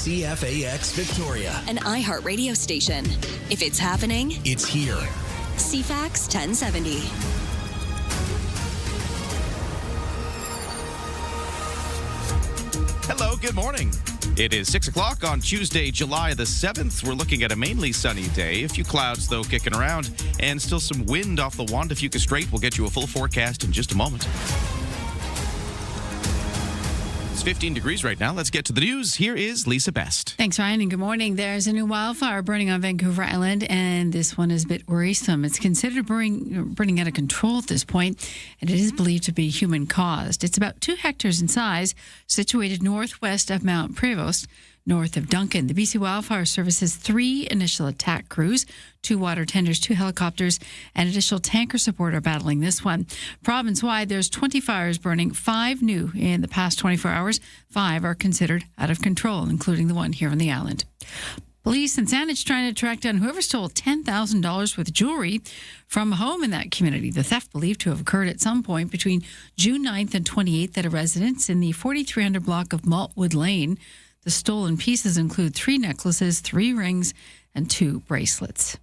CFAX Victoria, an iHeart radio station. If it's happening, it's here. CFAX 1070. Hello, good morning. It is 6 o'clock on Tuesday, July the 7th. We're looking at a mainly sunny day. A few clouds, though, kicking around, and still some wind off the Juan de Fuca Strait. We'll get you a full forecast in just a moment. It's 15 degrees right now. Let's get to the news. Here is Lisa Best. Thanks, Ryan, and good morning. There's a new wildfire burning on Vancouver Island, and this one is a bit worrisome. It's considered burning out of control at this point, and it is believed to be human-caused. It's about 2 hectares in size, situated northwest of Mount Prevost, north of Duncan. The BC Wildfire Service has 3 initial attack crews, 2 water tenders, 2 helicopters, and additional tanker support are battling this one. Province-wide, there's 20 fires burning, 5 new in the past 24 hours. 5 are considered out of control, including the one here on the island. Police in Saanich trying to track down whoever stole $10,000 worth of jewelry from a home in that community. The theft believed to have occurred at some point between June 9th and 28th at a residence in the 4300 block of Maltwood Lane. The stolen pieces include 3 necklaces, 3 rings, and 2 bracelets.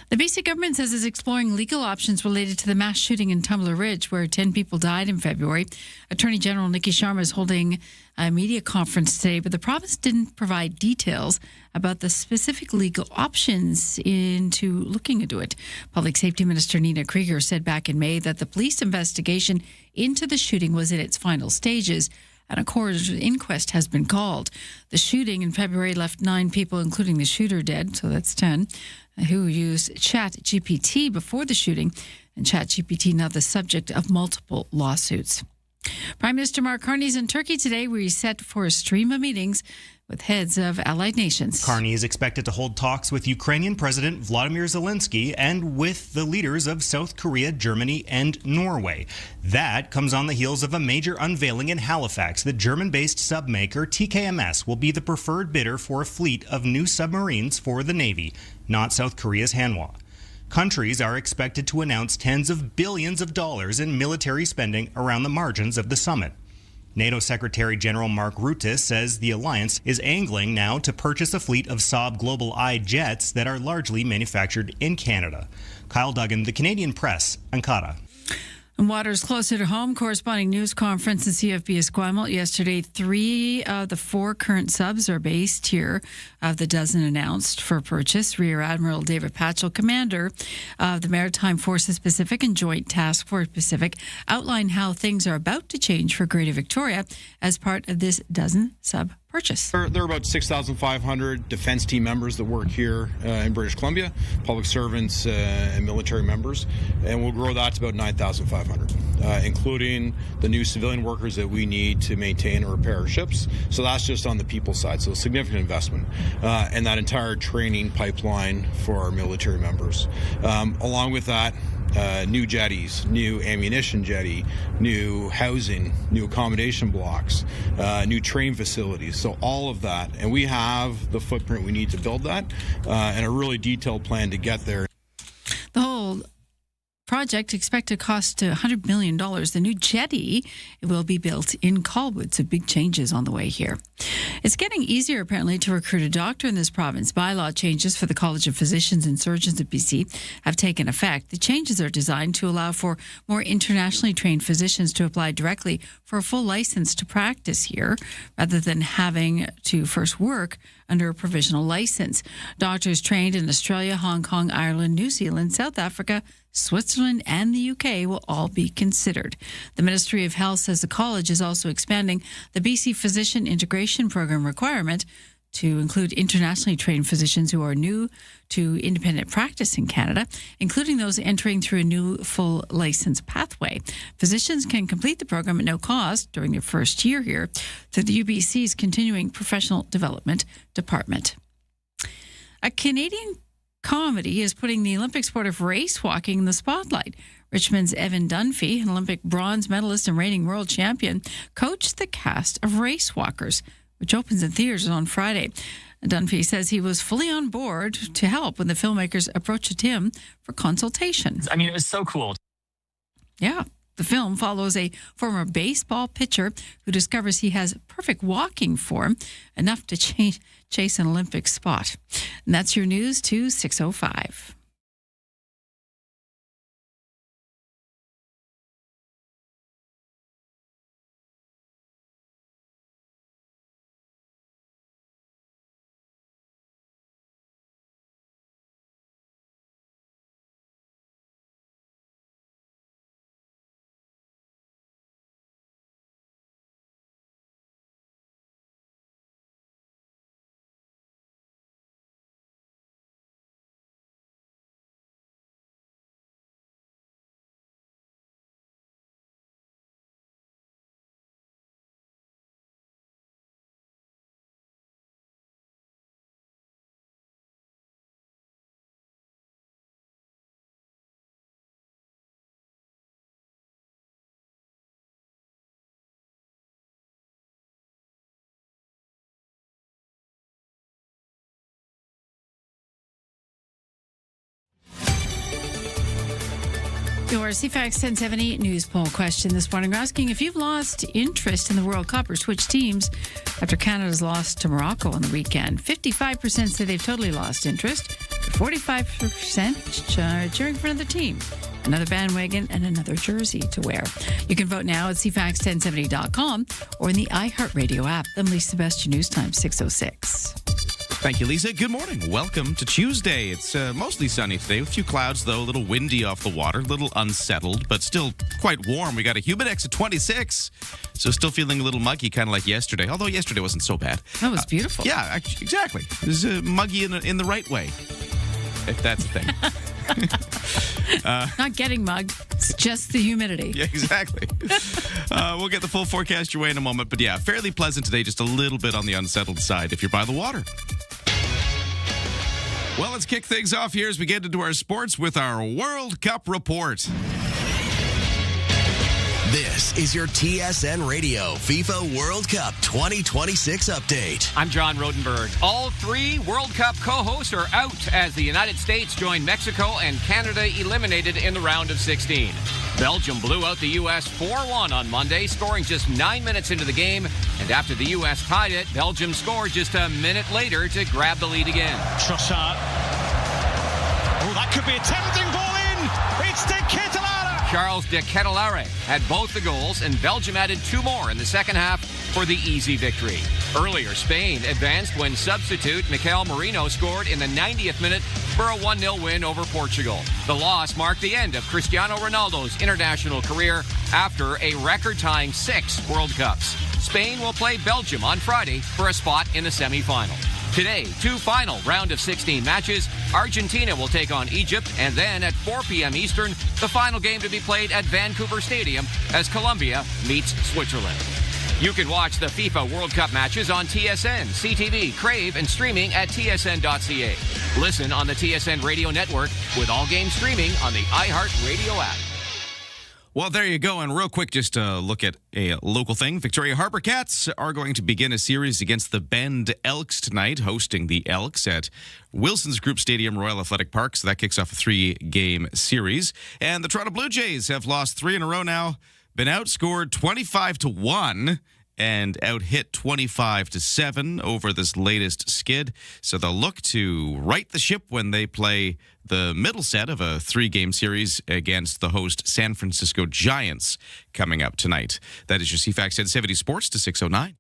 The BC government says it's exploring legal options related to the mass shooting in Tumbler Ridge, where 10 people died in February. Attorney General Nikki Sharma is holding a media conference today, but the province didn't provide details about the specific legal options into looking into it. Public Safety Minister Nina Krieger said back in May that the police investigation into the shooting was in its final stages, and a coroner's inquest has been called. The shooting in February left 9 people, including the shooter, dead, so that's 10, who used ChatGPT before the shooting, and ChatGPT now the subject of multiple lawsuits. Prime Minister Mark Carney is in Turkey today, where he's set for a stream of meetings with heads of allied nations. Carney is expected to hold talks with Ukrainian President Vladimir Zelensky and with the leaders of South Korea, Germany, and Norway. That comes on the heels of a major unveiling in Halifax. The German-based submaker TKMS will be the preferred bidder for a fleet of new submarines for the Navy, not South Korea's Hanwha. Countries are expected to announce tens of billions of dollars in military spending around the margins of the summit. NATO Secretary General Mark Rutte says the alliance is angling now to purchase a fleet of Saab Global I jets that are largely manufactured in Canada. Kyle Duggan, The Canadian Press, Ankara. And waters closer to home, corresponding news conference in CFB Esquimalt yesterday. 3 of the 4 current subs are based here of the dozen announced for purchase. Rear Admiral David Patchell, commander of the Maritime Forces Pacific and Joint Task Force Pacific, outlined how things are about to change for Greater Victoria as part of this dozen sub purchase. There are about 6,500 defense team members that work here in British Columbia, public servants and military members, and we'll grow that to about 9,500, including the new civilian workers that we need to maintain and repair our ships. So that's just on the people side, so a significant investment, and that entire training pipeline for our military members. Along with that, new jetties, new ammunition jetty, new housing, new accommodation blocks, new train facilities. So all of that. And we have the footprint we need to build that and a really detailed plan to get there. The whole project expected to cost $100 million. The new jetty will be built in Colwood, so big changes on the way here. It's getting easier, apparently, to recruit a doctor in this province. Bylaw changes for the College of Physicians and Surgeons of BC have taken effect. The changes are designed to allow for more internationally trained physicians to apply directly for a full license to practice here, rather than having to first work under a provisional license. Doctors trained in Australia, Hong Kong, Ireland, New Zealand, South Africa, Switzerland, and the UK will all be considered. The Ministry of Health says the college is also expanding the BC Physician Integration Program requirement to include internationally trained physicians who are new to independent practice in Canada, including those entering through a new full license pathway. Physicians can complete the program at no cost during their first year here through the UBC's Continuing Professional Development Department. A Canadian comedy is putting the Olympic sport of race walking in the spotlight. Richmond's Evan Dunphy, an Olympic bronze medalist and reigning world champion, coached the cast of Race Walkers, which opens in theaters on Friday. Dunphy says he was fully on board to help when the filmmakers approached him for consultation. I mean, it was so cool. Yeah. The film follows a former baseball pitcher who discovers he has perfect walking form, enough to chase an Olympic spot. And that's your news to 6:05. Your CFAX 1070 news poll question this morning. We're asking if you've lost interest in the World Cup or switched teams after Canada's loss to Morocco on the weekend. 55% say they've totally lost interest. 45% are cheering for another team, another bandwagon, and another jersey to wear. You can vote now at CFAX1070.com or in the iHeartRadio app. I'm Lisa Sebastian, News Time 6:06. Thank you, Lisa. Good morning. Welcome to Tuesday. It's mostly sunny today. A few clouds, though. A little windy off the water. A little unsettled, but still quite warm. We got a humidex at 26, so still feeling a little muggy, kind of like yesterday. Although yesterday wasn't so bad. That was beautiful. Yeah, exactly. It was muggy in the right way, if that's a thing. Not getting mugged. It's just the humidity. Yeah, exactly. We'll get the full forecast your way in a moment. But yeah, fairly pleasant today, just a little bit on the unsettled side if you're by the water. Well, let's kick things off here as we get into our sports with our World Cup report. This is your TSN Radio FIFA World Cup 2026 update. I'm John Rodenberg. All three World Cup co-hosts are out as the United States join Mexico and Canada eliminated in the round of 16. Belgium blew out the U.S. 4-1 on Monday, scoring just 9 minutes into the game. And after the U.S. tied it, Belgium scored just a minute later to grab the lead again. Trossard. Oh, that could be a tempting ball in. It's De Ketelaere. Charles de Ketelaere had both the goals, and Belgium added 2 more in the second half for the easy victory. Earlier, Spain advanced when substitute Mikel Merino scored in the 90th minute for a 1-0 win over Portugal. The loss marked the end of Cristiano Ronaldo's international career after a record-tying 6 World Cups. Spain will play Belgium on Friday for a spot in the semi-final. Today, 2 final round of 16 matches. Argentina will take on Egypt, and then at 4 p.m. Eastern, the final game to be played at Vancouver Stadium as Colombia meets Switzerland. You can watch the FIFA World Cup matches on TSN, CTV, Crave, and streaming at tsn.ca. Listen on the TSN Radio Network with all games streaming on the iHeartRadio app. Well, there you go. And real quick, just to look at a local thing. Victoria Harbour Cats are going to begin a series against the Bend Elks tonight, hosting the Elks at Wilson's Group Stadium, Royal Athletic Park. So that kicks off a 3-game series. And the Toronto Blue Jays have lost 3 in a row now, been outscored 25-1 and out-hit 25-7 over this latest skid. So they'll look to right the ship when they play the middle set of a 3-game series against the host San Francisco Giants coming up tonight. That is your CFAX 1070 Sports to 6:09.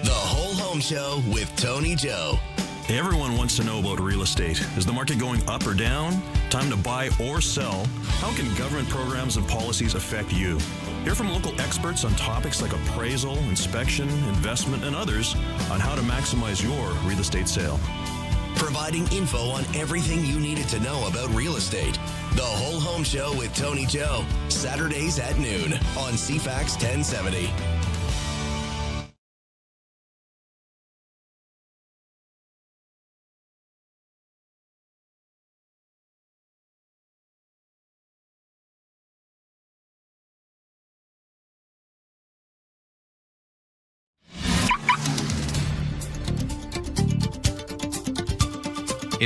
The Whole Home Show with Tony Joe. Everyone wants to know about real estate. Is the market going up or down? Time to buy or sell? How can government programs and policies affect you? Hear from local experts on topics like appraisal, inspection, investment, and others on how to maximize your real estate sale. Providing info on everything you needed to know about real estate. The Whole Home Show with Tony Joe. Saturdays at noon on CFAX 1070.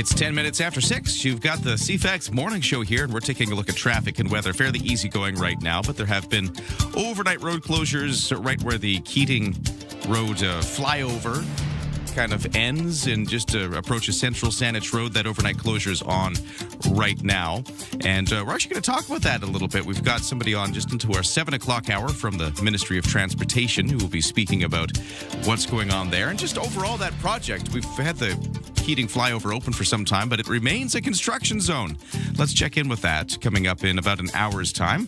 It's 10 minutes after 6. You've got the CFAX morning show here, and we're taking a look at traffic and weather. Fairly easygoing right now, but there have been overnight road closures right where the Keating Road flyover kind of ends and just approaches Central Saanich Road. That overnight closure is on right now. And we're actually going to talk about that a little bit. We've got somebody on just into our 7 o'clock hour from the Ministry of Transportation who will be speaking about what's going on there. And just overall that project. We've had the Keating flyover open for some time, but it remains a construction zone. Let's check in with that coming up in about an hour's time.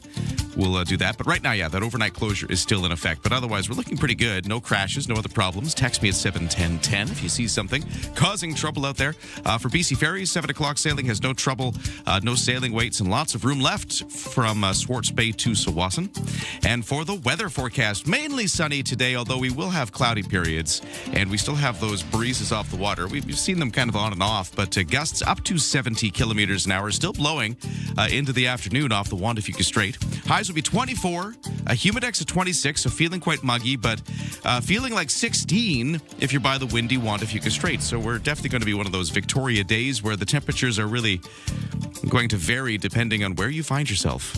We'll do that. But right now, that overnight closure is still in effect. But otherwise, we're looking pretty good. No crashes, no other problems. Text me at 71010 if you see something causing trouble out there. For BC Ferries, 7 o'clock sailing has no trouble, no sailing waits, and lots of room left from Swartz Bay to Tsawwassen. And for the weather forecast, mainly sunny today, although we will have cloudy periods. And we still have those breezes off the water. We've seen them kind of on and off, but gusts up to 70 kilometers an hour, still blowing into the afternoon off the Juan de Fuca Strait. Highs will be 24, a humidex of 26, so feeling quite muggy, but feeling like 16 if you're by the windy Juan de Fuca Strait. So we're definitely going to be one of those Victoria days where the temperatures are really going to vary depending on where you find yourself.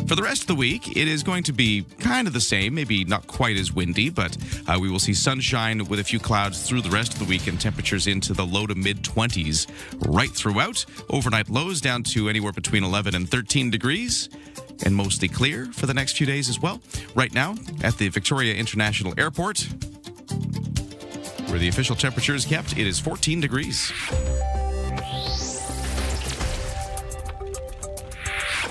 For the rest of the week, it is going to be kind of the same, maybe not quite as windy, but we will see sunshine with a few clouds through the rest of the week and temperatures into the low to mid-20s right throughout. Overnight lows down to anywhere between 11 and 13 degrees and mostly clear for the next few days as well. Right now at the Victoria International Airport, where the official temperature is kept, it is 14 degrees.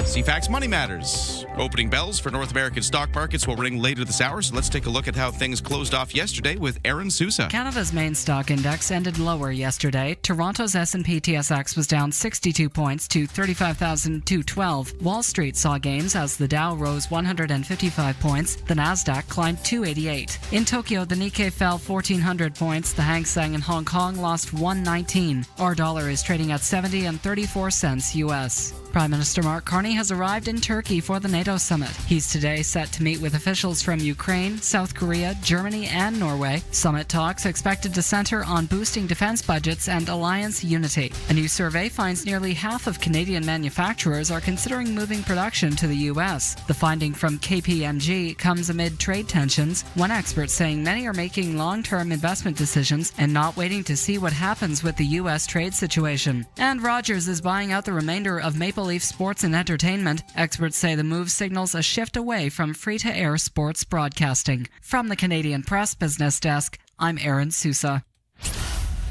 CFAX Money Matters. Opening bells for North American stock markets will ring later this hour, so let's take a look at how things closed off yesterday with Aaron Sousa. Canada's main stock index ended lower yesterday. Toronto's S&P TSX was down 62 points to 35,212. Wall Street saw gains as the Dow rose 155 points. The Nasdaq climbed 288. In Tokyo, the Nikkei fell 1,400 points. The Hang Seng in Hong Kong lost 119. Our dollar is trading at 70 and 34 cents U.S. Prime Minister Mark Carney has arrived in Turkey for the NATO summit. He's today set to meet with officials from Ukraine, South Korea, Germany, and Norway. Summit talks expected to center on boosting defense budgets and alliance unity. A new survey finds nearly half of Canadian manufacturers are considering moving production to the U.S. The finding from KPMG comes amid trade tensions, one expert saying many are making long-term investment decisions and not waiting to see what happens with the U.S. trade situation. And Rogers is buying out the remainder of Maple Leaf Sports and Entertainment. Experts say the move signals a shift away from free-to-air sports broadcasting. From the Canadian Press Business Desk, I'm Aaron Sousa.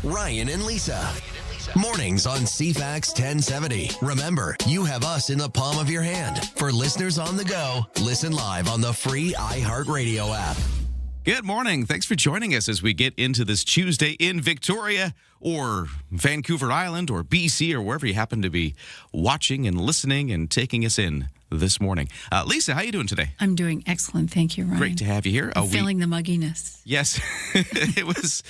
Ryan and Lisa. Mornings on CFAX 1070. Remember, you have us in the palm of your hand. For listeners on the go, listen live on the free iHeartRadio app. Good morning. Thanks for joining us as we get into this Tuesday in Victoria or Vancouver Island or BC or wherever you happen to be watching and listening and taking us in this morning. Lisa, how are you doing today? I'm doing excellent. Thank you, Ryan. Great to have you here. I'm feeling the mugginess. Yes. It was.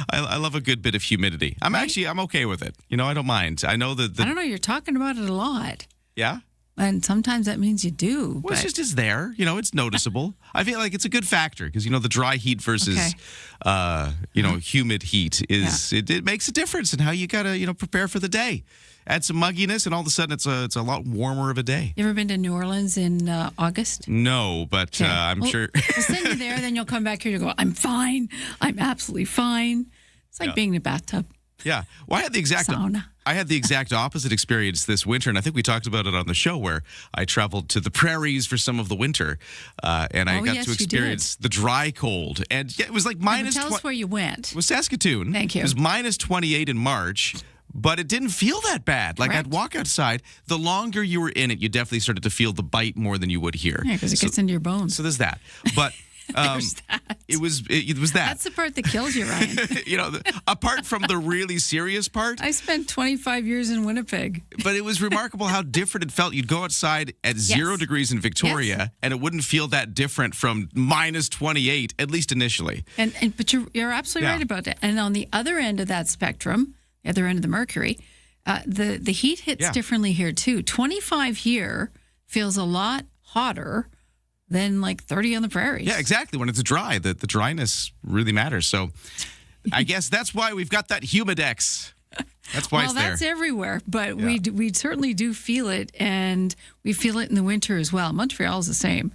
I love a good bit of humidity. I'm okay with it. I don't mind. I know that. I don't know. You're talking about it a lot. Yeah? And sometimes that means you do. Well, it's just there. It's noticeable. I feel like it's a good factor because, the dry heat versus, humid heat is, it makes a difference in how you got to, prepare for the day. Add some mugginess and all of a sudden it's a lot warmer of a day. You ever been to New Orleans in August? No, but I'm sure. We'll send you there, then you'll come back here and go, I'm fine. I'm absolutely fine. It's like being in a bathtub. Yeah. Well, I had the exact opposite experience this winter, and I think we talked about it on the show where I traveled to the prairies for some of the winter, and I got to experience the dry cold. And it was like minus... Tell us where you went. It was Saskatoon. Thank you. It was minus 28 in March, but it didn't feel that bad. Like, I'd walk outside. The longer you were in it, you definitely started to feel the bite more than you would here. Yeah, because it gets into your bones. So there's that. But... It was that. That's the part that kills you, Ryan. Apart from the really serious part. I spent 25 years in Winnipeg. But it was remarkable how different it felt. You'd go outside at 0 degrees in Victoria, and it wouldn't feel that different from minus 28, at least initially. But you're absolutely right about that. And on the other end of that spectrum, the other end of the mercury, the heat hits differently here too. 25 here feels a lot hotter than like 30 on the prairies. Yeah, exactly. When it's dry, the dryness really matters. So I guess that's why we've got that humidex. That's why well, it's there. that's everywhere, but Yeah. we certainly do feel it, and we feel it in the winter as well. Montreal is the same.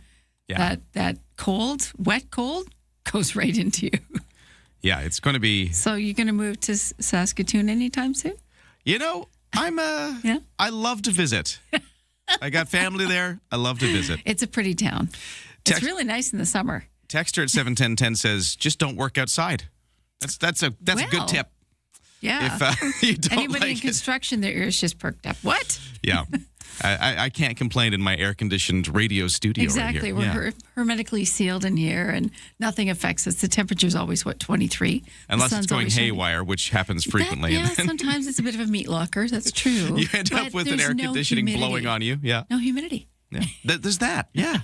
Yeah. That cold, wet cold, goes right into you. Yeah, it's going to be. So you're going to move to Saskatoon anytime soon? You know, Yeah. I love to visit. I got family there. I love to visit. It's a pretty town. It's really nice in the summer. Texter at 71010 says, just don't work outside. That's a good tip. Yeah. If you don't Anybody in like it. construction, their ears just perked up. What? Yeah. I can't complain in my air-conditioned radio studio Exactly. right here. We're hermetically sealed in here, and nothing affects us. The temperature's always, 23? Unless The it's sun's going always shining. haywire, which happens frequently. Yeah, and then sometimes it's a bit of a meat locker. That's true. you end up But with an there's air no conditioning humidity. blowing on you. Yeah. No humidity. Yeah. There's that. Yeah.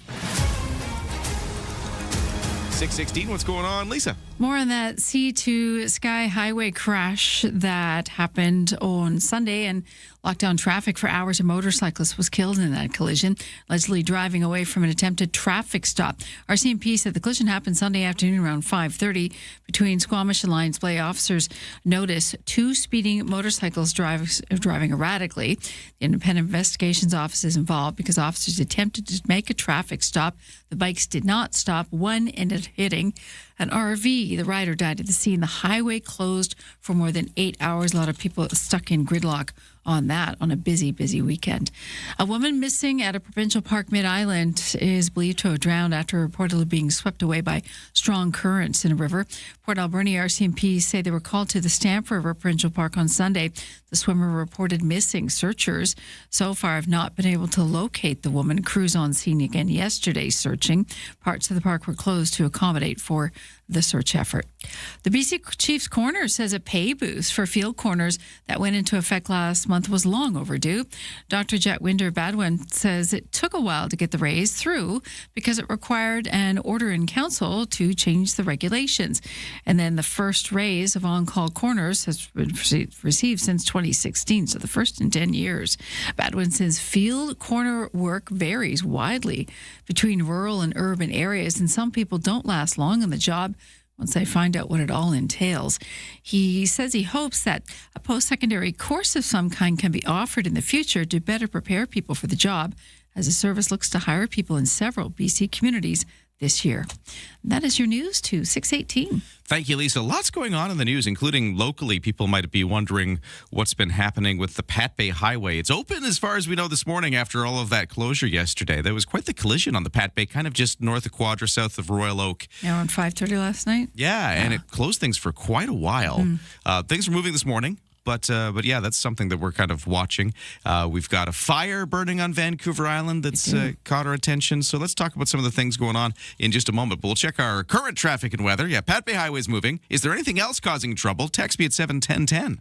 616, what's going on, Lisa? More on that C2 Sky Highway crash that happened on Sunday and locked down traffic for hours. A motorcyclist was killed in that collision, allegedly driving away from an attempted traffic stop. RCMP said the collision happened Sunday afternoon around 5:30 between Squamish and Lions Bay. Officers noticed two speeding motorcycles driving erratically. The Independent Investigations Office is involved because officers attempted to make a traffic stop. The bikes did not stop. One ended up hitting an RV. The rider died at the scene. The highway closed for more than 8 hours. A lot of people stuck in gridlock on that on a busy weekend. A woman missing at a provincial park mid-island is believed to have drowned after reportedly being swept away by strong currents in a river. Port Alberni RCMP say they were called to the Stamp River Provincial Park on Sunday. The swimmer reported missing. Searchers so far have not been able to locate the woman. Crews on scene again yesterday searching. Parts of the park were closed to accommodate for the search effort. The BC Chiefs Corner says a pay boost for field corners that went into effect last month was long overdue. Dr. Jet Winder Badwin says it took a while to get the raise through because it required an order in council to change the regulations. And then the first raise of on-call corners has been received since 2016, so the first in 10 years. Badwin says field corner work varies widely between rural and urban areas, and some people don't last long on the job once they find out what it all entails. He says he hopes that a post-secondary course of some kind can be offered in the future to better prepare people for the job, as the service looks to hire people in several BC communities this year. That is your news to 618. Thank you, Lisa. Lots going on in the news, including locally. People might be wondering what's been happening with the Pat Bay Highway. It's open as far as we know this morning after all of that closure yesterday. There was quite the collision on the Pat Bay, kind of just north of Quadra, south of Royal Oak. Yeah, around 5:30 last night. Yeah, and it closed things for quite a while. Things are moving this morning. But yeah, that's something that we're kind of watching. We've got a fire burning on Vancouver Island that's caught our attention. So let's talk about some of the things going on in just a moment. But we'll check our current traffic and weather. Yeah, Pat Bay Highway's moving. Is there anything else causing trouble? Text me at 71010.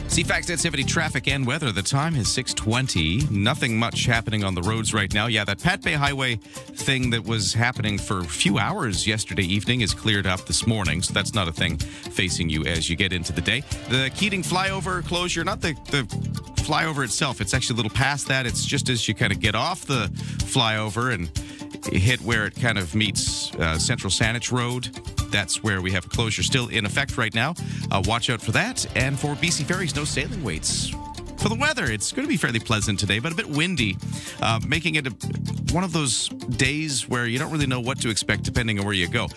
CFAX 1070 traffic and weather. The time is 6:20. Nothing much happening on the roads right now. Yeah, that Pat Bay Highway thing that was happening for a few hours yesterday evening is cleared up this morning, so that's not a thing facing you as you get into the day. The Keating flyover closure, not the flyover itself. It's actually a little past that. It's just as you kind of get off the flyover and hit where it kind of meets Central Saanich Road. That's where we have a closure still in effect right now. Watch out for that. And for BC Ferries, no sailing waits. For the weather, it's going to be fairly pleasant today, but a bit windy, making it one of those days where you don't really know what to expect depending on where you go.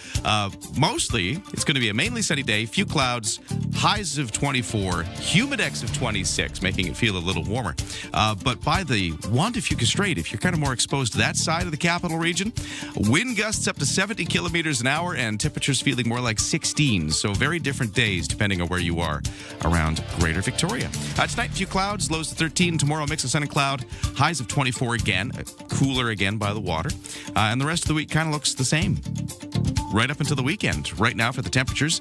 Mostly, it's going to be a mainly sunny day, few clouds, highs of 24, humidex of 26, making it feel a little warmer. But by the Juan de Fuca Strait, if you're kind of more exposed to that side of the capital region, wind gusts up to 70 kilometers an hour and temperatures feeling more like 16. So very different days depending on where you are around Greater Victoria. Tonight, few clouds. Lows to 13. Tomorrow, mix of sun and cloud. Highs of 24 again. Cooler again by the water. And the rest of the week kind of looks the same. Right up until the weekend. Right now for the temperatures,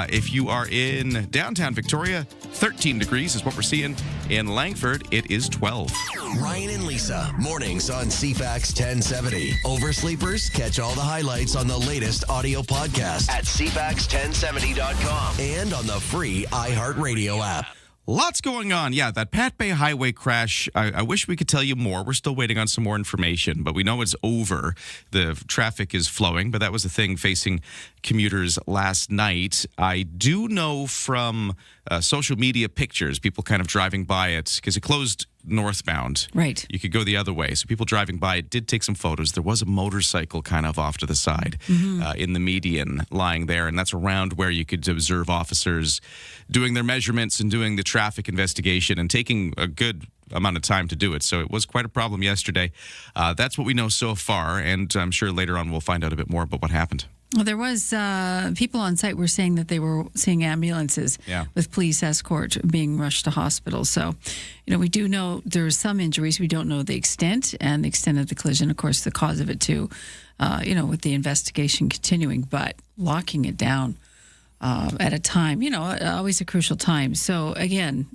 if you are in downtown Victoria, 13 degrees is what we're seeing. In Langford, it is 12. Ryan and Lisa, mornings on CFAX 1070. Oversleepers, catch all the highlights on the latest audio podcast at CFAX1070.com and on the free iHeartRadio app. Lots going on. Yeah, that Pat Bay Highway crash, I wish we could tell you more. We're still waiting on some more information, but we know it's over. The traffic is flowing, but that was the thing facing commuters last night. I do know from social media pictures, people kind of driving by it, because it closed northbound. Right. You could go the other way. So people driving by it did take some photos. There was a motorcycle kind of off to the side in the median lying there, and that's around where you could observe officers doing their measurements and doing the traffic investigation and taking a good amount of time to do it. So it was quite a problem yesterday. That's what we know so far, and I'm sure later on we'll find out a bit more about what happened. Well, there was people on site were saying that they were seeing ambulances with police escort being rushed to hospitals. So, we do know there's some injuries. We don't know the extent and the extent of the collision. Of course, the cause of it too, with the investigation continuing. But locking it down at a time, always a crucial time. So again,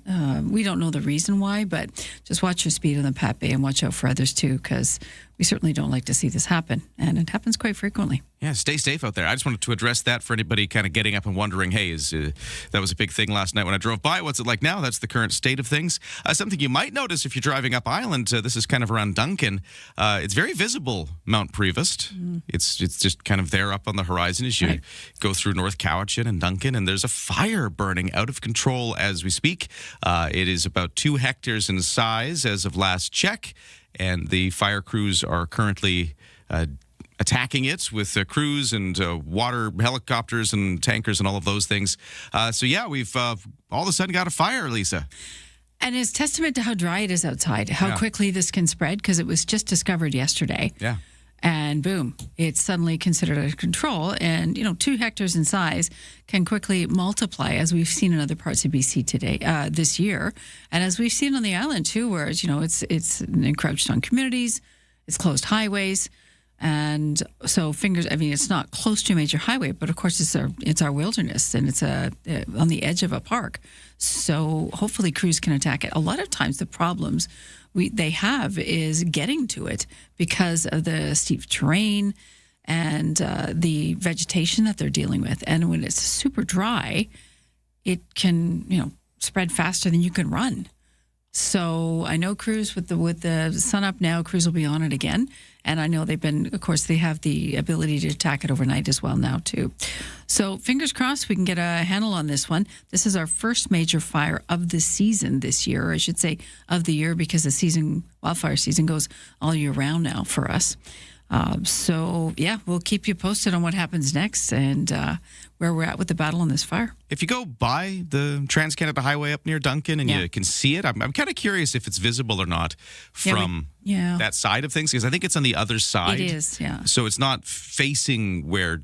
we don't know the reason why, but just watch your speed on the Pat Bay and watch out for others too, because we certainly don't like to see this happen, and it happens quite frequently. Yeah, stay safe out there. I just wanted to address that for anybody kind of getting up and wondering, hey, that was a big thing last night when I drove by. What's it like now? That's the current state of things. Something you might notice if you're driving up Island, this is kind of around Duncan. It's very visible, Mount Prevost. It's just kind of there up on the horizon as you go through North Cowichan and Duncan, and there's a fire burning out of control as we speak. It is about 2 hectares in size as of last check, and the fire crews are currently attacking it with crews and water helicopters and tankers and all of those things. We've all of a sudden got a fire, Lisa. And it's testament to how dry it is outside, how quickly this can spread, because it was just discovered yesterday. Yeah. And boom, it's suddenly considered under control. And, 2 hectares in size can quickly multiply, as we've seen in other parts of BC today, this year. And as we've seen on the island, too, where, it's encroached on communities, it's closed highways. And so it's not close to a major highway, but of course it's our wilderness, and it's on the edge of a park. So hopefully crews can attack it. A lot of times the problems they have is getting to it because of the steep terrain and the vegetation that they're dealing with. And when it's super dry, it can spread faster than you can run. So I know crews with the sun up now, crews will be on it again. And I know they have the ability to attack it overnight as well now too. So fingers crossed we can get a handle on this one. This is our first major fire of the season this year, or I should say of the year, because the wildfire season goes all year round now for us. We'll keep you posted on what happens next and where we're at with the battle on this fire. If you go by the Trans-Canada Highway up near Duncan and you can see it, I'm kind of curious if it's visible or not from that side of things, because I think it's on the other side. It is, yeah. So it's not facing where,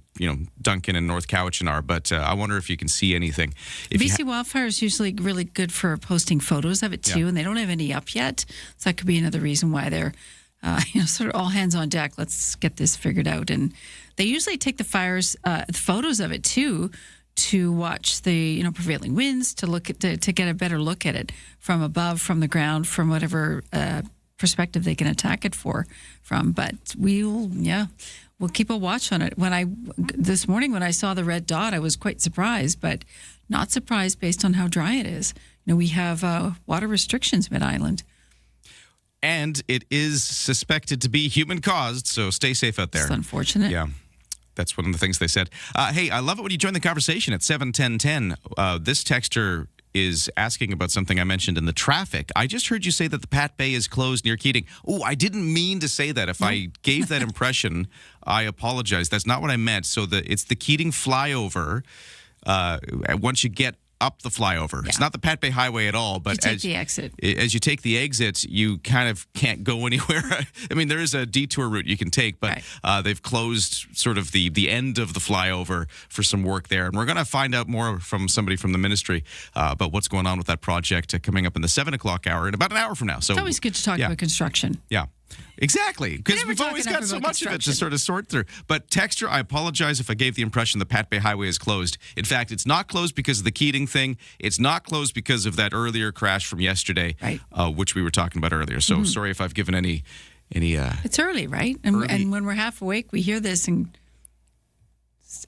Duncan and North Cowichan are, but I wonder if you can see anything. BC Wildfire is usually really good for posting photos of it too, and they don't have any up yet. So that could be another reason why they're sort of all hands on deck. Let's get this figured out. And they usually take the photos of it too, to watch the prevailing winds, to look at to get a better look at it from above, from the ground, from whatever perspective they can attack it from. But we'll keep a watch on it. This morning when I saw the red dot, I was quite surprised, but not surprised based on how dry it is. We have water restrictions mid-island. And it is suspected to be human-caused, so stay safe out there. It's unfortunate. Yeah. That's one of the things they said. Hey, I love it when you join the conversation at 71010. This texter is asking about something I mentioned in the traffic. I just heard you say that the Pat Bay is closed near Keating. Oh, I didn't mean to say that. If I gave that impression, I apologize. That's not what I meant. So it's the Keating flyover. Once you get up the flyover. Yeah. It's not the Pat Bay Highway at all, but you take the exit. As you take the exit, you kind of can't go anywhere. I mean, there is a detour route you can take, but they've closed sort of the end of the flyover for some work there. And we're going to find out more from somebody from the ministry about what's going on with that project coming up in the 7 o'clock hour in about an hour from now. So it's always good to talk about construction. Yeah. Exactly, because we've always got so much of it to sort of sort through. But texture, I apologize if I gave the impression the Pat Bay Highway is closed. In fact, it's not closed because of the Keating thing. It's not closed because of that earlier crash from yesterday, which we were talking about earlier. So sorry if I've given any. It's early, right? And when we're half awake, we hear this and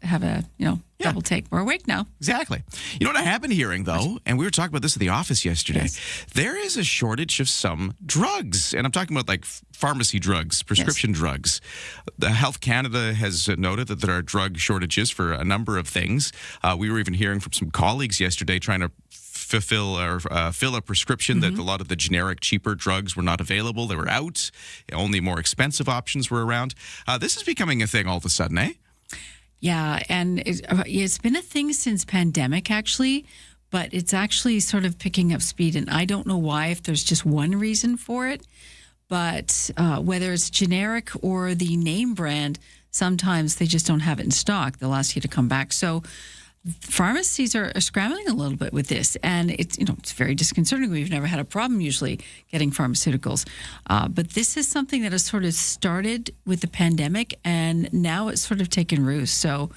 have a double take. We're awake now. Exactly. You know what I have been hearing, though, and we were talking about this at the office yesterday, there is a shortage of some drugs, and I'm talking about like pharmacy drugs, prescription drugs. The Health Canada has noted that there are drug shortages for a number of things. We were even hearing from some colleagues yesterday trying to fill a prescription that a lot of the generic, cheaper drugs were not available. They were out. Only more expensive options were around. This is becoming a thing all of a sudden, eh? Yeah, and it's been a thing since pandemic, actually, but it's actually sort of picking up speed. And I don't know why, if there's just one reason for it, but whether it's generic or the name brand, sometimes they just don't have it in stock. They'll ask you to come back. So pharmacies are scrambling a little bit with this, and it's very disconcerting. We've never had a problem usually getting pharmaceuticals, but this is something that has sort of started with the pandemic, and now it's sort of taken root. So,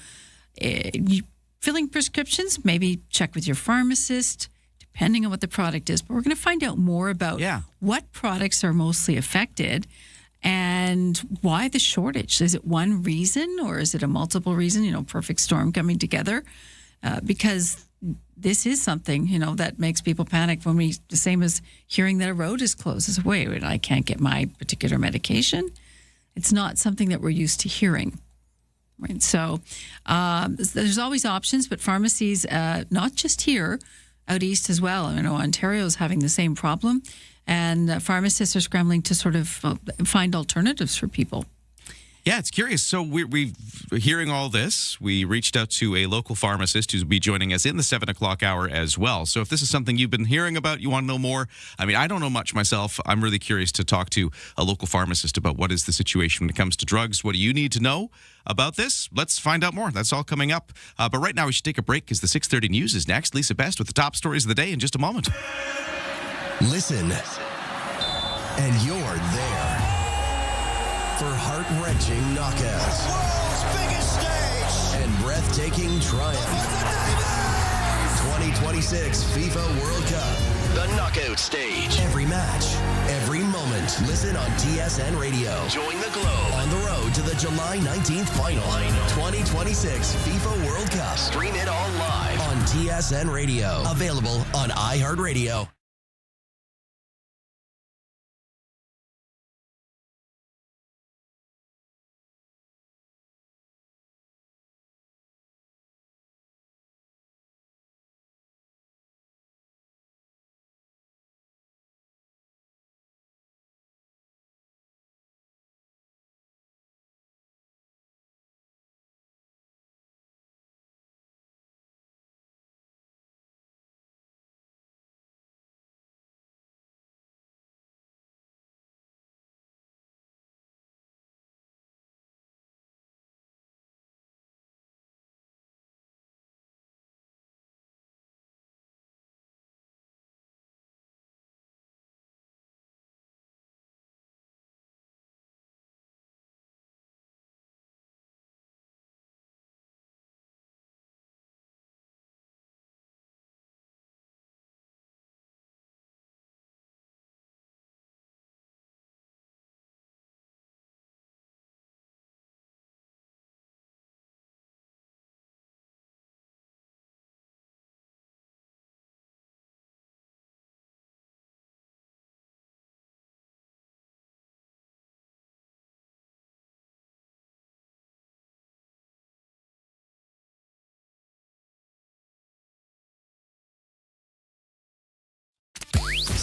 filling prescriptions, maybe check with your pharmacist, depending on what the product is. But we're going to find out more about what products are mostly affected. And why the shortage? Is it one reason, or is it a multiple reason? Perfect storm coming together. Because this is something, that makes people panic when the same as hearing that a road is closed. Is wait, I can't get my particular medication. It's not something that we're used to hearing. Right. So there's always options, but pharmacies, not just here, out east as well. I know Ontario is having the same problem. And pharmacists are scrambling to sort of find alternatives for people. Yeah, it's curious. So we're hearing all this. We reached out to a local pharmacist who's be joining us in the 7 o'clock hour as well. So if this is something you've been hearing about, you want to know more. I mean, I don't know much myself. I'm really curious to talk to a local pharmacist about what is the situation when it comes to drugs. What do you need to know about this? Let's find out more. That's all coming up. But right now we should take a break because the 6:30 news is next. Lisa Best with the top stories of the day in just a moment. Listen, and you're there for heart-wrenching knockouts, world's biggest stage, and breathtaking triumph. 2026 FIFA World Cup, the knockout stage. Every match, every moment. Listen on TSN Radio. Join the Globe on the road to the July 19th final. 2026 FIFA World Cup. Stream it all live on TSN Radio. Available on iHeartRadio.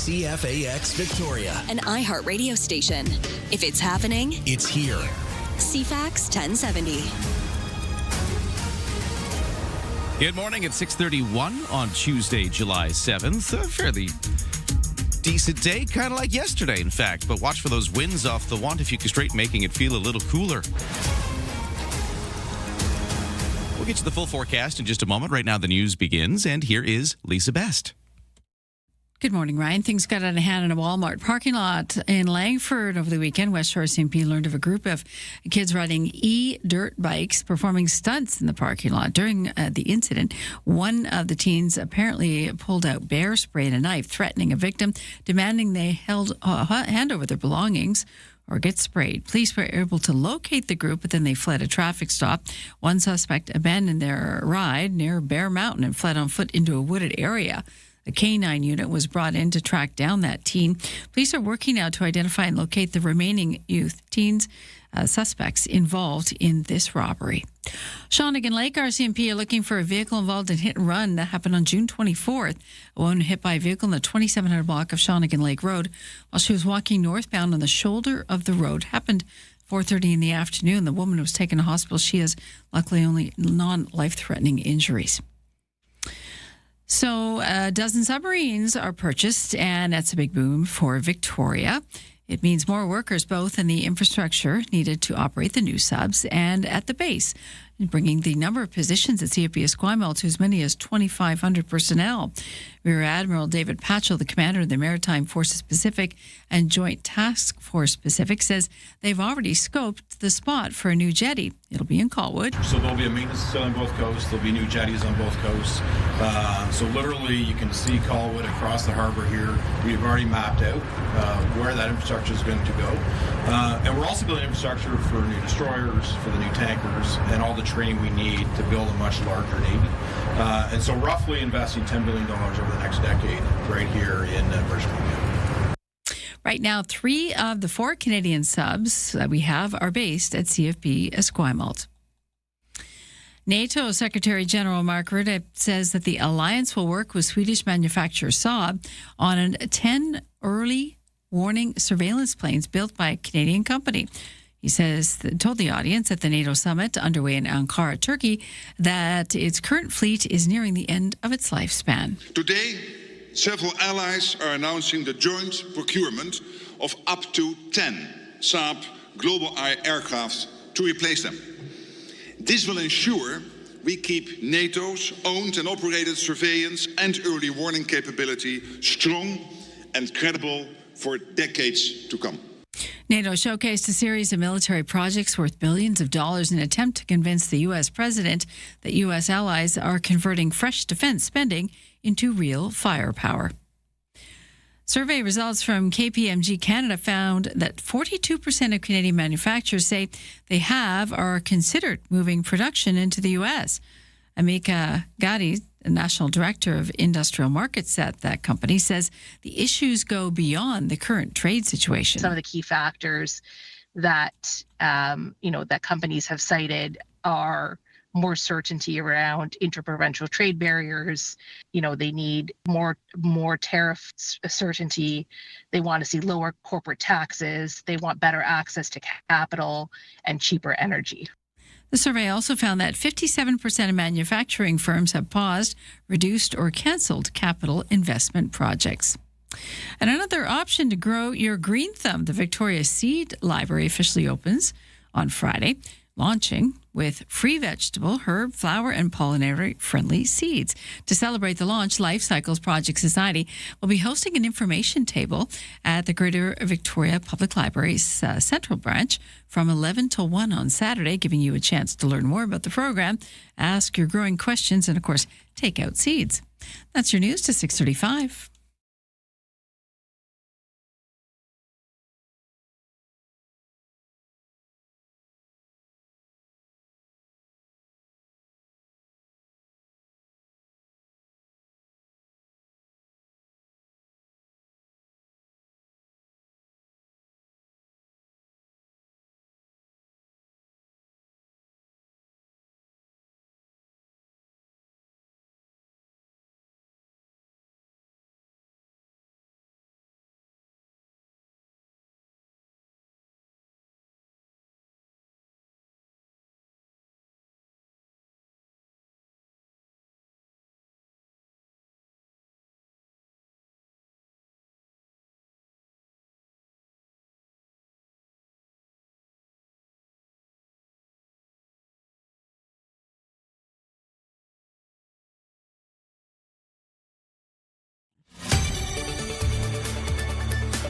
CFAX Victoria. An iHeart radio station. If it's happening, It's here. CFAX 1070. Good morning at 6:31 on Tuesday, July 7th. A fairly decent day, kind of like yesterday, in fact. But watch for those winds off the Wantafuka Strait, making it feel a little cooler. We'll get you the full forecast in just a moment. Right now, the news begins, and here is Lisa Best. Good morning, Ryan. Things got out of hand in a Walmart parking lot in Langford over the weekend. West Shore CMP learned of a group of kids riding e-dirt bikes performing stunts in the parking lot. During the incident, one of the teens apparently pulled out bear spray and a knife, threatening a victim, demanding they hand over their belongings or get sprayed. Police were able to locate the group, but then they fled a traffic stop. One suspect abandoned their ride near Bear Mountain and fled on foot into a wooded area. A K-9 unit was brought in to track down that teen. Police are working now to identify and locate the remaining suspects involved in this robbery. Shawnigan Lake RCMP are looking for a vehicle involved in hit and run that happened on June 24th. A woman hit by a vehicle in the 2700 block of Shawnigan Lake Road while she was walking northbound on the shoulder of the road. Happened 4:30 in the afternoon. The woman was taken to hospital. She has luckily only non-life-threatening injuries. So a dozen submarines are purchased, and that's a big boom for Victoria. It means more workers both in the infrastructure needed to operate the new subs and at the base, bringing the number of positions at CFB Esquimalt to as many as 2,500 personnel. Rear Admiral David Patchell, the commander of the Maritime Forces Pacific and Joint Task Force Pacific, says they've already scoped the spot for a new jetty. It'll be in Colwood. So there'll be a maintenance facility on both coasts. There'll be new jetties on both coasts. So literally you can see Colwood across the harbor here. We've already mapped out where that infrastructure is going to go. And we're also building infrastructure for new destroyers, for the new tankers, and all the training we need to build a much larger Navy. And so roughly investing $10 billion over the next decade right here in British Columbia. Right now, 3 of the 4 Canadian subs that we have are based at CFB Esquimalt. NATO Secretary General Mark Rutte says that the alliance will work with Swedish manufacturer Saab on 10 early warning surveillance planes built by a Canadian company. He told the audience at the NATO summit underway in Ankara, Turkey, that its current fleet is nearing the end of its lifespan. Today, several allies are announcing the joint procurement of up to 10 Saab Global Eye aircraft to replace them. This will ensure we keep NATO's owned and operated surveillance and early warning capability strong and credible for decades to come. NATO showcased a series of military projects worth billions of dollars in an attempt to convince the U.S. president that U.S. allies are converting fresh defense spending into real firepower. Survey results from KPMG Canada found that 42% of Canadian manufacturers say they have or are considered moving production into the U.S. Amika Gadi, the national director of industrial markets at that company, says the issues go beyond the current trade situation. Some of the key factors that that companies have cited are more certainty around interprovincial trade barriers. They need more tariff certainty. They want to see lower corporate taxes. They want better access to capital and cheaper energy. The survey also found that 57% of manufacturing firms have paused, reduced, or canceled capital investment projects. And another option to grow your green thumb, the Victoria Seed Library officially opens on Friday, launching with free vegetable, herb, flower, and pollinator-friendly seeds. To celebrate the launch, Life Cycles Project Society will be hosting an information table at the Greater Victoria Public Library's Central Branch from 11 till 1 on Saturday, giving you a chance to learn more about the program, ask your growing questions, and, of course, take out seeds. That's your news to 6:35.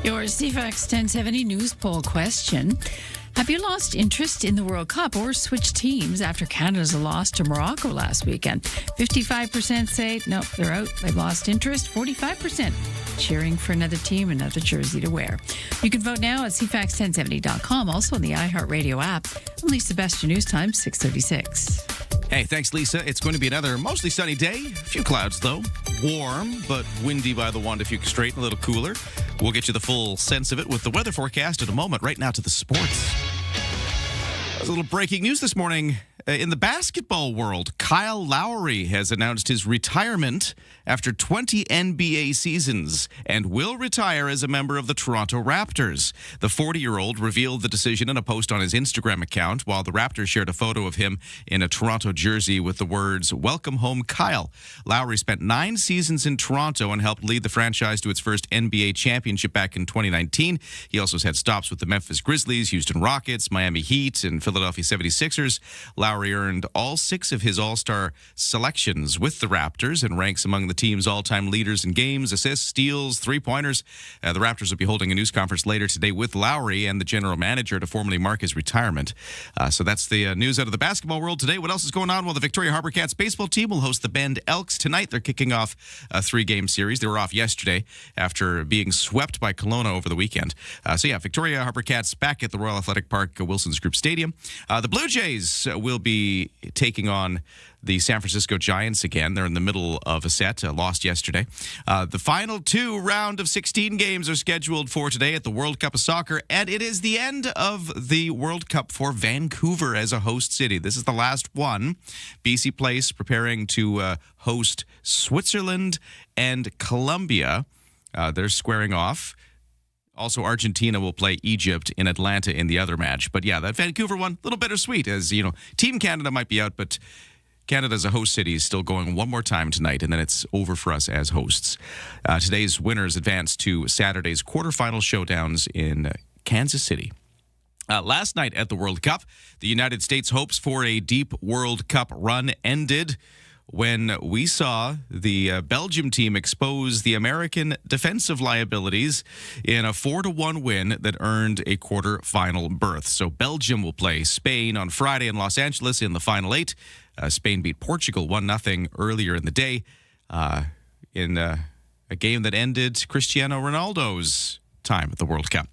Your CFAX 1070 news poll question. Have you lost interest in the World Cup or switched teams after Canada's loss to Morocco last weekend? 55% say, no, they're out. They've lost interest. 45% cheering for another team, another jersey to wear. You can vote now at CFAX1070.com, also on the iHeartRadio app. I'm Lisa Best, your news time, 6:36. Hey, thanks, Lisa. It's going to be another mostly sunny day. A few clouds, though. Warm, but windy by the Wanda Fuca Strait, a little cooler. We'll get you the full sense of it with the weather forecast in a moment. Right now to the sports. There's a little breaking news this morning. In the basketball world, Kyle Lowry has announced his retirement after 20 NBA seasons and will retire as a member of the Toronto Raptors. The 40-year-old revealed the decision in a post on his Instagram account, while the Raptors shared a photo of him in a Toronto jersey with the words, "Welcome home, Kyle." Lowry spent 9 seasons in Toronto and helped lead the franchise to its first NBA championship back in 2019. He also has had stops with the Memphis Grizzlies, Houston Rockets, Miami Heat, and Philadelphia 76ers. Lowry earned all 6 of his All-Star selections with the Raptors and ranks among the team's all-time leaders in games, assists, steals, three-pointers. The Raptors will be holding a news conference later today with Lowry and the general manager to formally mark his retirement. So that's the news out of the basketball world today. What else is going on? Well, the Victoria Harbour Cats baseball team will host the Bend Elks tonight. They're kicking off a 3-game series. They were off yesterday after being swept by Kelowna over the weekend. Victoria Harbour Cats back at the Royal Athletic Park, Wilson's Group Stadium. The Blue Jays will be taking on the San Francisco Giants again. They're in the middle of a set, lost yesterday. The final 2 round of 16 games are scheduled for today at the World Cup of Soccer, and it is the end of the World Cup for Vancouver as a host city. This is the last one. BC Place preparing to host Switzerland and Colombia. They're squaring off. Also, Argentina will play Egypt in Atlanta in the other match. But yeah, that Vancouver one, a little bittersweet, as you know, Team Canada might be out, but Canada as a host city is still going one more time tonight, and then it's over for us as hosts. Today's winners advance to Saturday's quarterfinal showdowns in Kansas City. Last night at the World Cup, the United States' hopes for a deep World Cup run ended when we saw the Belgium team expose the American defensive liabilities in a 4-1 win that earned a quarter-final berth. So Belgium will play Spain on Friday in Los Angeles in the final 8. Spain beat Portugal 1-0 earlier in the day in a game that ended Cristiano Ronaldo's time at the World Cup.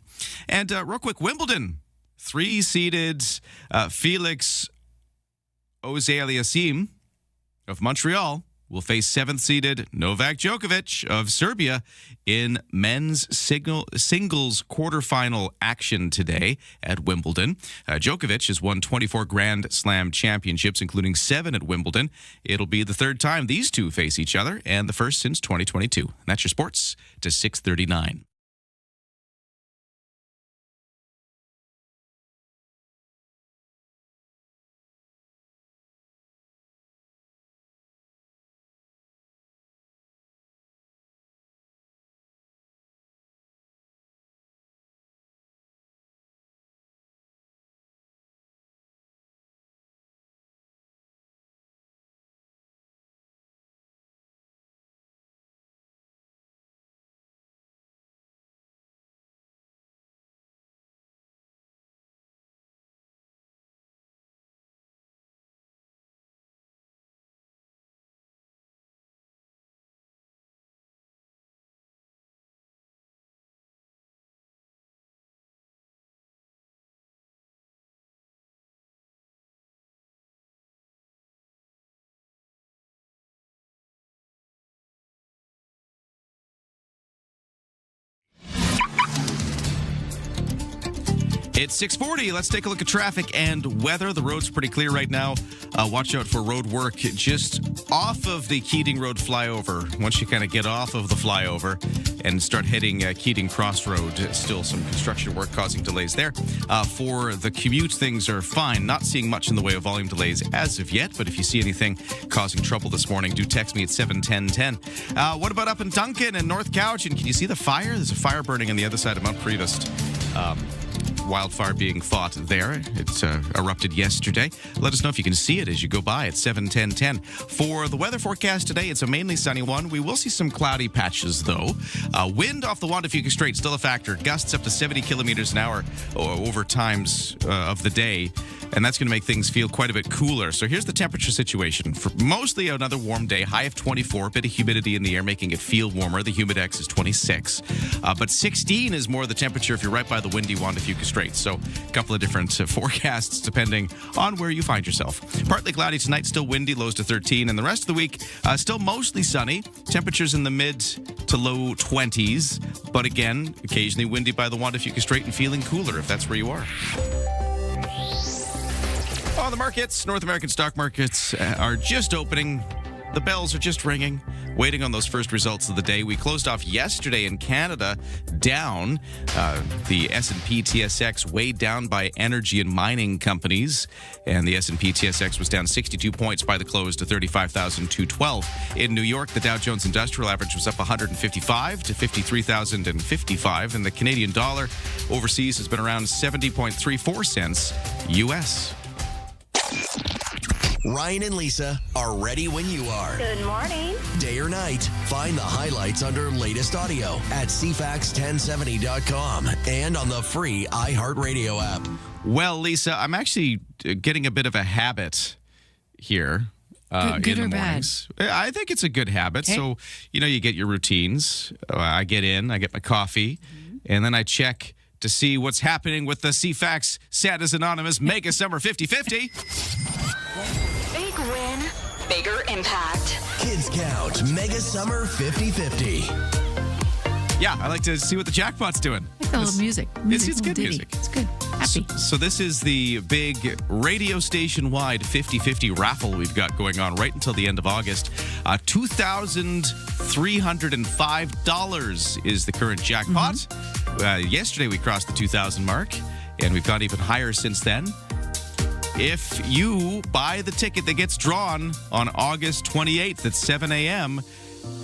And real quick, Wimbledon, 3-seeded Felix Auger-Aliassime of Montreal will face 7th-seeded Novak Djokovic of Serbia in men's singles quarterfinal action today at Wimbledon. Djokovic has won 24 Grand Slam championships, including 7 at Wimbledon. It'll be the 3rd time these two face each other, and the first since 2022. And that's your sports to 6:39. It's 6:40. Let's take a look at traffic and weather. The road's pretty clear right now. Watch out for road work just off of the Keating Road flyover. Once you kind of get off of the flyover and start heading Keating Crossroad, still some construction work causing delays there. For the commute, things are fine. Not seeing much in the way of volume delays as of yet, but if you see anything causing trouble this morning, do text me at 71010. What about up in Duncan and North Cowichan? Can you see the fire? There's a fire burning on the other side of Mount Prevost. wildfire being fought there. It erupted yesterday. Let us know if you can see it as you go by at 7:10:10. For the weather forecast today, it's a mainly sunny one. We will see some cloudy patches, though. Wind off the Juan de Fuca Strait, still a factor. Gusts up to 70 kilometers an hour over times of the day. And that's going to make things feel quite a bit cooler. So here's the temperature situation. For mostly another warm day, high of 24, bit of humidity in the air, making it feel warmer. The humidex is 26. But 16 is more the temperature if you're right by the windy Juan de Fuca Strait. So a couple of different forecasts depending on where you find yourself. Partly cloudy tonight, still windy, lows to 13. And the rest of the week, still mostly sunny. Temperatures in the mid to low 20s. But again, occasionally windy by the Juan de Fuca Strait and feeling cooler if that's where you are. On the markets, North American stock markets are just opening. The bells are just ringing, waiting on those first results of the day. We closed off yesterday in Canada down. The S&P TSX weighed down by energy and mining companies. And the S&P TSX was down 62 points by the close to 35,212. In New York, the Dow Jones Industrial Average was up 155 to 53,055. And the Canadian dollar overseas has been around 70.34 cents US. Ryan and Lisa are ready when you are. Good morning. Day or night, find the highlights under latest audio at CFAX1070.com and on the free iHeartRadio app. Well, Lisa, I'm actually getting a bit of a habit here. Good in or the mornings. I think it's a good habit. Okay. So, you get your routines. I get in, I get my coffee, and then I check to see what's happening with the CFAX Santa's Anonymous Mega Summer 50/50. Big win, bigger impact. Kids Count Mega Summer 50/50. Yeah, I like to see what the jackpot's doing. It's a little music. It's good music. It's good. Happy. So this is the big radio station-wide 50/50 raffle we've got going on right until the end of August. $2,305 is the current jackpot. Yesterday we crossed the 2,000 mark, and we've gone even higher since then. If you buy the ticket that gets drawn on August 28th at 7 a.m.,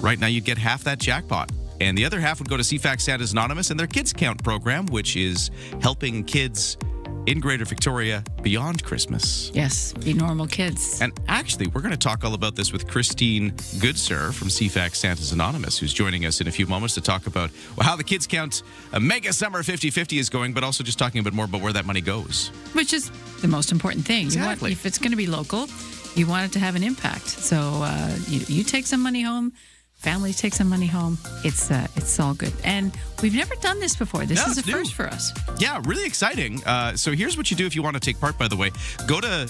right now you'd get half that jackpot. And the other half would go to CFAX Santa's Anonymous and their Kids Count program, which is helping kids in Greater Victoria beyond Christmas. Yes, be normal kids. And actually, we're going to talk all about this with Christine Goodsir from CFAX Santa's Anonymous, who's joining us in a few moments to talk about how the Kids Count Mega Summer 50/50 is going, but also just talking a bit more about where that money goes. Which is the most important thing. Exactly. If it's going to be local, you want it to have an impact. So you take some money home. Families take some money home. It's all good. And we've never done this before. This is a first for us. Yeah, really exciting. So here's what you do if you want to take part, by the way. Go to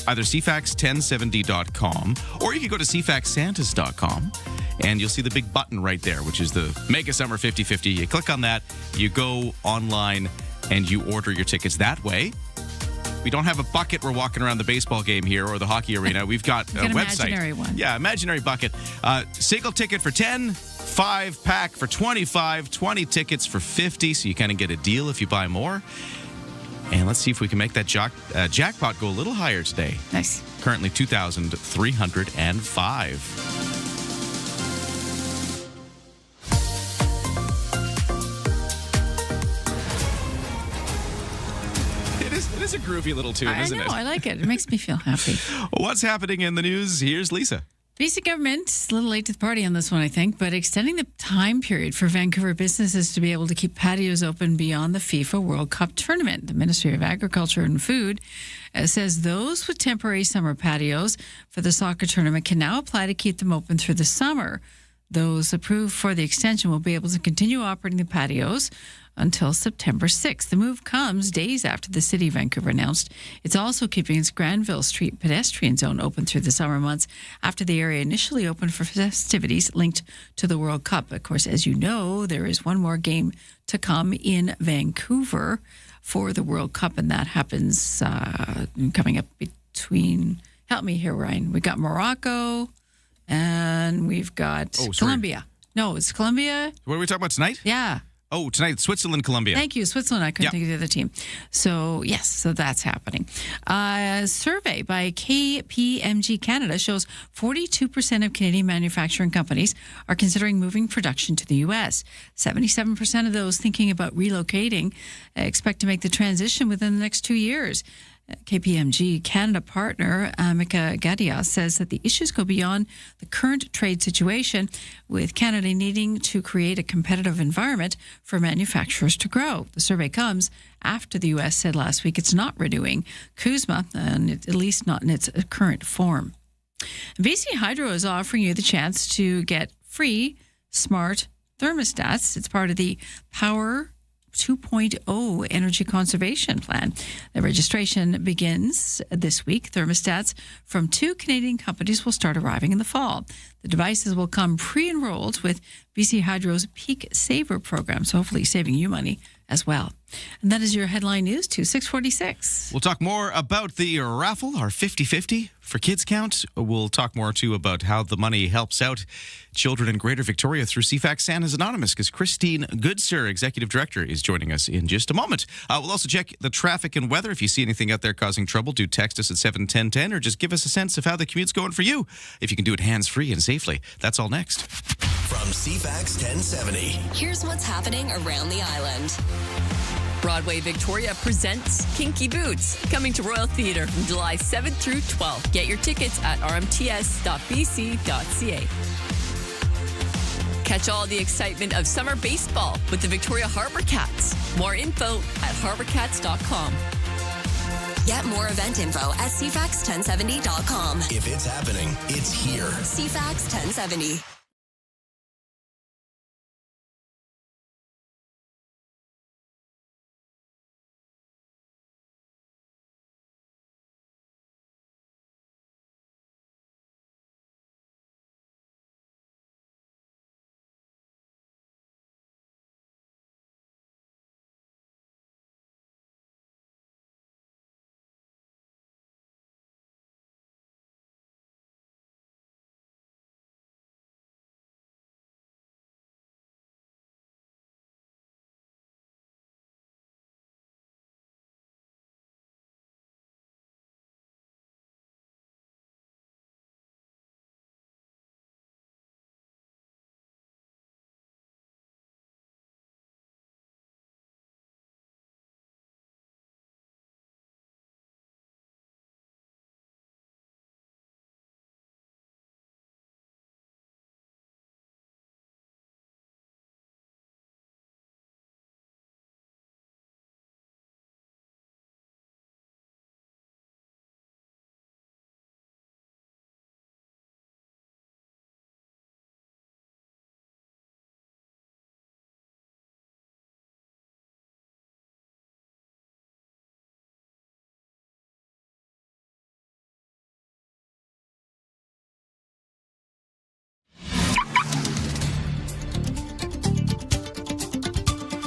either CFAX1070.com or you can go to CFAXSantas.com and you'll see the big button right there, which is the Mega Summer 50/50. You click on that, you go online, and you order your tickets that way. We don't have a bucket we're walking around the baseball game here or the hockey arena. We've got a website. Imaginary one. Yeah, imaginary bucket. Single ticket for 10, 5-pack for 25, 20 tickets for 50. So you kind of get a deal if you buy more. And let's see if we can make that jackpot go a little higher today. Nice. Currently 2,305. It is a groovy little tune, isn't it? I like it. It makes me feel happy. What's happening in the news? Here's Lisa. BC government, it's a little late to the party on this one, I think, but extending the time period for Vancouver businesses to be able to keep patios open beyond the FIFA World Cup tournament. The Ministry of Agriculture and Food says those with temporary summer patios for the soccer tournament can now apply to keep them open through the summer. Those approved for the extension will be able to continue operating the patios until September 6th. The move comes days after the City of Vancouver announced it's also keeping its Granville Street pedestrian zone open through the summer months after the area initially opened for festivities linked to the World Cup. Of course, as you know, there is one more game to come in Vancouver for the World Cup, and that happens coming up between, help me here, Ryan, we got Morocco and we've got Colombia. No, it's Colombia. What are we talking about tonight? Yeah. Oh, tonight, Switzerland, Colombia. Thank you, Switzerland. I couldn't think of the other team. So, yes, so that's happening. A survey by KPMG Canada shows 42% of Canadian manufacturing companies are considering moving production to the U.S. 77% of those thinking about relocating expect to make the transition within the next 2 years. KPMG Canada partner Mika Gadia says that the issues go beyond the current trade situation, with Canada needing to create a competitive environment for manufacturers to grow. The survey comes after the U.S. said last week it's not renewing CUSMA, and at least not in its current form. BC Hydro is offering you the chance to get free smart thermostats. It's part of the Power 2.0 energy conservation plan. The registration begins this week. Thermostats from 2 Canadian companies will start arriving in the fall. The devices will come pre-enrolled with BC Hydro's Peak Saver program, so hopefully saving you money as well. And that is your headline news to 646. We'll talk more about the raffle, our 50-50 for kids count. We'll talk more, too, about how the money helps out children in Greater Victoria through CFAX Santa's Anonymous, because Christine Goodsir, Executive Director, is joining us in just a moment. We'll also check the traffic and weather. If you see anything out there causing trouble, do text us at 71010 or just give us a sense of how the commute's going for you. If you can do it hands-free and safely. That's all next. From CFAX 1070. Here's what's happening around the island. Broadway Victoria presents Kinky Boots, coming to Royal Theatre from July 7th through 12th. Get your tickets at rmts.bc.ca. Catch all the excitement of summer baseball with the Victoria Harbour Cats. More info at harbourcats.com. Get more event info at CFAX1070.com. If it's happening, it's here. CFAX 1070.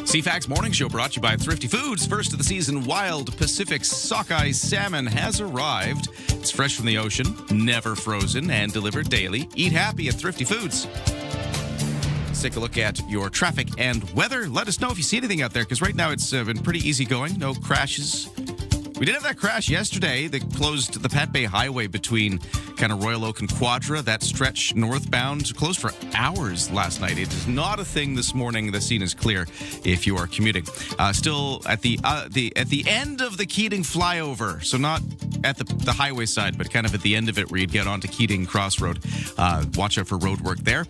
CFAX Morning Show brought to you by Thrifty Foods. First of the season, wild Pacific sockeye salmon has arrived. It's fresh from the ocean, never frozen, and delivered daily. Eat happy at Thrifty Foods. Let's take a look at your traffic and weather. Let us know if you see anything out there, because right now it's been pretty easy going. No crashes. We did have that crash yesterday that closed the Pat Bay Highway between kind of Royal Oak and Quadra. That stretch northbound closed for hours last night. It is not a thing this morning. The scene is clear if you are commuting. Still at the end of the Keating flyover, so not at the highway side, but kind of at the end of it where you'd get onto Keating Crossroad. Watch out for road work there.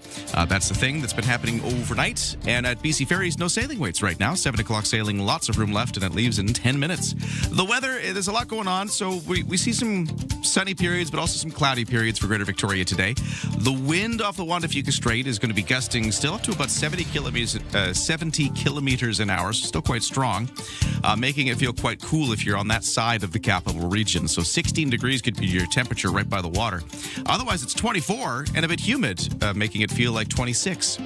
That's the thing that's been happening overnight. And at BC Ferries, no sailing waits right now. 7 o'clock sailing, lots of room left, and it leaves in 10 minutes. The weather, there's a lot going on, so we see some sunny periods, but also some cloudy periods for Greater Victoria today. The wind off the Juan de Fuca Strait is going to be gusting still up to about 70 kilometers an hour, so still quite strong, making it feel quite cool if you're on that side of the capital region. So 16 degrees could be your temperature right by the water. Otherwise, it's 24 and a bit humid, making it feel like 26.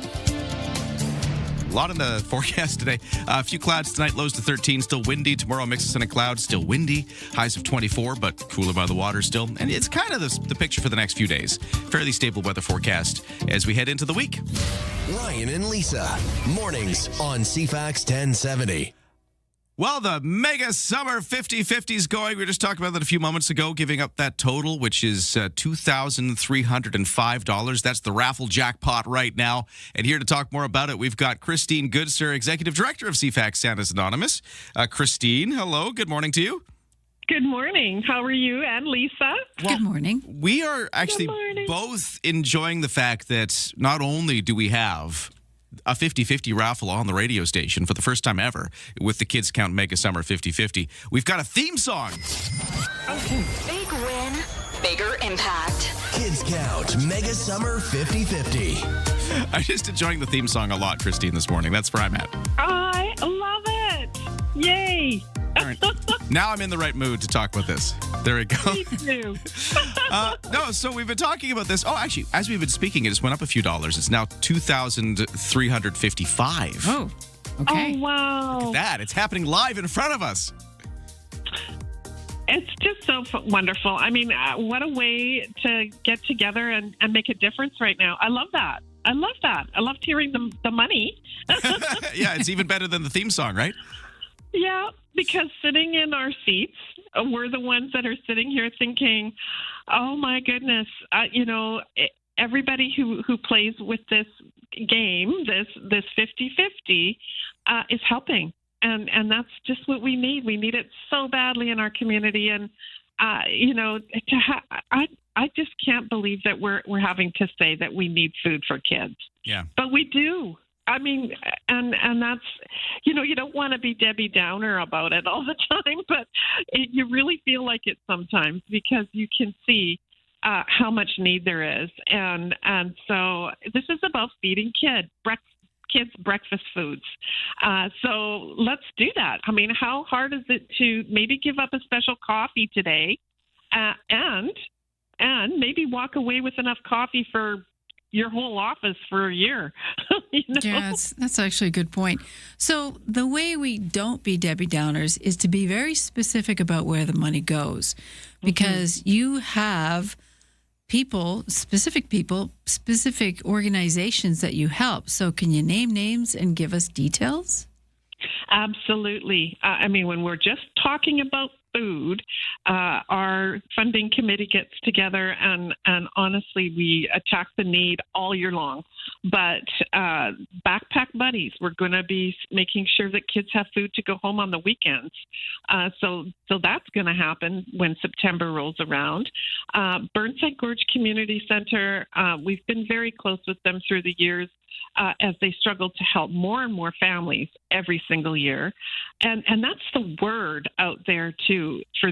A lot in the forecast today. A few clouds tonight, lows to 13. Still windy. Tomorrow, mix of sun and clouds. Still windy. Highs of 24, but cooler by the water still. And it's kind of the picture for the next few days. Fairly stable weather forecast as we head into the week. Ryan and Lisa, mornings on CFAX 1070. Well, the mega summer 50-50 is going. We were just talking about that a few moments ago, giving up that total, which is $2,305. That's the raffle jackpot right now. And here to talk more about it, we've got Christine Goodsir, Executive Director of CFAX Santa's Anonymous. Christine, hello. Good morning to you. Good morning. How are you and Lisa? Well, good morning. We are actually both enjoying the fact that not only do we have a 50-50 raffle on the radio station for the first time ever with the Kids Count Mega Summer 50-50. We've got a theme song. Big win, bigger impact. Kids Count Mega Summer 50-50. I'm just enjoying the theme song a lot, Christine, this morning. That's where I'm at. I love it. Yay. All right. Now I'm in the right mood to talk about this. There we go. Me too. So we've been talking about this. Oh, actually, as we've been speaking, it just went up a few dollars. It's now $2,355. Oh, okay. Oh, wow. Look at that. It's happening live in front of us. It's just so wonderful. I mean, what a way to get together and make a difference right now. I love that. I loved hearing the money. Yeah, it's even better than the theme song, right? Yeah, because sitting in our seats, we're the ones that are sitting here thinking, oh, my goodness, everybody who plays with this game, this 50-50, is helping. And that's just what we need. We need it so badly in our community. And, I just can't believe that we're having to say that we need food for kids. Yeah. But we do. I mean, and that's, you don't want to be Debbie Downer about it all the time, but you really feel like it sometimes because you can see how much need there is. And so this is about feeding kids breakfast foods. So let's do that. I mean, how hard is it to maybe give up a special coffee today and maybe walk away with enough coffee for your whole office for a year? Yeah, that's actually a good point. So the way we don't be Debbie Downers is to be very specific about where the money goes, because you have specific organizations that you help. So can you name names and give us details? Absolutely. I mean, when we're just talking about food, our funding committee gets together and honestly, we attack the need all year long. But Backpack Buddies, we're going to be making sure that kids have food to go home on the weekends. So that's going to happen when September rolls around. Burnside Gorge Community Center, we've been very close with them through the years. As they struggle to help more and more families every single year. And that's the word out there, too, for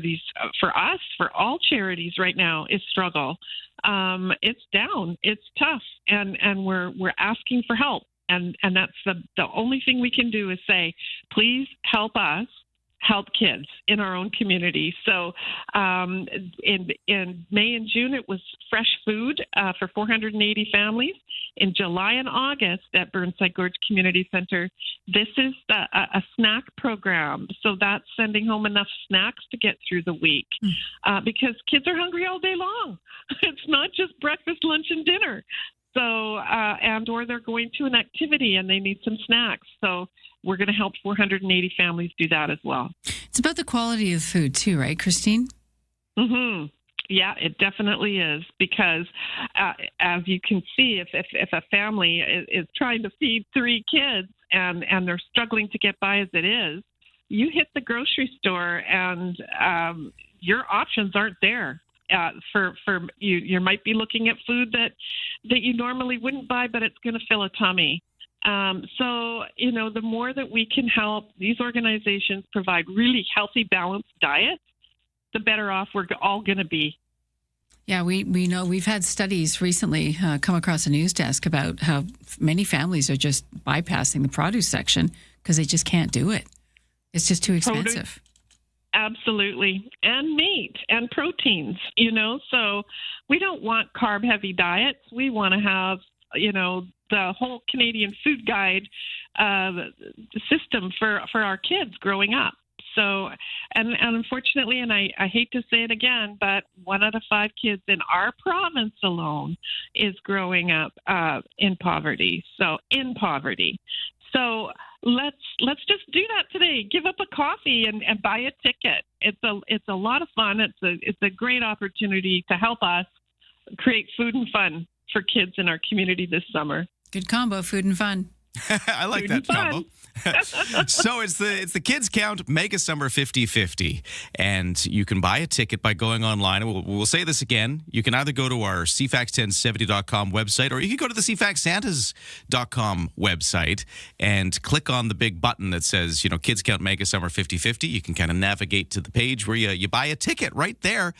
us, for all charities right now, is struggle. It's down. It's tough. And we're asking for help. And that's the only thing we can do is say, please help us help kids in our own community. So in May and June, it was fresh food for 480 families. In July and August at Burnside Gorge Community Center, this is a snack program. So that's sending home enough snacks to get through the week because kids are hungry all day long. It's not just breakfast, lunch, and dinner. So, or they're going to an activity and they need some snacks. So we're going to help 480 families do that as well. It's about the quality of food too, right, Christine? Mm-hmm. Yeah, it definitely is, because as you can see, if a family is trying to feed 3 kids and they're struggling to get by as it is, you hit the grocery store and your options aren't there. For you might be looking at food that you normally wouldn't buy, but it's going to fill a tummy. So, the more that we can help these organizations provide really healthy, balanced diets, the better off we're all going to be. Yeah, we know we've had studies recently come across a news desk about how many families are just bypassing the produce section because they just can't do it. It's just too expensive. Absolutely. And meat and proteins, so we don't want carb heavy diets. We want to have, the whole Canadian food guide system for our kids growing up. So, and unfortunately, and I hate to say it again, but 1 out of 5 kids in our province alone is growing up in poverty. So let's just do that today. Give up a coffee and buy a ticket. It's a lot of fun. It's a great opportunity to help us create food and fun for kids in our community this summer. Good combo, food and fun. I like that combo. So it's the Kids Count Mega Summer 50/50, and you can buy a ticket by going online. We'll say this again. You can either go to our CFAX1070.com website, or you can go to the CFAXSantas.com website and click on the big button that says, Kids Count Mega Summer 50/50. You can kind of navigate to the page where you buy a ticket right there.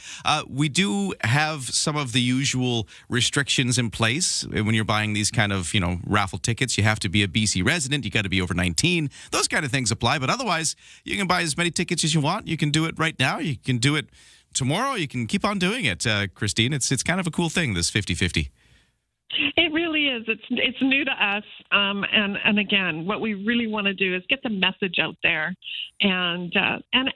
We do have some of the usual restrictions in place when you're buying these kind of, raffle tickets. You have to be a BC resident. You got to be over 19. Those kind of things apply. But otherwise, you can buy as many tickets as you want. You can do it right now. You can do it tomorrow. You can keep on doing it, Christine. It's kind of a cool thing, this 50/50. It really is. It's new to us, and again, what we really want to do is get the message out there, and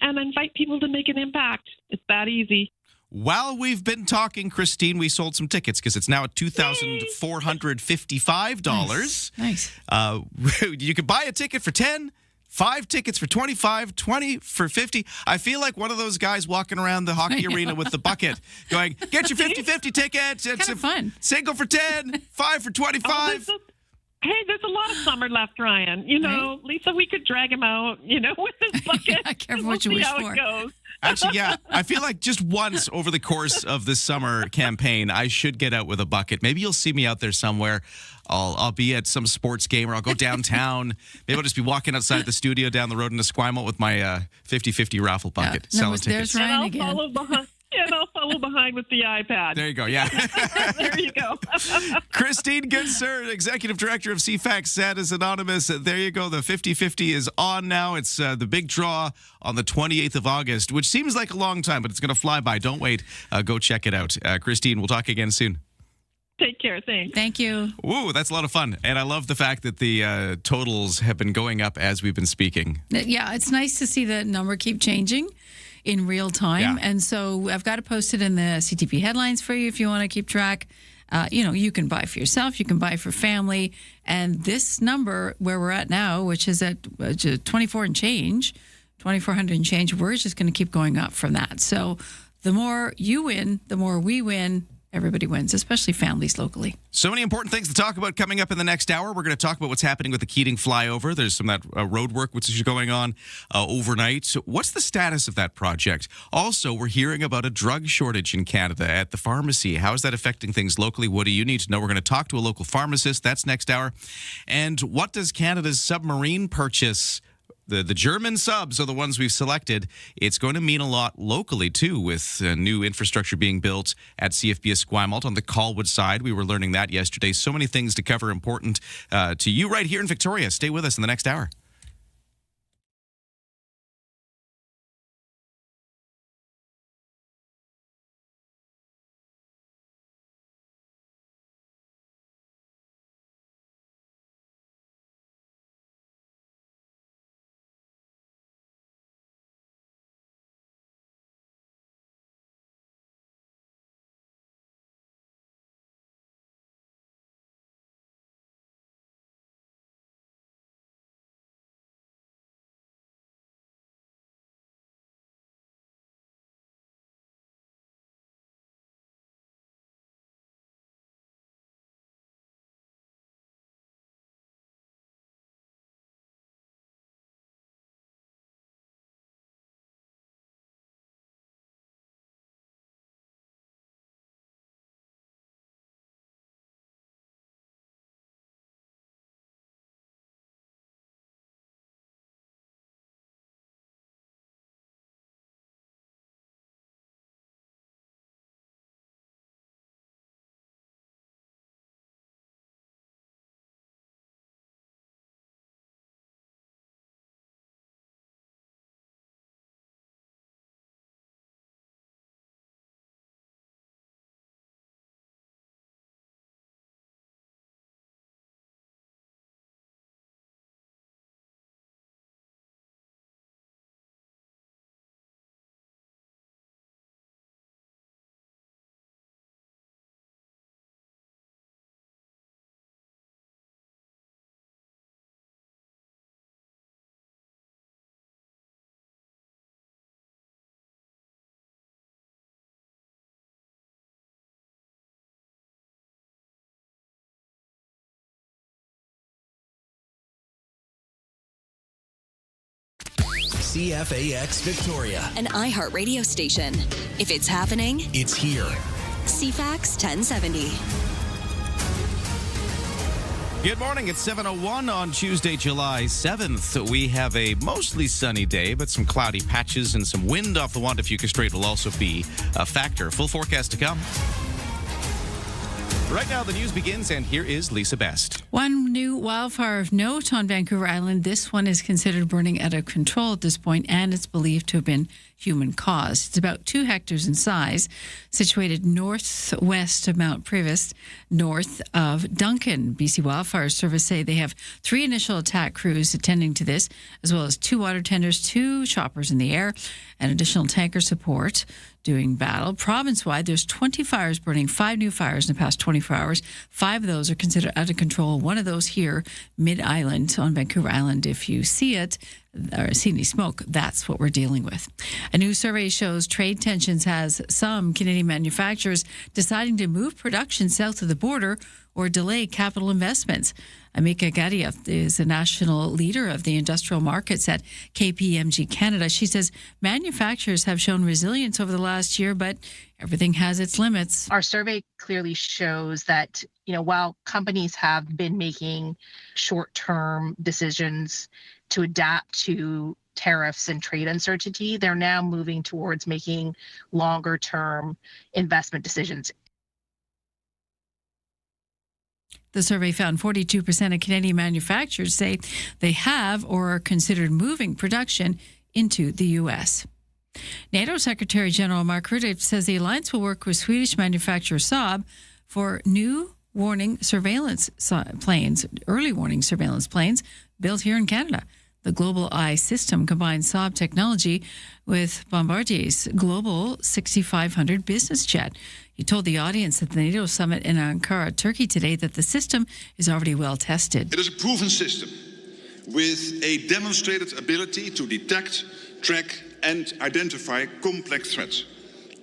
invite people to make an impact. It's that easy. While we've been talking, Christine, we sold some tickets because it's now at $2,455. Nice. You could buy a ticket for 10, 5 tickets for 25, 20 for 50. I feel like one of those guys walking around the hockey arena with the bucket going, get your 50/50 tickets. It's kind of fun. Single for 10, 5 for 25. Hey, there's a lot of summer left, Ryan. Right? Lisa, we could drag him out, with his bucket. Yeah, careful what you wish for. It goes. Actually, yeah, I feel like just once over the course of this summer campaign, I should get out with a bucket. Maybe you'll see me out there somewhere. I'll be at some sports game, or I'll go downtown. Maybe I'll just be walking outside the studio down the road in Esquimalt with my 50/50 raffle bucket, selling tickets. There's Ryan again. I'll follow behind with the iPad. There you go, yeah. There you go. Christine Goodsir, Executive Director of CFAX Santas Anonymous. There you go. The 50/50 is on now. It's the big draw on the 28th of August, which seems like a long time, but it's going to fly by. Don't wait. Go check it out. Christine, we'll talk again soon. Take care. Thanks. Thank you. Ooh, that's a lot of fun. And I love the fact that the totals have been going up as we've been speaking. Yeah, it's nice to see the number keep changing in real time. Yeah. And so I've got to post it in the CTP headlines for you if you want to keep track. You can buy for yourself, you can buy for family. And this number where we're at now, which is at 24 and change, 2,400 and change, we're just going to keep going up from that. So the more you win, the more we win. Everybody wins, especially families locally. So many important things to talk about coming up in the next hour. We're going to talk about what's happening with the Keating flyover. There's some of that road work which is going on overnight. So what's the status of that project? Also, we're hearing about a drug shortage in Canada at the pharmacy. How is that affecting things locally? What do you need to know? We're going to talk to a local pharmacist. That's next hour. And what does Canada's submarine purchase? The German subs are the ones we've selected. It's going to mean a lot locally, too, with new infrastructure being built at CFB Esquimalt on the Colwood side. We were learning that yesterday. So many things to cover important to you right here in Victoria. Stay with us in the next hour. CFAX Victoria. An iHeart radio station. If it's happening, It's here. CFAX 1070. Good morning. It's 7:01 on Tuesday, July 7th. We have a mostly sunny day, but some cloudy patches and some wind off the Juan de Fuca Strait will also be a factor. Full forecast to come. Right now, the news begins, and here is Lisa Best. One new wildfire of note on Vancouver Island. This one is considered burning out of control at this point, and it's believed to have been human caused. It's about 2 hectares in size, situated northwest of Mount Prevost, north of Duncan. BC Wildfire Service say they have 3 initial attack crews attending to this, as well as 2 water tenders, 2 choppers in the air, and additional tanker support doing battle. Province-wide, there's 20 fires burning, 5 new fires in the past 24 hours. 5 of those are considered out of control. One of those here, mid-island on Vancouver Island. If you see it or see any smoke, that's what we're dealing with. A new survey shows trade tensions has some Canadian manufacturers deciding to move production south of the border or delay capital investments. Amika Gadia is a national leader of the industrial markets at KPMG Canada. She says manufacturers have shown resilience over the last year, but everything has its limits. Our survey clearly shows that, while companies have been making short-term decisions to adapt to tariffs and trade uncertainty, they're now moving towards making longer-term investment decisions. The survey found 42% of Canadian manufacturers say they have or are considered moving production into the U.S. NATO Secretary General Mark Rutte says the alliance will work with Swedish manufacturer Saab for new warning surveillance planes, early warning surveillance planes built here in Canada. The Global Eye system combines Saab technology with Bombardier's Global 6500 business jet. He told the audience at the NATO summit in Ankara, Turkey today that the system is already well tested. It is a proven system with a demonstrated ability to detect, track and identify complex threats,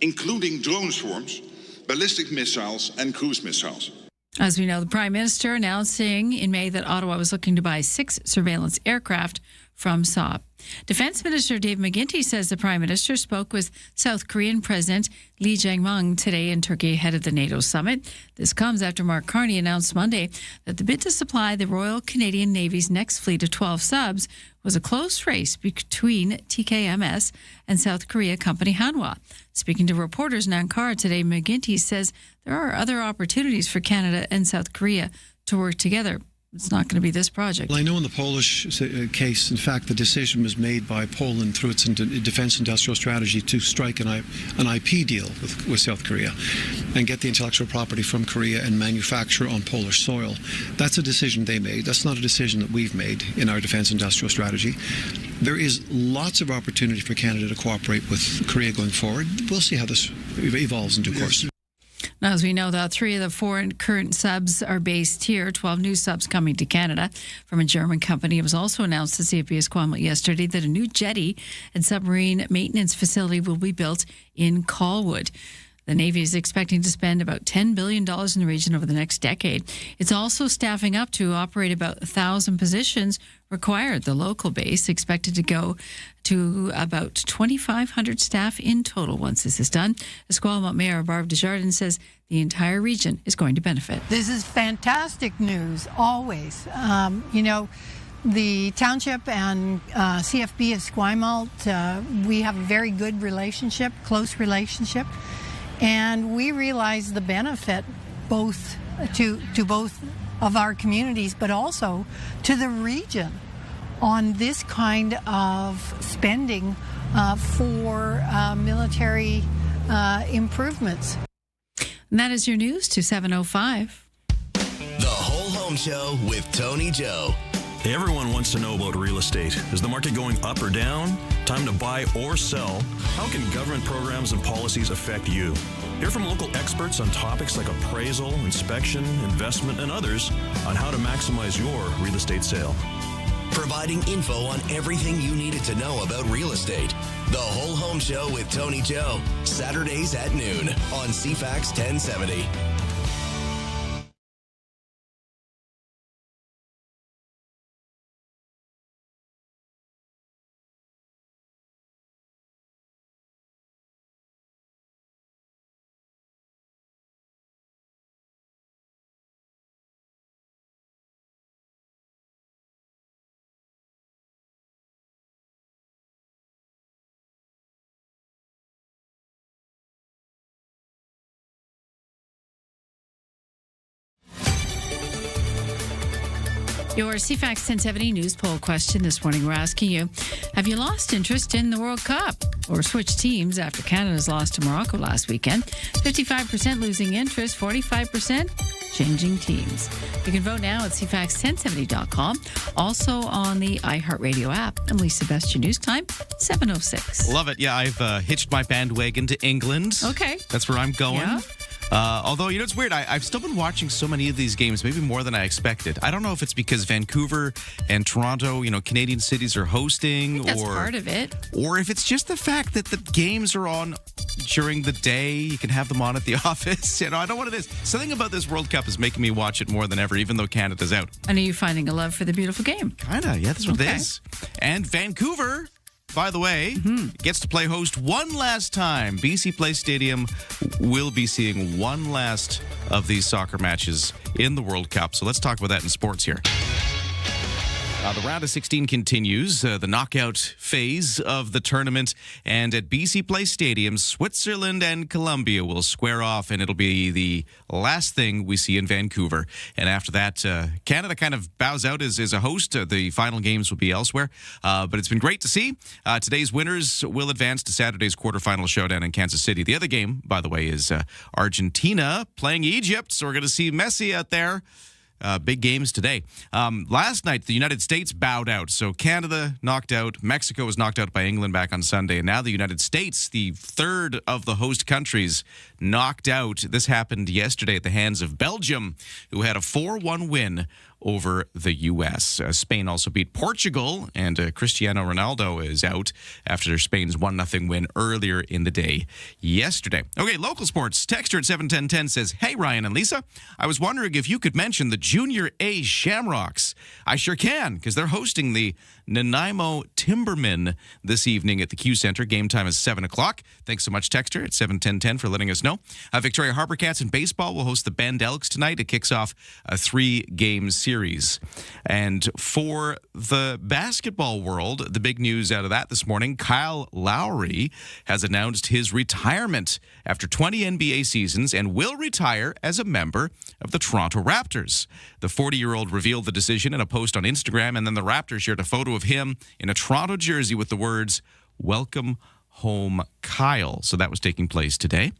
including drone swarms, ballistic missiles and cruise missiles. As we know, the Prime Minister announcing in May that Ottawa was looking to buy 6 surveillance aircraft from Saab. Defense Minister Dave McGuinty says the Prime Minister spoke with South Korean President Lee Jae-myung today in Turkey ahead of the NATO summit. This comes after Mark Carney announced Monday that the bid to supply the Royal Canadian Navy's next fleet of 12 subs was a close race between TKMS and South Korea company Hanwha. Speaking to reporters in Ankara today, McGuinty says there are other opportunities for Canada and South Korea to work together. It's not going to be this project. Well, I know in the Polish case, in fact, the decision was made by Poland through its defense industrial strategy to strike an IP deal with South Korea and get the intellectual property from Korea and manufacture on Polish soil. That's a decision they made. That's not a decision that we've made in our defense industrial strategy. There is lots of opportunity for Canada to cooperate with Korea going forward. We'll see how this evolves in due course. Now, as we know, 3 of the 4 current subs are based here, 12 new subs coming to Canada from a German company. It was also announced to CFB Esquimalt yesterday that a new jetty and submarine maintenance facility will be built in Colwood. The Navy is expecting to spend about $10 billion in the region over the next decade. It's also staffing up to operate about 1,000 positions required. The local base expected to go to about 2,500 staff in total once this is done. Esquimalt Mayor Barb Desjardins says the entire region is going to benefit. This is fantastic news, always. The township and CFB Esquimalt, we have a very good relationship, close relationship. And we realize the benefit both to both of our communities, but also to the region on this kind of spending for military improvements. And that is your news to 7:05. The Whole Home Show with Tony Joe. Everyone wants to know about real estate. Is the market going up or down? Time to buy or sell? How can government programs and policies affect you? Hear from local experts on topics like appraisal, inspection, investment, and others on how to maximize your real estate sale. Providing info on everything you needed to know about real estate. The Whole Home Show with Tony Joe. Saturdays at noon on CFAX 1070. Your CFAX 1070 news poll question this morning, we're asking you, have you lost interest in the World Cup or switched teams after Canada's loss to Morocco last weekend? 55% losing interest, 45% changing teams. You can vote now at CFAX1070.com, also on the iHeartRadio app. I'm Lisa Best, your news time, 7:06. Love it. Yeah, I've hitched my bandwagon to England. Okay. That's where I'm going. Yeah. Although, it's weird. I've still been watching so many of these games, maybe more than I expected. I don't know if it's because Vancouver and Toronto, Canadian cities are hosting. That's part of it. Or if it's just the fact that the games are on during the day. You can have them on at the office. I don't know what it is. Something about this World Cup is making me watch it more than ever, even though Canada's out. And are you finding a love for the beautiful game? Kind of. Yeah, that's what it is. And Vancouver, by the way, gets to play host one last time. BC Place Stadium will be seeing one last of these soccer matches in the World Cup. So let's talk about that in sports here. The round of 16 continues, the knockout phase of the tournament. And at BC Place Stadium, Switzerland and Colombia will square off, and it'll be the last thing we see in Vancouver. And after that, Canada kind of bows out as a host. The final games will be elsewhere. But it's been great to see. Today's winners will advance to Saturday's quarterfinal showdown in Kansas City. The other game, by the way, is Argentina playing Egypt. So we're going to see Messi out there. Big games today. Last night, the United States bowed out. So Canada knocked out. Mexico was knocked out by England back on Sunday. And now the United States, the third of the host countries, knocked out. This happened yesterday at the hands of Belgium, who had a 4-1 win over the U.S. Spain also beat Portugal, and Cristiano Ronaldo is out after Spain's 1-0 win earlier in the day yesterday. Okay, local sports. Texter at 71010 says, "Hey, Ryan and Lisa, I was wondering if you could mention the Junior A Shamrocks." I sure can, because they're hosting the Nanaimo Timbermen this evening at the Q Center. Game time is 7 o'clock. Thanks so much, Texter, at 71010 for letting us know. Victoria Harbour Cats in baseball will host the Bend Elks tonight. It kicks off a 3-game series. And for the basketball world, the big news out of that this morning, Kyle Lowry has announced his retirement after 20 NBA seasons and will retire as a member of the Toronto Raptors. The 40-year-old revealed the decision in a post on Instagram, and then the Raptors shared a photo of him in a Toronto jersey with the words, "Welcome home, Kyle." So that was taking place today.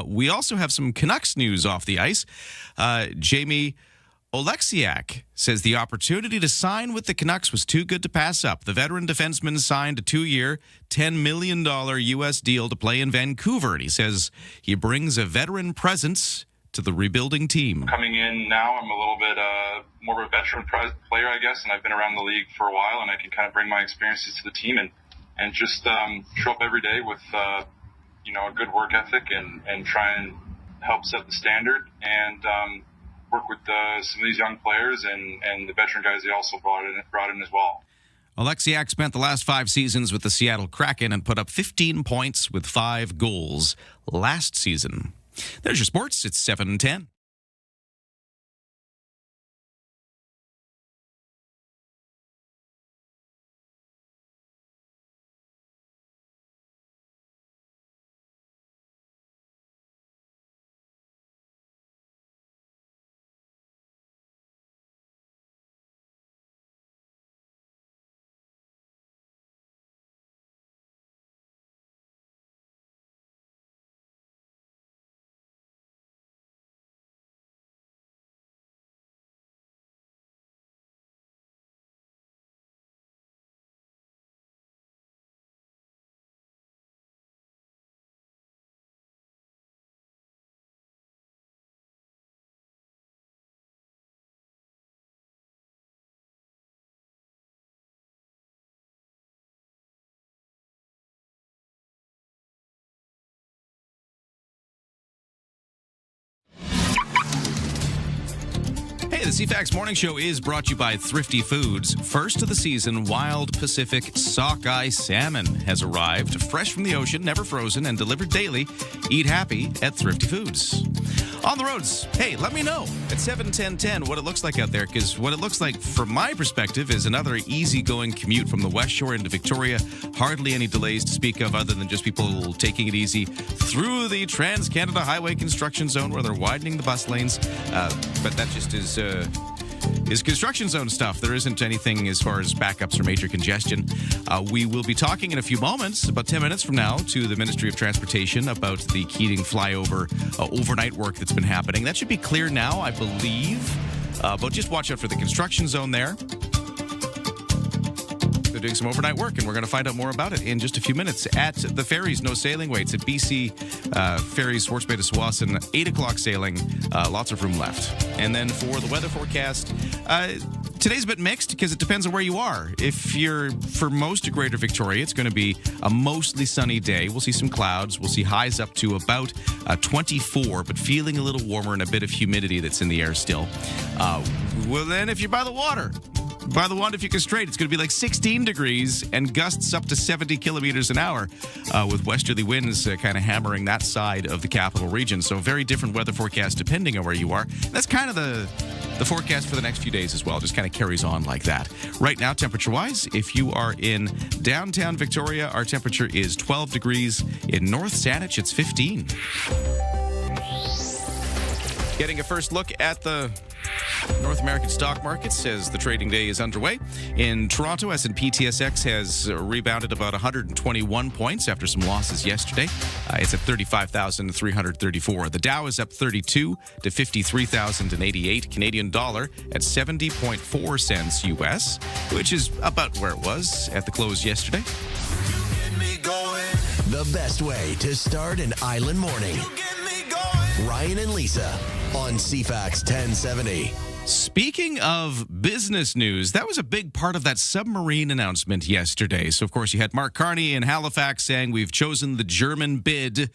We also have some Canucks news off the ice. Jamie Oleksiak says the opportunity to sign with the Canucks was too good to pass up. The veteran defenseman signed a 2-year, $10 million U.S. deal to play in Vancouver. And he says he brings a veteran presence to the rebuilding team. Coming in now, I'm a little bit more of a veteran player, I guess, and I've been around the league for a while, and I can kind of bring my experiences to the team and just show up every day with a good work ethic and try and help set the standard and work with some of these young players and the veteran guys they also brought in as well. Oleksiak spent the last 5 seasons with the Seattle Kraken and put up 15 points with 5 goals last season. There's your sports. It's 7:10. The CFAX Morning Show is brought to you by Thrifty Foods. First of the season, wild Pacific sockeye salmon has arrived, fresh from the ocean, never frozen, and delivered daily. Eat happy at Thrifty Foods. On the roads, hey, let me know at 7:10:10 what it looks like out there, because what it looks like from my perspective is another easygoing commute from the West Shore into Victoria. Hardly any delays to speak of other than just people taking it easy through the Trans-Canada Highway construction zone where they're widening the bus lanes. But that just is is construction zone stuff. There isn't anything as far as backups or major congestion. We will be talking in a few moments, about 10 minutes from now, to the Ministry of Transportation about the Keating flyover overnight work that's been happening. That should be clear now, I believe. But just watch out for the construction zone there. They're doing some overnight work, and we're going to find out more about it in just a few minutes. At the ferries, no sailing waits. At BC Ferries, Swartz Bay to Tsawwassen, 8 o'clock sailing, lots of room left. And then for the weather forecast, today's a bit mixed because it depends on where you are. If you're for most of Greater Victoria, it's going to be a mostly sunny day. We'll see some clouds. We'll see highs up to about 24, but feeling a little warmer and a bit of humidity that's in the air still. Well, then if you're by the water, by the Wandafuka Strait, it's going to be like 16 degrees and gusts up to 70 kilometers an hour with westerly winds kind of hammering that side of the capital region. So very different weather forecast depending on where you are. That's kind of the forecast for the next few days as well. Just kind of carries on like that. Right now, temperature-wise, if you are in downtown Victoria, our temperature is 12 degrees. In North Saanich, it's 15. Getting a first look at the North American stock markets as the trading day is underway. In Toronto, S&P TSX has rebounded about 121 points after some losses yesterday. It's at 35,334. The Dow is up 32 to 53,088. Canadian dollar at 70.4 cents US, which is about where it was at the close yesterday. The best way to start an island morning. Ryan and Lisa on CFAX 1070. Speaking of business news, that was a big part of that submarine announcement yesterday. So, of course, you had Mark Carney in Halifax saying we've chosen the German bid.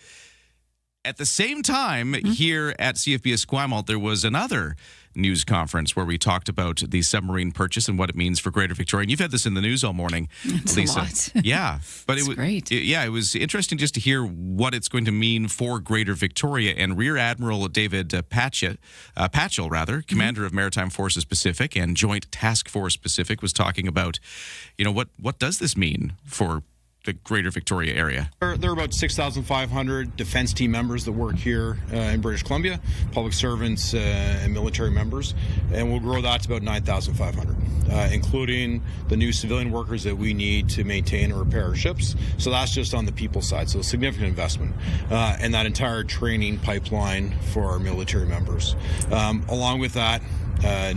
At the same time, here at CFB Esquimalt, there was another news conference where we talked about the submarine purchase and what it means for Greater Victoria. And you've had this in the news all morning, it's Lisa. A lot. Yeah, but it was great. It was interesting just to hear what it's going to mean for Greater Victoria. And Rear Admiral David Patchell, commander of Maritime Forces Pacific and Joint Task Force Pacific, was talking about, what does this mean for the Greater Victoria area? There are about 6,500 defense team members that work here in British Columbia, public servants and military members, and we'll grow that to about 9,500, including the new civilian workers that we need to maintain and repair our ships. So that's just on the people side, so a significant investment, and that entire training pipeline for our military members. Along with that,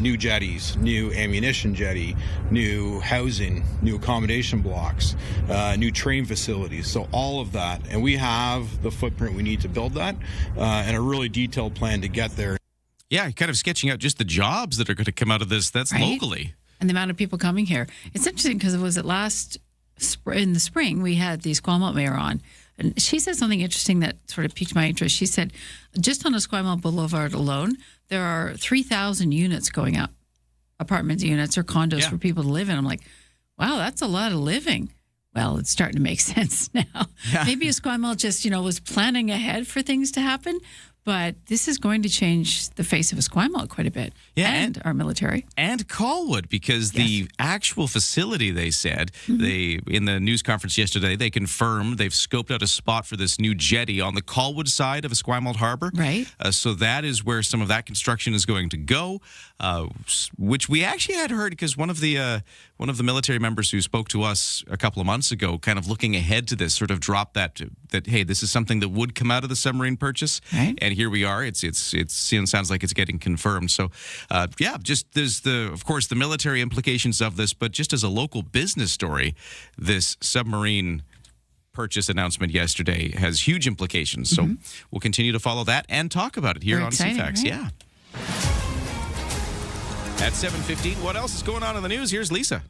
new jetties, new ammunition jetty, new housing, new accommodation blocks, new train facilities. So all of that. And we have the footprint we need to build that and a really detailed plan to get there. Yeah, kind of sketching out just the jobs that are going to come out of this. That's right? Locally. And the amount of people coming here. It's interesting because in the spring, we had the Esquimalt mayor on. And she said something interesting that sort of piqued my interest. She said, just on Esquimalt Boulevard alone, there are 3,000 units going up, apartment units or condos for people to live in. I'm like, wow, that's a lot of living. Well, it's starting to make sense now. Yeah. Maybe Esquimalt just, was planning ahead for things to happen. But this is going to change the face of Esquimalt quite a bit, and our military. And Colwood, because the actual facility, they said, they in the news conference yesterday, they confirmed they've scoped out a spot for this new jetty on the Colwood side of Esquimalt Harbor. Right. So that is where some of that construction is going to go, which we actually had heard because one of the military members who spoke to us a couple of months ago, kind of looking ahead to this, sort of dropped that hey, this is something that would come out of the submarine purchase. Right. And here we are. It sounds like it's getting confirmed. So, just there's of course, the military implications of this, but just as a local business story, this submarine purchase announcement yesterday has huge implications. So we'll continue to follow that and talk about it here on CFAX. Right? Yeah. At 7:15, what else is going on in the news? Here's Lisa.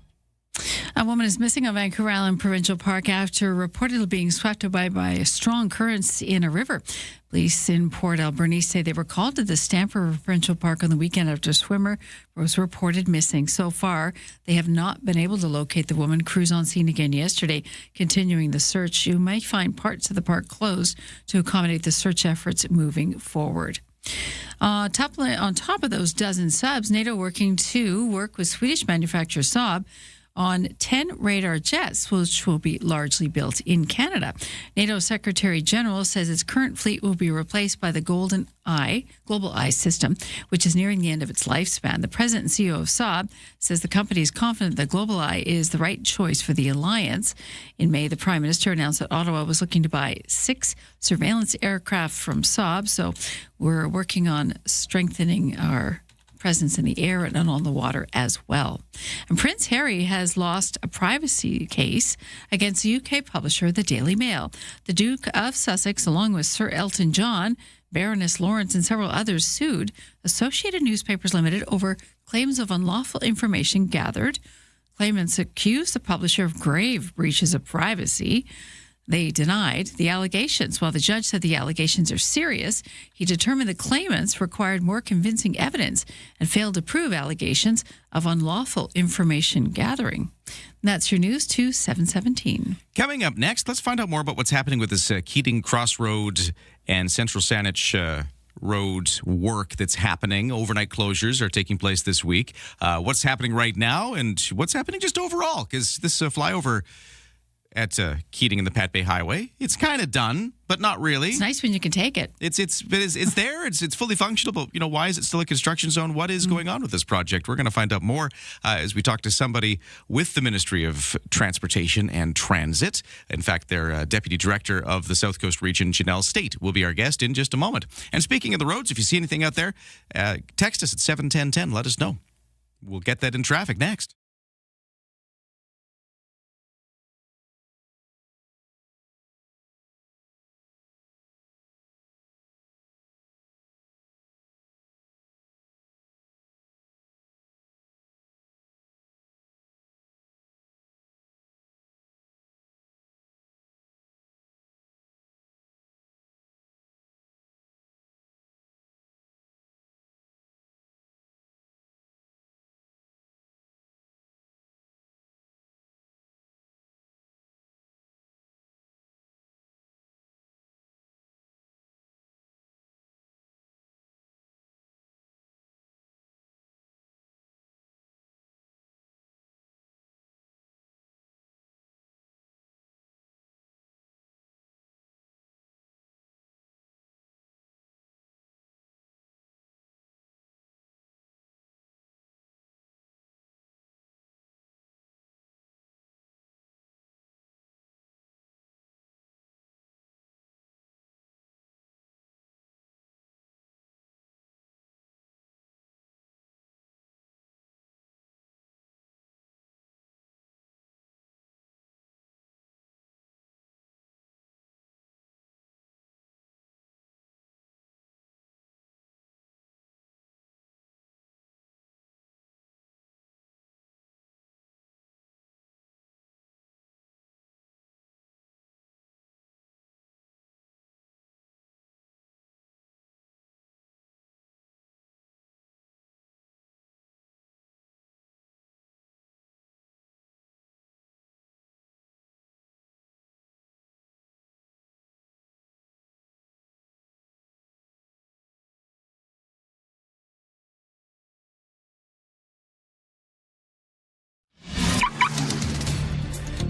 A woman is missing on Vancouver Island Provincial Park after reportedly being swept away by strong currents in a river. Police in Port Alberni say they were called to the Stamford Provincial Park on the weekend after a swimmer was reported missing. So far, they have not been able to locate the woman. Crews on scene again yesterday, continuing the search. You may find parts of the park closed to accommodate the search efforts moving forward. On top of those dozen subs, NATO working to work with Swedish manufacturer Saab on 10 radar jets, which will be largely built in Canada. NATO Secretary General says its current fleet will be replaced by the Global Eye system, which is nearing the end of its lifespan. The president and CEO of Saab says the company is confident that Global Eye is the right choice for the alliance. In May, the Prime Minister announced that Ottawa was looking to buy 6 surveillance aircraft from Saab, so we're working on strengthening our presence in the air and on the water as well. And Prince Harry has lost a privacy case against the UK publisher, the Daily Mail. The Duke of Sussex, along with Sir Elton John, Baroness Lawrence, and several others, sued Associated Newspapers Limited over claims of unlawful information gathered. Claimants accused the publisher of grave breaches of privacy. They denied the allegations. While the judge said the allegations are serious, he determined the claimants required more convincing evidence and failed to prove allegations of unlawful information gathering. And that's your news to 717. Coming up next, let's find out more about what's happening with this Keating Crossroad and Central Saanich road work that's happening. Overnight closures are taking place this week. What's happening right now and what's happening just overall? Because this flyover at Keating and the Pat Bay Highway, it's kind of done, but not really. It's nice when you can take it. It's there. It's fully functional. But why is it still a construction zone? What is going on with this project? We're going to find out more as we talk to somebody with the Ministry of Transportation and Transit. In fact, their Deputy Director of the South Coast Region, Janelle State, will be our guest in just a moment. And speaking of the roads, if you see anything out there, text us at 71010. Let us know. We'll get that in traffic next.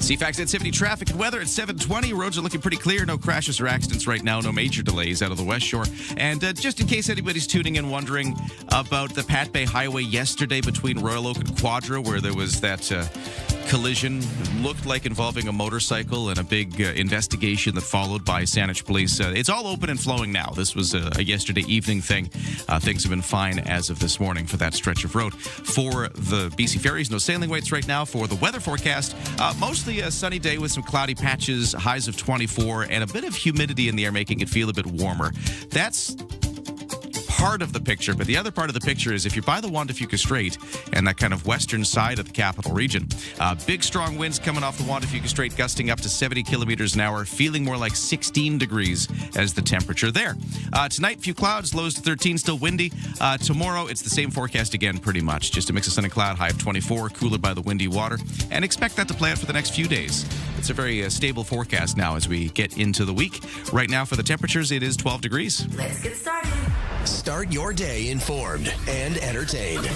CFAX at 70 traffic and weather at 7:20. Roads are looking pretty clear. No crashes or accidents right now. No major delays out of the West Shore. And just in case anybody's tuning in wondering about the Pat Bay Highway yesterday between Royal Oak and Quadra, where there was that collision, looked like involving a motorcycle, and a big investigation that followed by Saanich Police. It's all open and flowing now. This was a yesterday evening thing. Things have been fine as of this morning for that stretch of road. For the BC Ferries, no sailing weights right now. For the weather forecast, mostly a sunny day with some cloudy patches, highs of 24, and a bit of humidity in the air, making it feel a bit warmer. That's part of the picture, but the other part of the picture is if you're by the Juan de Fuca Strait and that kind of western side of the capital region, big strong winds coming off the Juan de Fuca Strait, gusting up to 70 kilometers an hour, feeling more like 16 degrees as the temperature there. Tonight, few clouds, lows to 13, still windy. Tomorrow, it's the same forecast again, pretty much. Just a mix of sun and cloud, high of 24, cooler by the windy water, and expect that to play out for the next few days. It's a very stable forecast now as we get into the week. Right now, for the temperatures, it is 12 degrees. Let's get started. Start your day informed and entertained.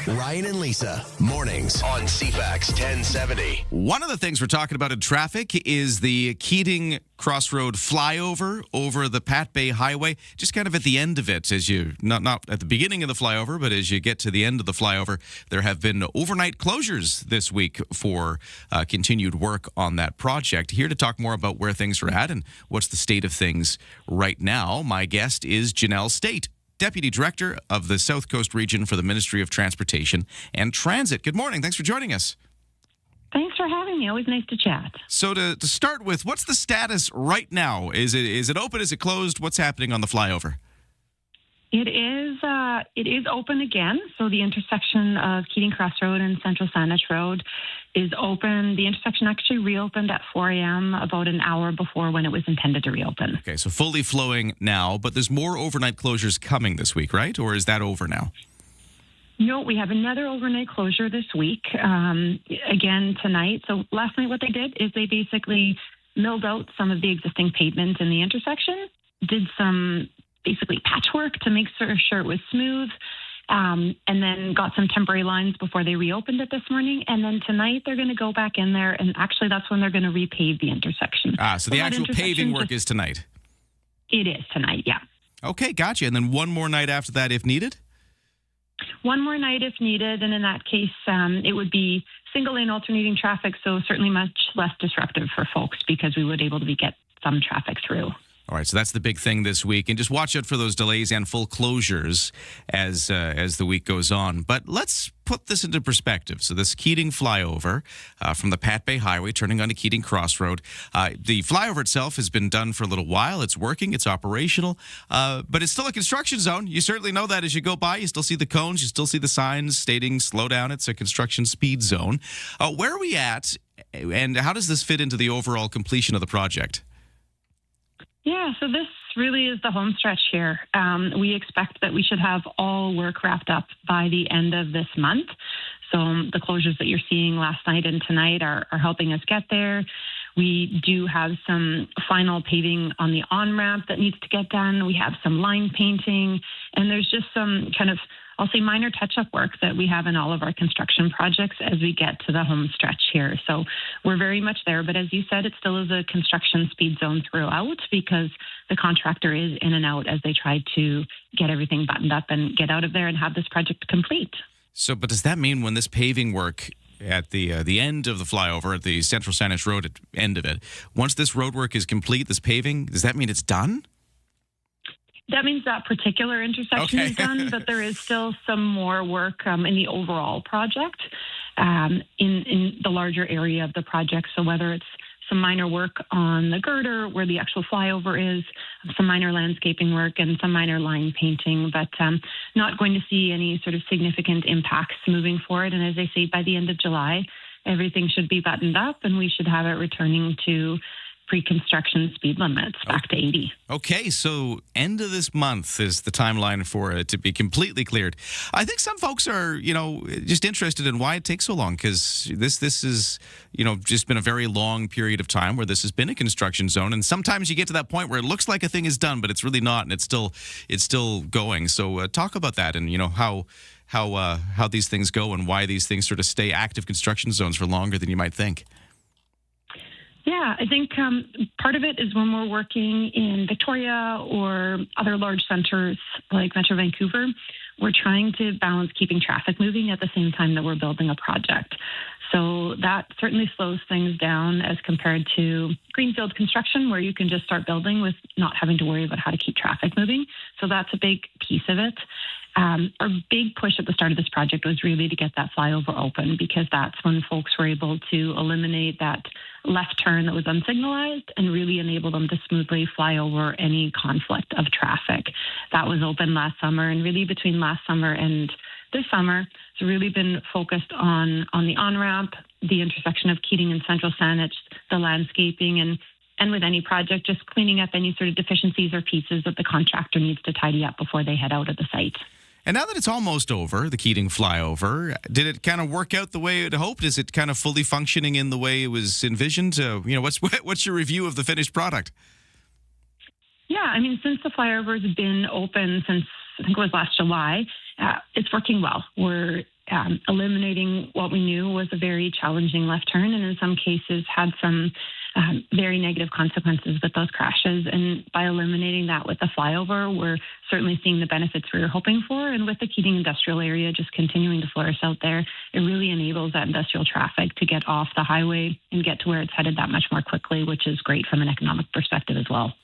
Ryan and Lisa, mornings on CFAX 1070. One of the things we're talking about in traffic is the Keating Crossroad flyover over the Pat Bay Highway, just kind of at the end of it, as you, not at the beginning of the flyover, but as you get to the end of the flyover, there have been overnight closures this week for continued work on that project. Here to talk more about where things are at and what's the state of things right now, my guest is Janelle State, Deputy Director of the South Coast Region for the Ministry of Transportation and Transit. Good morning. Thanks for joining us. Thanks for having me. Always nice to chat. So to start with, what's the status right now? Is it open? Is it closed? What's happening on the flyover? It is open again. So the intersection of Keating Crossroad and Central Saanich Road is open. The intersection actually reopened at 4 a.m. about an hour before when it was intended to reopen. Okay, so fully flowing now, but there's more overnight closures coming this week, right? Or is that over now? No, we have another overnight closure this week, again tonight. So last night what they did is they basically milled out some of the existing pavement in the intersection, did some basically patchwork to make sure it was smooth, and then got some temporary lines before they reopened it this morning. And then tonight they're going to go back in there, and actually that's when they're going to repave the intersection. So the actual paving work is tonight? It is tonight, yeah. Okay, gotcha. And then one more night after that if needed? One more night if needed, and in that case, it would be single-lane alternating traffic, so certainly much less disruptive for folks because we would be able to get some traffic through. All right, so that's the big thing this week, and just watch out for those delays and full closures as the week goes on. But let's put this into perspective. So this Keating flyover from the Pat Bay Highway turning onto Keating Crossroad, the flyover itself has been done for a little while. It's working, it's operational, but it's still a construction zone. You certainly know that as you go by. You still see the cones, you still see the signs stating slow down. It's a construction speed zone. Where are we at, and how does this fit into the overall completion of the project? Yeah, so this really is the home stretch here. We expect that we should have all work wrapped up by the end of this month. So the closures that you're seeing last night and tonight are helping us get there. We do have some final paving on the on-ramp that needs to get done. We have some line painting, and there's just some kind of, I'll say, minor touch-up work that we have in all of our construction projects as we get to the home stretch here. So we're very much there. But as you said, it still is a construction speed zone throughout because the contractor is in and out as they try to get everything buttoned up and get out of there and have this project complete. So, but does that mean when this paving work at the end of the flyover, at the Central Saanich Road at end of it, once this road work is complete, this paving, does that mean it's done? That means that particular intersection is done, but there is still some more work in the overall project, in the larger area of the project. So whether it's some minor work on the girder where the actual flyover is, some minor landscaping work and some minor line painting, but not going to see any sort of significant impacts moving forward. And as I say, by the end of July, everything should be buttoned up and we should have it returning to pre-construction speed limits back to 80. Okay, so end of this month is the timeline for it to be completely cleared. I think some folks are, just interested in why it takes so long, because this is, just been a very long period of time where this has been a construction zone, and sometimes you get to that point where it looks like a thing is done, but it's really not, and it's still going. So talk about that and how these things go and why these things sort of stay active construction zones for longer than you might think. Yeah, I think part of it is when we're working in Victoria or other large centers like Metro Vancouver, we're trying to balance keeping traffic moving at the same time that we're building a project. So that certainly slows things down as compared to greenfield construction, where you can just start building with not having to worry about how to keep traffic moving. So that's a big piece of it. Our big push at the start of this project was really to get that flyover open, because that's when folks were able to eliminate that left turn that was unsignalized and really enable them to smoothly fly over any conflict of traffic. That was open last summer, and really between last summer and this summer, it's really been focused on the on-ramp, the intersection of Keating and Central Saanich, the landscaping, and with any project, just cleaning up any sort of deficiencies or pieces that the contractor needs to tidy up before they head out of the site. And now that it's almost over, the Keating flyover, did it kind of work out the way it hoped? Is it kind of fully functioning in the way it was envisioned? What's your review of the finished product? Yeah, I mean, since the flyover has been open since I think it was last July, it's working well. We're eliminating what we knew was a very challenging left turn, and in some cases had some very negative consequences with those crashes. And by eliminating that with the flyover, we're certainly seeing the benefits we were hoping for. And with the Keating industrial area just continuing to flourish out there, it really enables that industrial traffic to get off the highway and get to where it's headed that much more quickly, which is great from an economic perspective as well.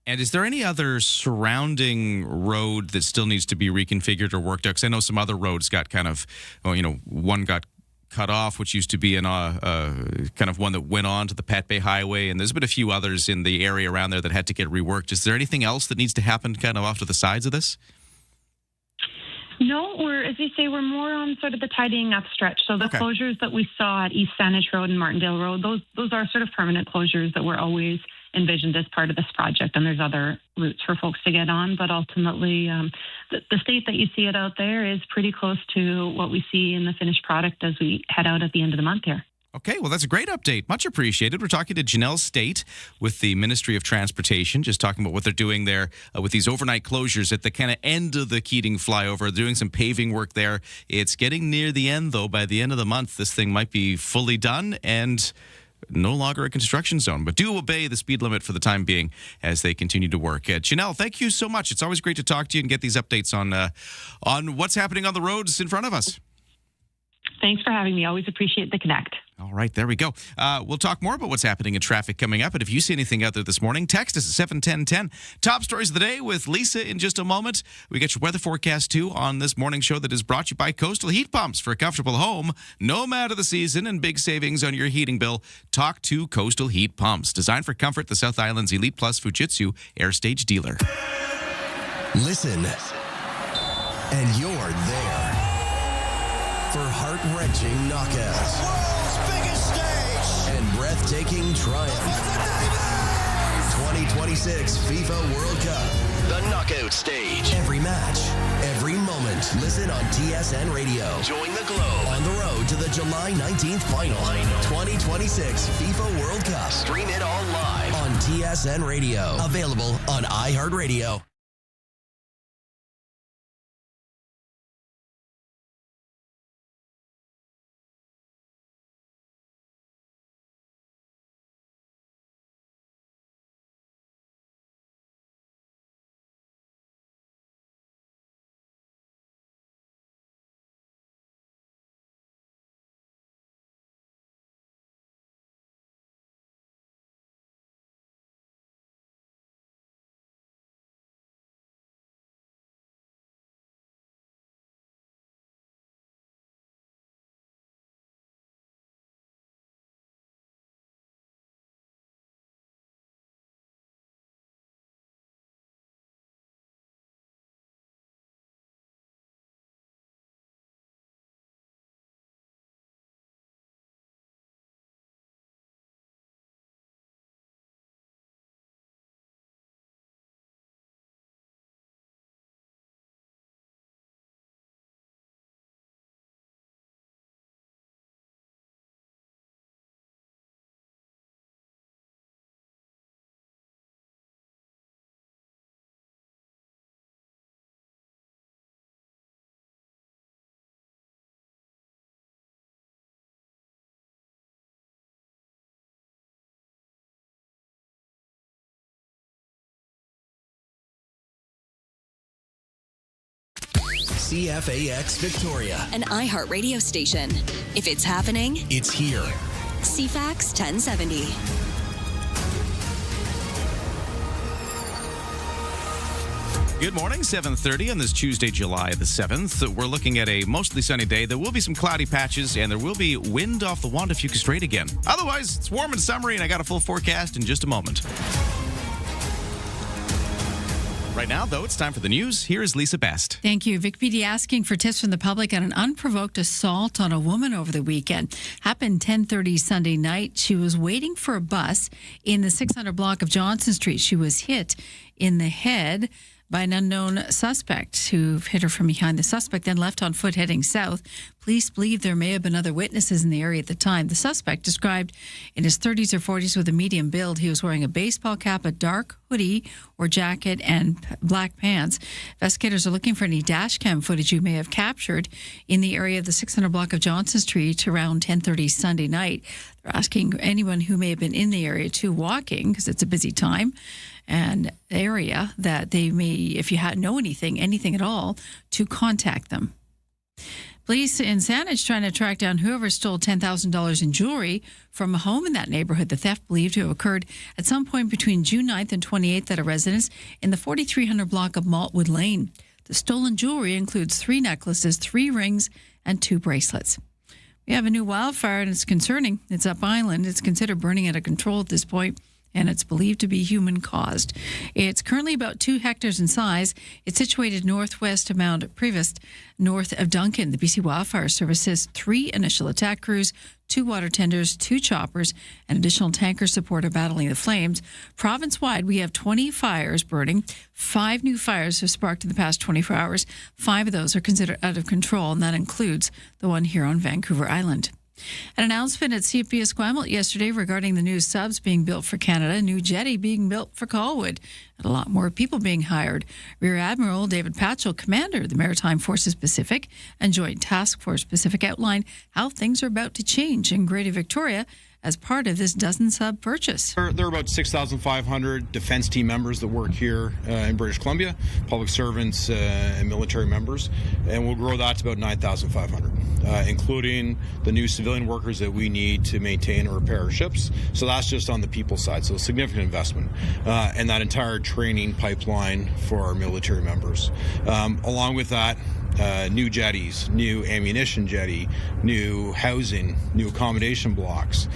And is there any other surrounding road that still needs to be reconfigured or worked out? Because I know some other roads got kind of, one got cut off, which used to be kind of one that went on to the Pat Bay Highway, and there's been a few others in the area around there that had to get reworked. Is there anything else that needs to happen kind of off to the sides of this? No, as you say, we're more on sort of the tidying up stretch. So the closures that we saw at East Saanich Road and Martindale Road, those are sort of permanent closures that were always envisioned as part of this project, and there's other routes for folks to get on. But ultimately, the state that you see it out there is pretty close to what we see in the finished product as we head out at the end of the month here. Okay, well, that's a great update. Much appreciated. We're talking to Janelle State with the Ministry of Transportation, just talking about what they're doing there with these overnight closures at the kind of end of the Keating flyover. They're doing some paving work there. It's getting near the end, though. By the end of the month, this thing might be fully done and no longer a construction zone. But do obey the speed limit for the time being as they continue to work. Janelle, thank you so much. It's always great to talk to you and get these updates on what's happening on the roads in front of us. Thanks for having me. Always appreciate the connect. All right, there we go. We'll talk more about what's happening in traffic coming up. And if you see anything out there this morning, text us at 71010. Top stories of the day with Lisa in just a moment. We get your weather forecast, too, on this morning show that is brought to you by Coastal Heat Pumps. For a comfortable home, no matter the season, and big savings on your heating bill, talk to Coastal Heat Pumps. Designed for comfort, the South Island's Elite Plus Fujitsu Air Stage dealer. Listen, and you're there for heart-wrenching knockouts. World's biggest stage. And breathtaking triumph. 2026 FIFA World Cup. The knockout stage. Every match, every moment. Listen on TSN Radio. Join the globe on the road to the July 19th final. 2026 FIFA World Cup. Stream it all live on TSN Radio. Available on iHeartRadio. CFAX Victoria, an iHeart radio station. If it's happening, it's here. CFAX 1070. Good morning, 7:30 on this Tuesday, July the 7th. We're looking at a mostly sunny day. There will be some cloudy patches, and there will be wind off the Wanda Fuca Strait again. Otherwise, it's warm and summery, and I got a full forecast in just a moment. Right now, though, it's time for the news. Here is Lisa Best. Thank you. Vic PD asking for tips from the public on an unprovoked assault on a woman over the weekend. Happened 10:30 Sunday night. She was waiting for a bus in the 600 block of Johnson Street. She was hit in the head by an unknown suspect who hit her from behind. The suspect then left on foot heading south. Police believe there may have been other witnesses in the area at the time. The suspect, described in his 30s or 40s with a medium build, he was wearing a baseball cap, a dark hoodie or jacket, and black pants. Investigators are looking for any dash cam footage you may have captured in the area of the 600 block of Johnson Street around 10:30 Sunday night. They're asking anyone who may have been in the area to walking, because it's a busy time and area, that they may, if you know anything at all, to contact them. Police in Saanich trying to track down whoever stole $10,000 in jewelry from a home in that neighborhood. The theft believed to have occurred at some point between June 9th and 28th at a residence in the 4300 block of Maltwood Lane. The stolen jewelry includes 3 necklaces, 3 rings, and 2 bracelets. We have a new wildfire, and it's concerning. It's up island. It's considered burning out of control at this point, and it's believed to be human-caused. It's currently about 2 hectares in size. It's situated northwest of Mount Prevost, north of Duncan. The BC Wildfire Service says 3 initial attack crews, 2 water tenders, 2 choppers, and additional tanker support are battling the flames. Province-wide, we have 20 fires burning. 5 new fires have sparked in the past 24 hours. 5 of those are considered out of control, and that includes the one here on Vancouver Island. An announcement at CFB Esquimalt yesterday regarding the new subs being built for Canada, a new jetty being built for Colwood, and a lot more people being hired. Rear Admiral David Patchell, commander of the Maritime Forces Pacific and Joint Task Force Pacific, outlined how things are about to change in Greater Victoria as part of this dozen sub purchase. There are about 6,500 defense team members that work here in British Columbia, public servants and military members, and we'll grow that to about 9,500, including the new civilian workers that we need to maintain and repair our ships. So that's just on the people side, so a significant investment, and that entire training pipeline for our military members. Along with that, new jetties, new ammunition jetty, new housing, new accommodation blocks,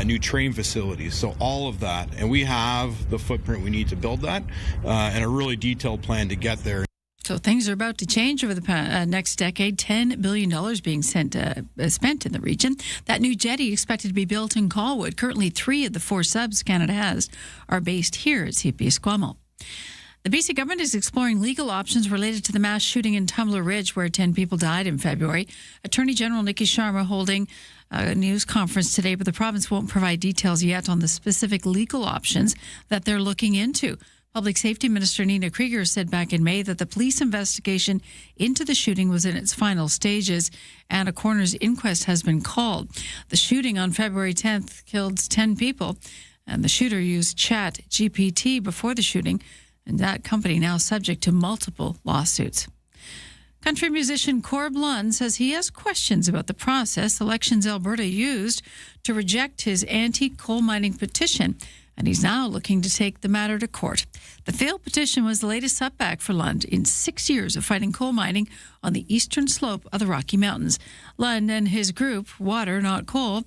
new train facilities. So all of that. And we have the footprint we need to build that and a really detailed plan to get there. So things are about to change over the next decade. $10 billion being spent in the region. That new jetty expected to be built in Colwood. Currently, 3 of the 4 subs Canada has are based here at CFB Esquimalt. The BC government is exploring legal options related to the mass shooting in Tumbler Ridge, where 10 people died in February. Attorney General Nikki Sharma holding a news conference today, but the province won't provide details yet on the specific legal options that they're looking into. Public Safety Minister Nina Krieger said back in May that the police investigation into the shooting was in its final stages and a coroner's inquest has been called. The shooting on February 10th killed 10 people, and the shooter used ChatGPT before the shooting, and that company now subject to multiple lawsuits. Country musician Corb Lund says he has questions about the process Elections Alberta used to reject his anti-coal mining petition, and he's now looking to take the matter to court. The failed petition was the latest setback for Lund in 6 years of fighting coal mining on the eastern slope of the Rocky Mountains. Lund and his group, Water Not Coal,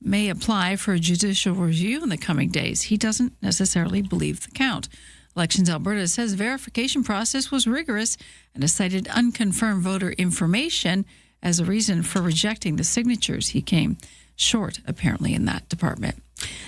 may apply for a judicial review in the coming days. He doesn't necessarily believe the count. Elections Alberta says verification process was rigorous and has cited unconfirmed voter information as a reason for rejecting the signatures. He came short, apparently, in that department.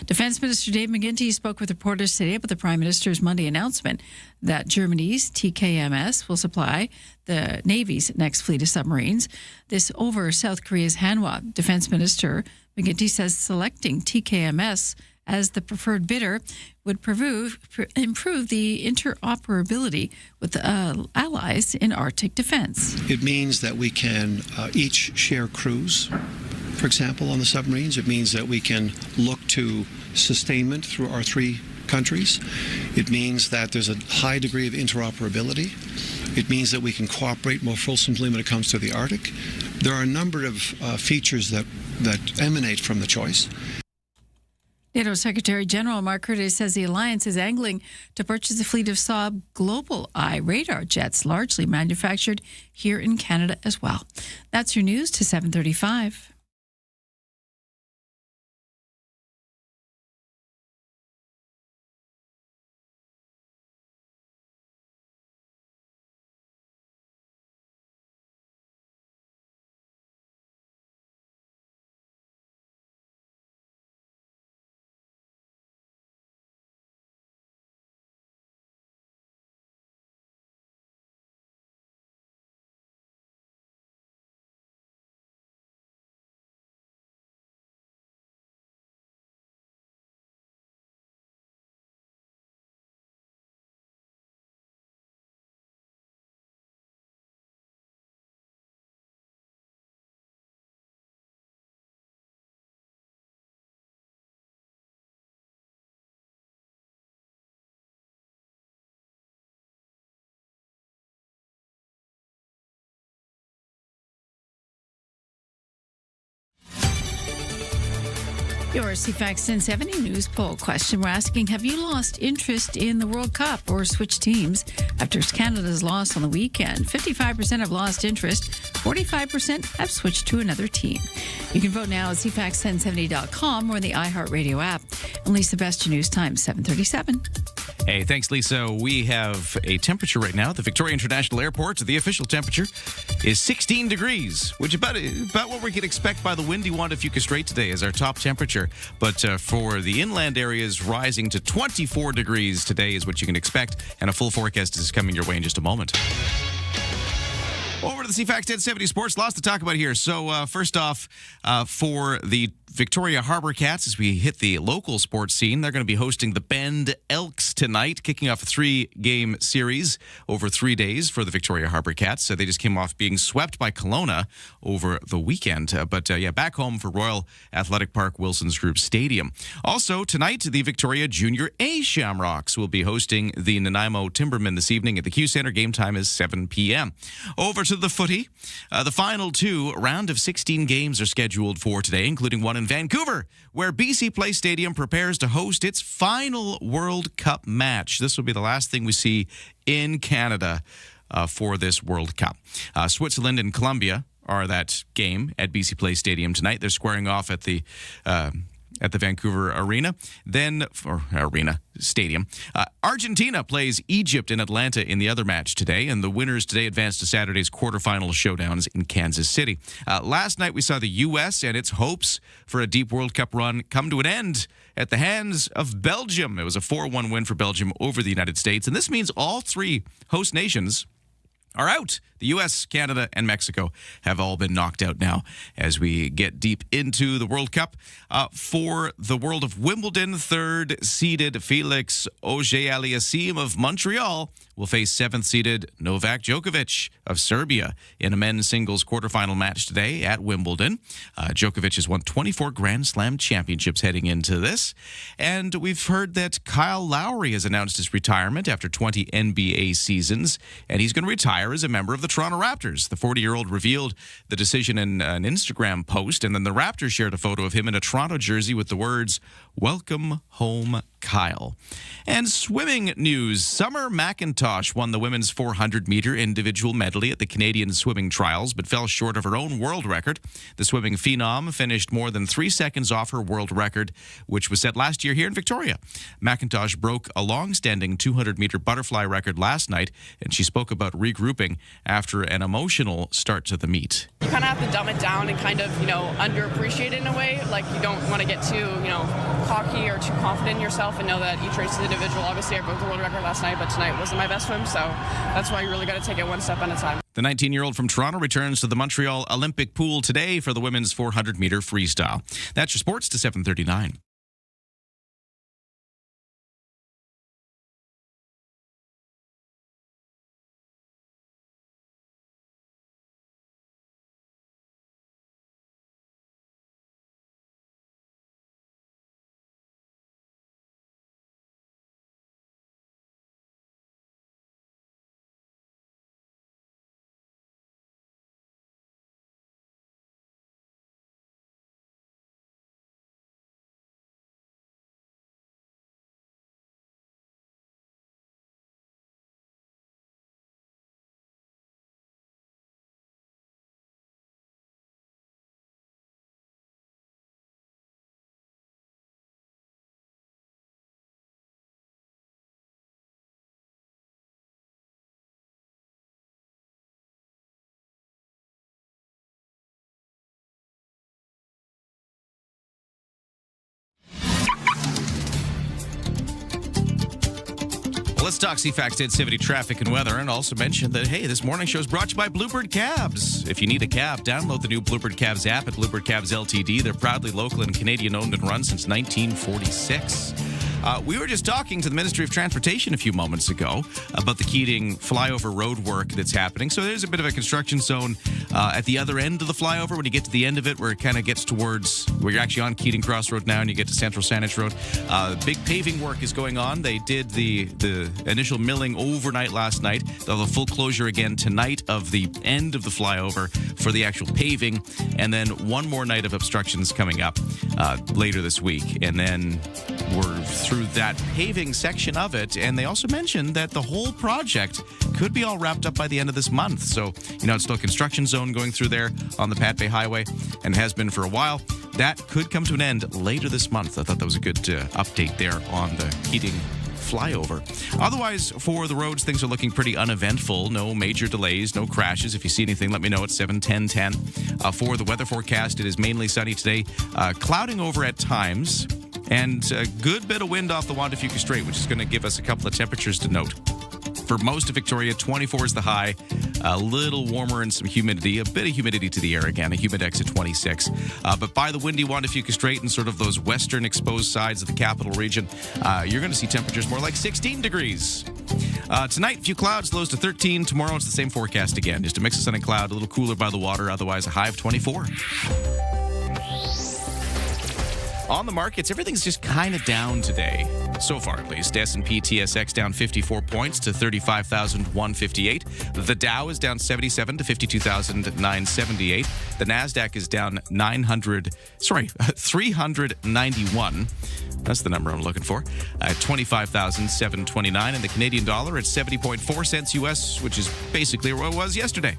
Defense Minister Dave McGuinty spoke with reporters today about the Prime Minister's Monday announcement that Germany's TKMS will supply the Navy's next fleet of submarines. This over South Korea's Hanwha. Defense Minister McGuinty says selecting TKMS as the preferred bidder would improve the interoperability with allies in Arctic defense. It means that we can each share crews, for example, on the submarines. It means that we can look to sustainment through our 3 countries. It means that there's a high degree of interoperability. It means that we can cooperate more fulsomely when it comes to the Arctic. There are a number of features that emanate from the choice. NATO Secretary General Mark Rutte says the alliance is angling to purchase a fleet of Saab Global Eye radar jets, largely manufactured here in Canada as well. That's your news to 7:35. Your CFAX 1070 news poll question. We're asking, have you lost interest in the World Cup or switched teams after Canada's loss on the weekend? 55% have lost interest. 45% have switched to another team. You can vote now at CFAX1070.com or the iHeartRadio app. And Lisa, best your news time, 7:37. Hey, thanks, Lisa. We have a temperature right now at the Victoria International Airport. The official temperature is 16 degrees, which is about what we can expect by the windy Juan de Fuca Strait today as our top temperature. But for the inland areas, rising to 24 degrees today is what you can expect. And a full forecast is coming your way in just a moment. Over to the CFAX 1070 Sports. Lots to talk about here. So first off, for the Victoria Harbour Cats, as we hit the local sports scene, they're going to be hosting the Bend Elks tonight, kicking off a 3-game series over 3 days for the Victoria Harbour Cats. So they just came off being swept by Kelowna over the weekend. But back home for Royal Athletic Park Wilson's Group Stadium. Also tonight, the Victoria Junior A Shamrocks will be hosting the Nanaimo Timbermen this evening at the Q Centre. Game time is 7 p.m. Over to the footy. The final 2 round of 16 games are scheduled for today, including one in Vancouver, where BC Place Stadium prepares to host its final World Cup match. This will be the last thing we see in Canada for this World Cup. Switzerland and Colombia are that game at BC Place Stadium tonight. They're squaring off at the Vancouver Arena, Stadium. Argentina plays Egypt in Atlanta in the other match today, and the winners today advance to Saturday's quarterfinal showdowns in Kansas City. Last night we saw the U.S. and its hopes for a deep World Cup run come to an end at the hands of Belgium. It was a 4-1 win for Belgium over the United States, and this means all 3 host nations are out. The U.S., Canada, and Mexico have all been knocked out now as we get deep into the World Cup. For the world of Wimbledon, third-seeded Felix Auger-Aliassime of Montreal will face seventh-seeded Novak Djokovic of Serbia in a men's singles quarterfinal match today at Wimbledon. Djokovic has won 24 Grand Slam championships heading into this. And we've heard that Kyle Lowry has announced his retirement after 20 NBA seasons, and he's going to retire as a member of the Toronto Raptors. The 40-year-old revealed the decision in an Instagram post, and then the Raptors shared a photo of him in a Toronto jersey with the words, "Welcome home, Kyle." And swimming news. Summer McIntosh won the women's 400-meter individual medley at the Canadian Swimming Trials, but fell short of her own world record. The swimming phenom finished more than 3 seconds off her world record, which was set last year here in Victoria. McIntosh broke a long-standing 200-meter butterfly record last night, and she spoke about regrouping after an emotional start to the meet. You kind of have to dumb it down and kind of, underappreciate it in a way. Like, you don't want to get too, cocky or too confident in yourself and know that each race is individual. Obviously, I broke the world record last night, but tonight wasn't my best swim, so that's why you really got to take it one step at a time. The 19-year-old from Toronto returns to the Montreal Olympic pool today for the women's 400-meter freestyle. That's your sports to 7:39. Let's talk CFAX 1070 traffic and weather, and also mention that, hey, this morning show is brought to you by Bluebird Cabs. If you need a cab, download the new Bluebird Cabs app at Bluebird Cabs Ltd. They're proudly local and Canadian-owned and run since 1946. We were just talking to the Ministry of Transportation a few moments ago about the Keating flyover road work that's happening. So there's a bit of a construction zone at the other end of the flyover. When you get to the end of it, where it kind of gets towards where you're actually on Keating Crossroad now and you get to Central Saanich Road, big paving work is going on. They did the initial milling overnight last night. They'll have a full closure again tonight of the end of the flyover for the actual paving, and then one more night of obstructions coming up later this week. And then we're through that paving section of it, and they also mentioned that the whole project could be all wrapped up by the end of this month. So, it's still a construction zone going through there on the Pat Bay Highway, and has been for a while. That could come to an end later this month. I thought that was a good update there on the Keating flyover. Otherwise, for the roads, things are looking pretty uneventful. No major delays, no crashes. If you see anything, let me know at 7-10-10. For the weather forecast, it is mainly sunny today, clouding over at times, and a good bit of wind off the Juan de Fuca Strait, which is going to give us a couple of temperatures to note. For most of Victoria, 24 is the high, a little warmer and some humidity, a bit of humidity to the air again, a humidex at 26. But by the windy Juan de Fuca Strait and sort of those western exposed sides of the capital region, you're going to see temperatures more like 16 degrees. Tonight, a few clouds, lows to 13. Tomorrow, it's the same forecast again. Just a mix of sun and cloud, a little cooler by the water, otherwise a high of 24. On the markets, everything's just kind of down today. So far, at least. S&P TSX down 54 points to 35,158. The Dow is down 77 to 52,978. The NASDAQ is down 391. That's the number I'm looking for. 25,729. And the Canadian dollar at 70.4 cents US, which is basically what it was yesterday.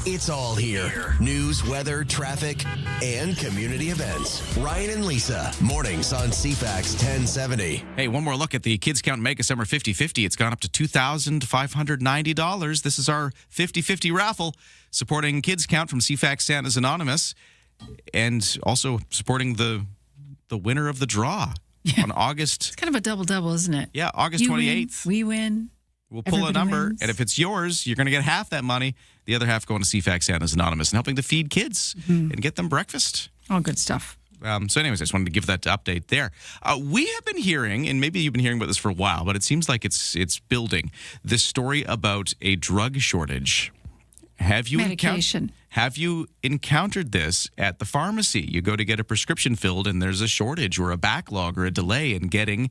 It's all here. News, weather, traffic, and community events. Ryan and Lisa, mornings on CFAX 1070. Hey, one more look at the Kids Count Mega Summer 50/50. It's gone up to $2,590. This is our 50/50 raffle, supporting Kids Count from CFAX Santa's Anonymous, and also supporting the winner of the draw on August. It's kind of a double-double, isn't it? Yeah, August 28th. We win. We'll pull a number, wins. and if it's yours, you're going to get half that money. The other half going to CFAX Santa's Anonymous and helping to feed kids and get them breakfast. All good stuff. So anyways, I just wanted to give that update there. We have been hearing, and maybe you've been hearing about this for a while, but it seems like it's building, this story about a drug shortage. Have you encountered this at the pharmacy? You go to get a prescription filled, and there's a shortage or a backlog or a delay in getting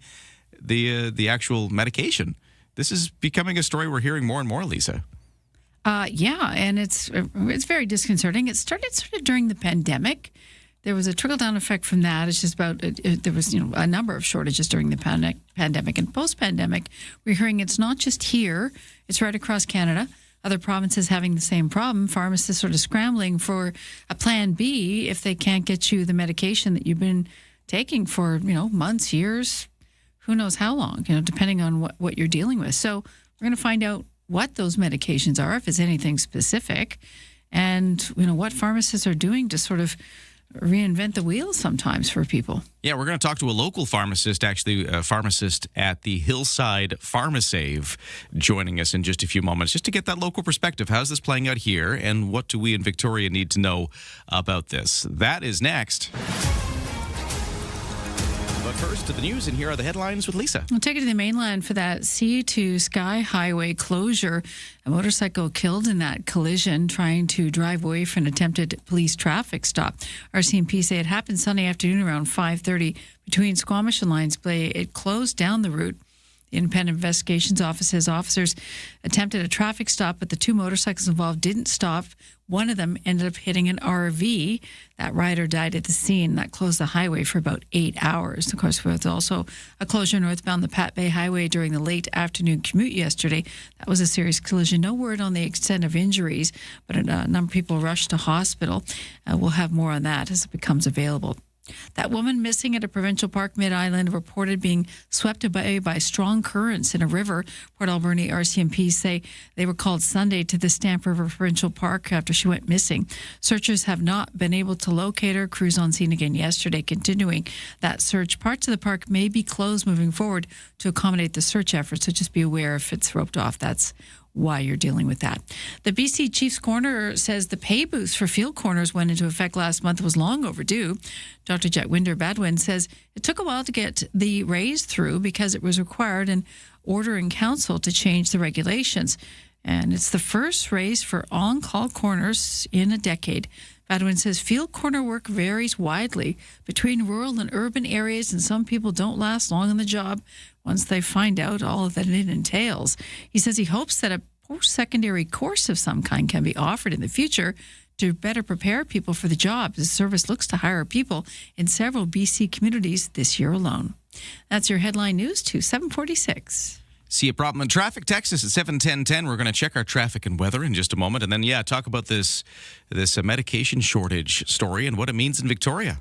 the actual medication. This is becoming a story we're hearing more and more, Lisa. Yeah, and it's very disconcerting. It started sort of during the pandemic. There was a trickle-down effect from that. It's just about there was a number of shortages during the pandemic and post-pandemic. We're hearing it's not just here; it's right across Canada. Other provinces having the same problem. Pharmacists sort of scrambling for a plan B if they can't get you the medication that you've been taking for months, years, who knows how long. Depending on what you're dealing with. So we're going to find out what those medications are, if it's anything specific, and what pharmacists are doing to sort of reinvent the wheel sometimes for people. Yeah, we're going to talk to a local pharmacist, actually a pharmacist at the Hillside PharmaSave, joining us in just a few moments, just to get that local perspective. How's this playing out here, and what do we in Victoria need to know about this? That is next. But first to the news, and here are the headlines with Lisa. We'll take it to the mainland for that Sea to Sky Highway closure. A motorcycle killed in that collision trying to drive away from an attempted police traffic stop. RCMP say it happened Sunday afternoon around 5:30 between Squamish and Lions Bay. It closed down the route. The Independent Investigations Office says officers attempted a traffic stop, but the two motorcycles involved didn't stop. One of them ended up hitting an RV. That rider died at the scene. That closed the highway for about 8 hours. Of course, there was also a closure northbound the Pat Bay Highway during the late afternoon commute yesterday. That was a serious collision. No word on the extent of injuries, but a number of people rushed to hospital. We'll have more on that as it becomes available. That woman missing at a provincial park mid-island reported being swept away by strong currents in a river. Port Alberni RCMP say they were called Sunday to the Stamp River Provincial Park after she went missing. Searchers have not been able to locate her. Crews on scene again yesterday continuing that search. Parts of the park may be closed moving forward to accommodate the search effort, so just be aware if it's roped off. That's why you're dealing with that. The BC Chiefs Coroner says the pay boost for field coroners went into effect last month was long overdue. Dr. Jetwinder Badwin says it took a while to get the raise through because it was required in ordering council to change the regulations. And it's the first raise for on-call coroners in a decade. Badwin says field coroner work varies widely between rural and urban areas, and some people don't last long on the job once they find out all that it entails. He says he hopes that a post-secondary course of some kind can be offered in the future to better prepare people for the job. The service looks to hire people in several BC communities this year alone. That's your headline news to 746. See a problem in traffic? Text us at 71010. We're going to check our traffic and weather in just a moment. And then, talk about this medication shortage story and what it means in Victoria.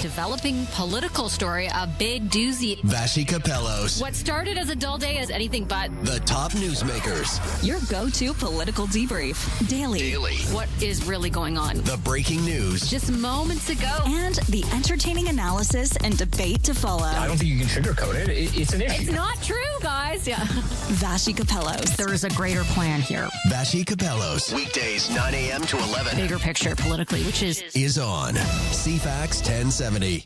Developing political story, a big doozy. Vashi Capellos. What started as a dull day is anything but. The top newsmakers. Your go-to political debrief. Daily. What is really going on? The breaking news. Just moments ago. And the entertaining analysis and debate to follow. I don't think you can sugarcoat it. It's an issue. It's not true, guys. Yeah. Vashi Capellos. There is a greater plan here. Vashi Capellos. Weekdays 9 a.m. to 11. Bigger picture politically, which is on CFAX 1070.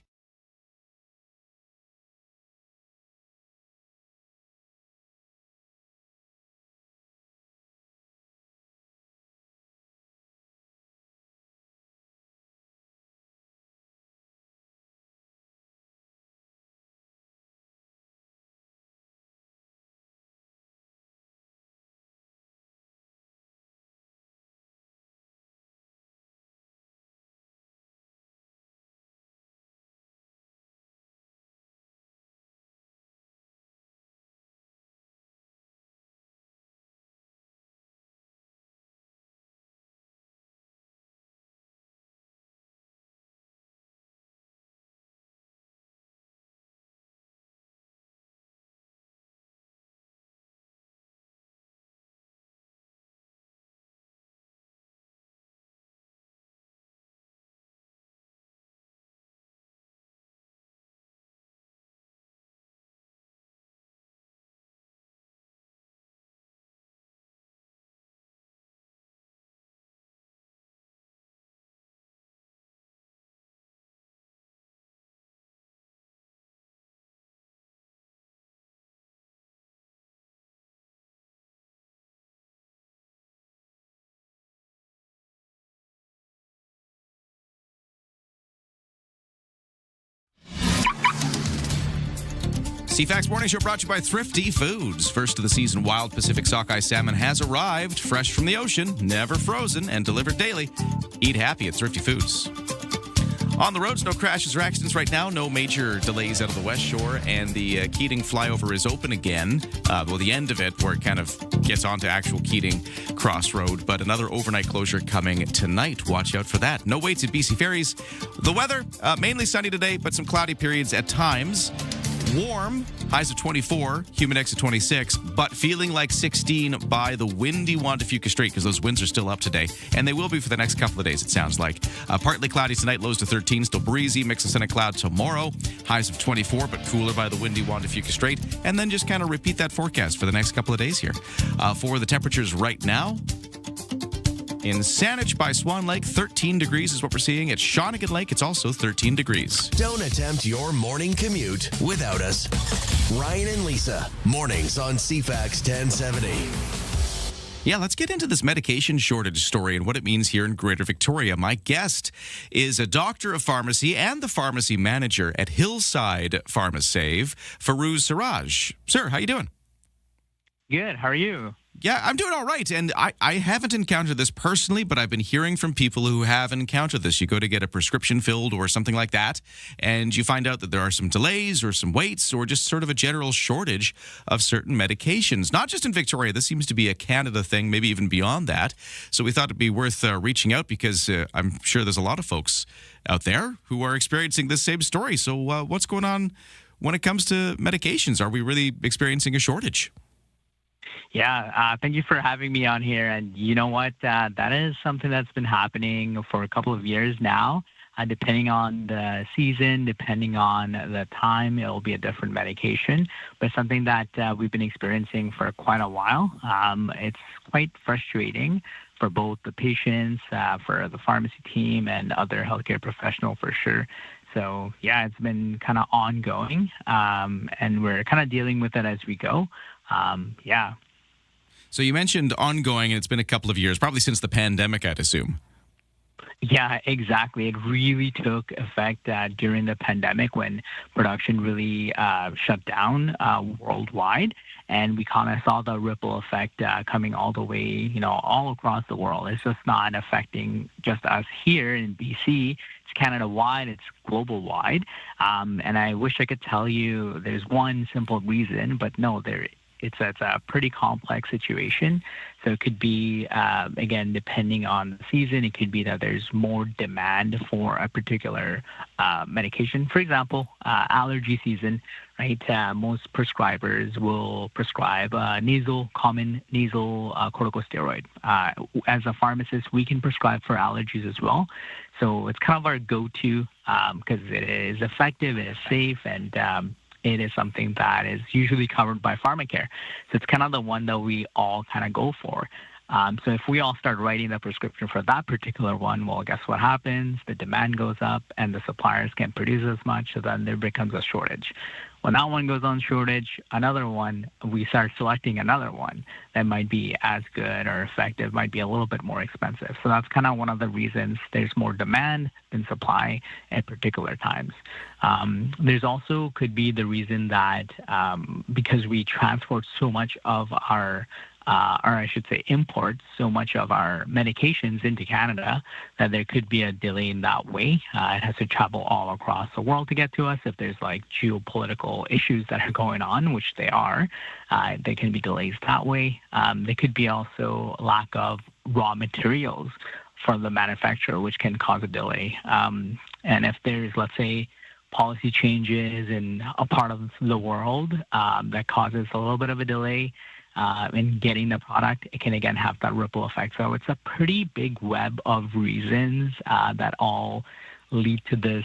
CFAX Morning Show brought to you by Thrifty Foods. First of the season wild Pacific sockeye salmon has arrived, fresh from the ocean, never frozen, and delivered daily. Eat happy at Thrifty Foods. On the roads, no crashes or accidents right now. No major delays out of the West Shore, and the Keating flyover is open again. The end of it, where it kind of gets onto actual Keating Crossroad, but another overnight closure coming tonight. Watch out for that. No waits at BC Ferries. The weather, mainly sunny today, but some cloudy periods at times. Warm, highs of 24, humid index of 26, but feeling like 16 by the windy Juan de Fuca Strait because those winds are still up today, and they will be for the next couple of days, it sounds like. Partly cloudy tonight, lows to 13, still breezy, mix of sun and cloud tomorrow, highs of 24, but cooler by the windy Juan de Fuca Strait, and then just kind of repeat that forecast for the next couple of days here. For the temperatures right now, in Saanich by Swan Lake, 13 degrees is what we're seeing. At Shawnigan Lake, it's also 13 degrees. Don't attempt your morning commute without us. Ryan and Lisa, mornings on CFAX 1070. Yeah, let's get into this medication shortage story and what it means here in Greater Victoria. My guest is a doctor of pharmacy and the pharmacy manager at Hillside PharmaSave, Farouz Siraj. Sir, how you doing? Good. How are you? Yeah, I'm doing all right. And I haven't encountered this personally, but I've been hearing from people who have encountered this. You go to get a prescription filled or something like that, and you find out that there are some delays or some waits or just sort of a general shortage of certain medications. Not just in Victoria. This seems to be a Canada thing, maybe even beyond that. So we thought it'd be worth reaching out because I'm sure there's a lot of folks out there who are experiencing this same story. So what's going on when it comes to medications? Are we really experiencing a shortage? Yeah, thank you for having me on here. And you know what? That is something that's been happening for a couple of years now. Depending on the season, depending on the time, it will be a different medication. But something that we've been experiencing for quite a while. It's quite frustrating for both the patients, for the pharmacy team, and other healthcare professionals for sure. So, yeah, it's been kind of ongoing, and we're kind of dealing with it as we go. Yeah. So you mentioned ongoing, and it's been a couple of years, probably since the pandemic, I'd assume. Yeah, exactly. It really took effect during the pandemic when production really shut down worldwide. And we kind of saw the ripple effect coming all the way, all across the world. It's just not affecting just us here in BC. It's Canada-wide. It's global-wide. And I wish I could tell you there's one simple reason, but no, it's a pretty complex situation. So it could be, again, depending on the season, it could be that there's more demand for a particular medication. For example, allergy season, right? Most prescribers will prescribe common nasal corticosteroid. As a pharmacist, we can prescribe for allergies as well. So it's kind of our go-to because it is effective, it is safe, and it is something that is usually covered by pharmacare. So it's kind of the one that we all kind of go for. So if we all start writing the prescription for that particular one, well, guess what happens? The demand goes up and the suppliers can't produce as much, so then there becomes a shortage. When that one goes on shortage, another one, we start selecting another one that might be as good or effective, might be a little bit more expensive. So that's kind of one of the reasons there's more demand than supply at particular times. There's also could be the reason that because we transport so much of our or I should say import so much of our medications into Canada, that there could be a delay in that way. It has to travel all across the world to get to us. If there's like geopolitical issues that are going on, which they are, there can be delays that way. There could be also lack of raw materials from the manufacturer, which can cause a delay. And if there's, let's say, policy changes in a part of the world that causes a little bit of a delay, in getting the product, it can again have that ripple effect. So it's a pretty big web of reasons that all lead to this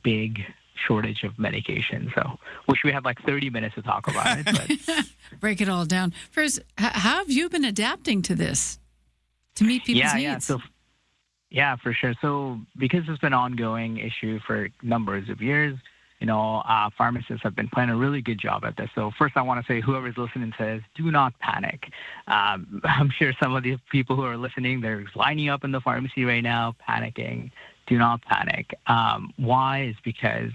big shortage of medication. So wish we had like 30 minutes to talk about it. But break it all down. First, how have you been adapting to this to meet people's needs? Yeah, for sure. So because it's been an ongoing issue for numbers of years, pharmacists have been playing a really good job at this. So first I want to say, whoever's listening says, do not panic. I'm sure some of the people who are listening, they're lining up in the pharmacy right now, panicking. Do not panic. Why? Is because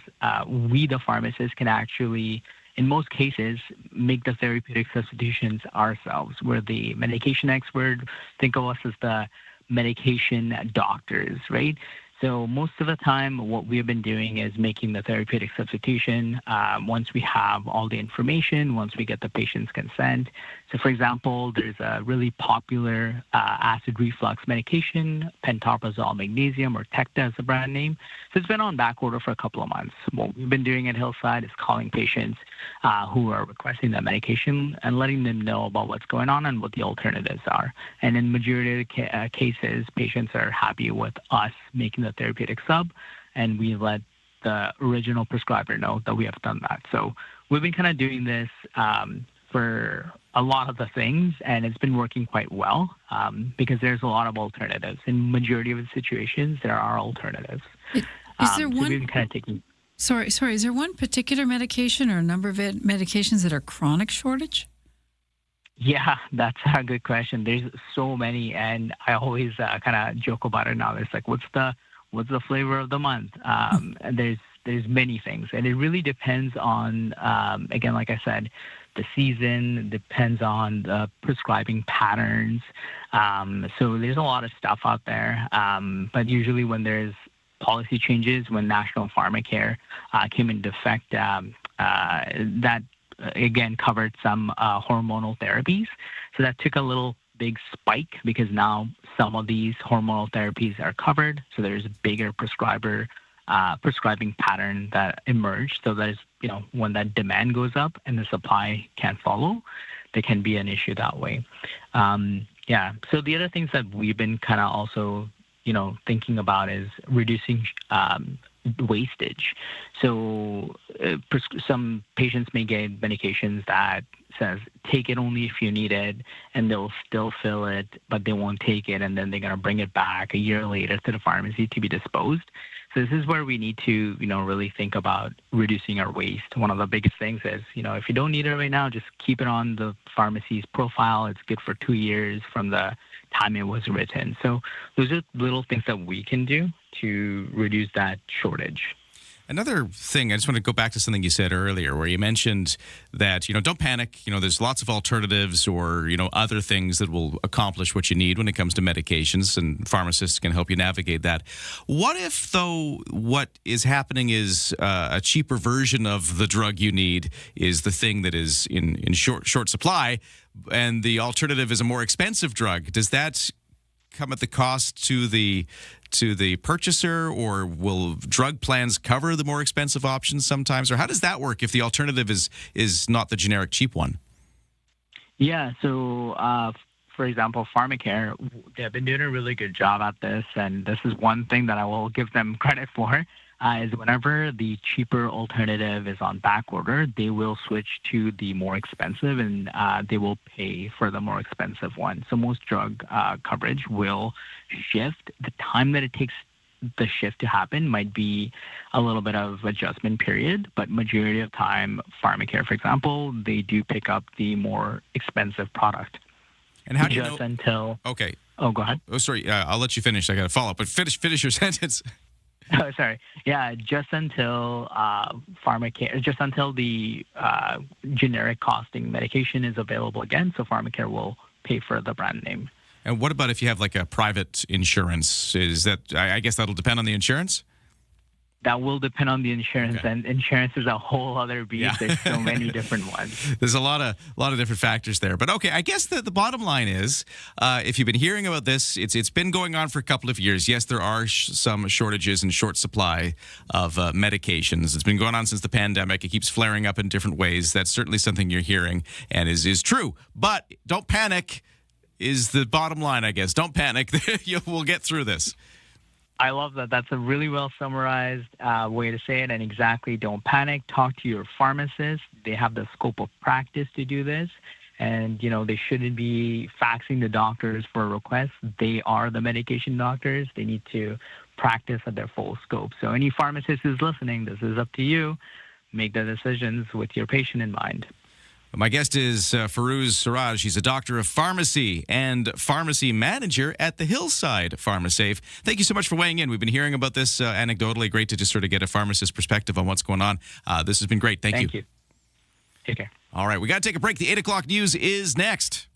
we, the pharmacists, can actually, in most cases, make the therapeutic substitutions ourselves. We're the medication expert. Think of us as the medication doctors, right? So most of the time, what we've been doing is making the therapeutic substitution once we have all the information, once we get the patient's consent. So, for example, there's a really popular acid reflux medication, pantoprazole magnesium, or Tecta is the brand name. So it's been on back order for a couple of months. What we've been doing at Hillside is calling patients who are requesting that medication and letting them know about what's going on and what the alternatives are. And in majority of the cases, patients are happy with us making the therapeutic sub, and we let the original prescriber know that we have done that. So we've been kind of doing this for a lot of the things, and it's been working quite well because there's a lot of alternatives. In majority of the situations, there are alternatives. Is there one? So we've been kind of taking. Sorry. Is there one particular medication or a number of medications that are chronic shortage? Yeah, that's a good question. There's so many, and I always kind of joke about it now. It's like, what's the flavor of the month? And there's many things, and it really depends on, again, like I said, the season, depends on the prescribing patterns. So there's a lot of stuff out there. But usually when there's policy changes, when National Pharmacare came into effect, that again covered some hormonal therapies. So that took a little big spike because now some of these hormonal therapies are covered. So there's a bigger prescribing pattern that emerged. So there's, when that demand goes up and the supply can't follow, there can be an issue that way. So the other things that we've been kind of also thinking about is reducing wastage. So some patients may get medications that says take it only if you need it, and they'll still fill it, but they won't take it, and then they're going to bring it back a year later to the pharmacy to be disposed. So this is where we need to, really think about reducing our waste. One of the biggest things is, if you don't need it right now, just keep it on the pharmacy's profile. It's good for 2 years from the time it was written. So those are little things that we can do to reduce that shortage. Another thing, I just want to go back to something you said earlier where you mentioned that, don't panic. There's lots of alternatives or, other things that will accomplish what you need when it comes to medications, and pharmacists can help you navigate that. What if, though, what is happening is a cheaper version of the drug you need is the thing that is in short supply, and the alternative is a more expensive drug? Does that come at the cost to the purchaser, or will drug plans cover the more expensive options sometimes? Or how does that work if the alternative is not the generic cheap one? Yeah, so for example, Pharmacare, they've been doing a really good job at this, and this is one thing that I will give them credit for, is whenever the cheaper alternative is on back order, they will switch to the more expensive, and they will pay for the more expensive one. So most drug coverage will shift. The time that it takes the shift to happen might be a little bit of adjustment period, but majority of time, Pharmacare, for example, they do pick up the more expensive product. And how do you just know? Until... Okay. Oh, go ahead. Oh, sorry. I'll let you finish. I got to follow up, but finish your sentence. Oh, sorry. Yeah, just until Pharmacare, just until the generic costing medication is available again, so Pharmacare will pay for the brand name. And what about if you have like a private insurance? Is that, I guess that'll depend on the insurance? That will depend on the insurance, Okay. and insurance is a whole other beast. Yeah. There's so many different ones. There's a lot of different factors there. But okay, I guess the bottom line is, if you've been hearing about this, it's been going on for a couple of years. Yes, there are some shortages and short supply of medications. It's been going on since the pandemic. It keeps flaring up in different ways. That's certainly something you're hearing and is true. But don't panic is the bottom line, I guess. Don't panic. We'll get through this. I love that. That's a really well summarized way to say it. And exactly, don't panic. Talk to your pharmacist. They have the scope of practice to do this. And, they shouldn't be faxing the doctors for requests. They are the medication doctors. They need to practice at their full scope. So any pharmacist who's listening, this is up to you. Make the decisions with your patient in mind. My guest is Firuz Siraj. He's a doctor of pharmacy and pharmacy manager at the Hillside PharmaSafe. Thank you so much for weighing in. We've been hearing about this anecdotally. Great to just sort of get a pharmacist's perspective on what's going on. This has been great. Thank you. Take care. All right, we got to take a break. The 8 o'clock news is next.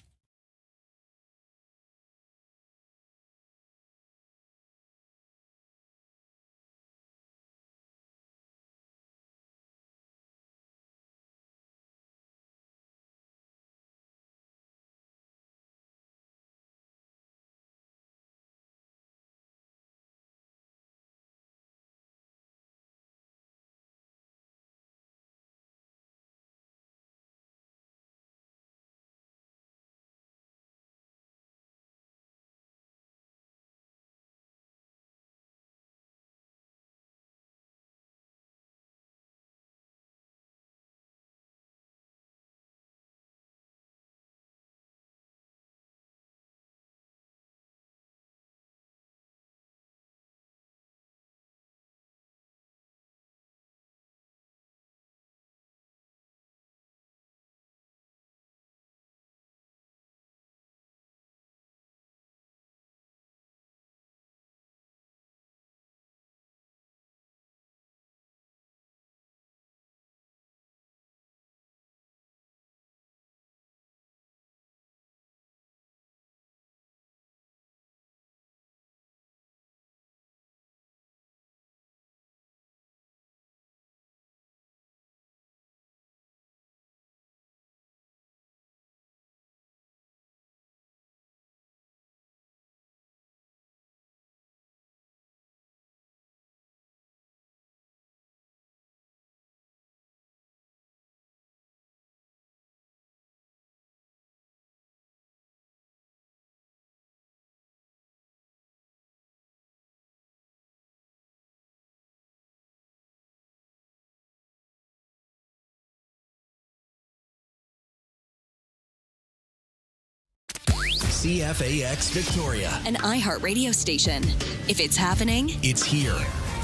CFAX Victoria. An iHeart radio station. If it's happening, It's here.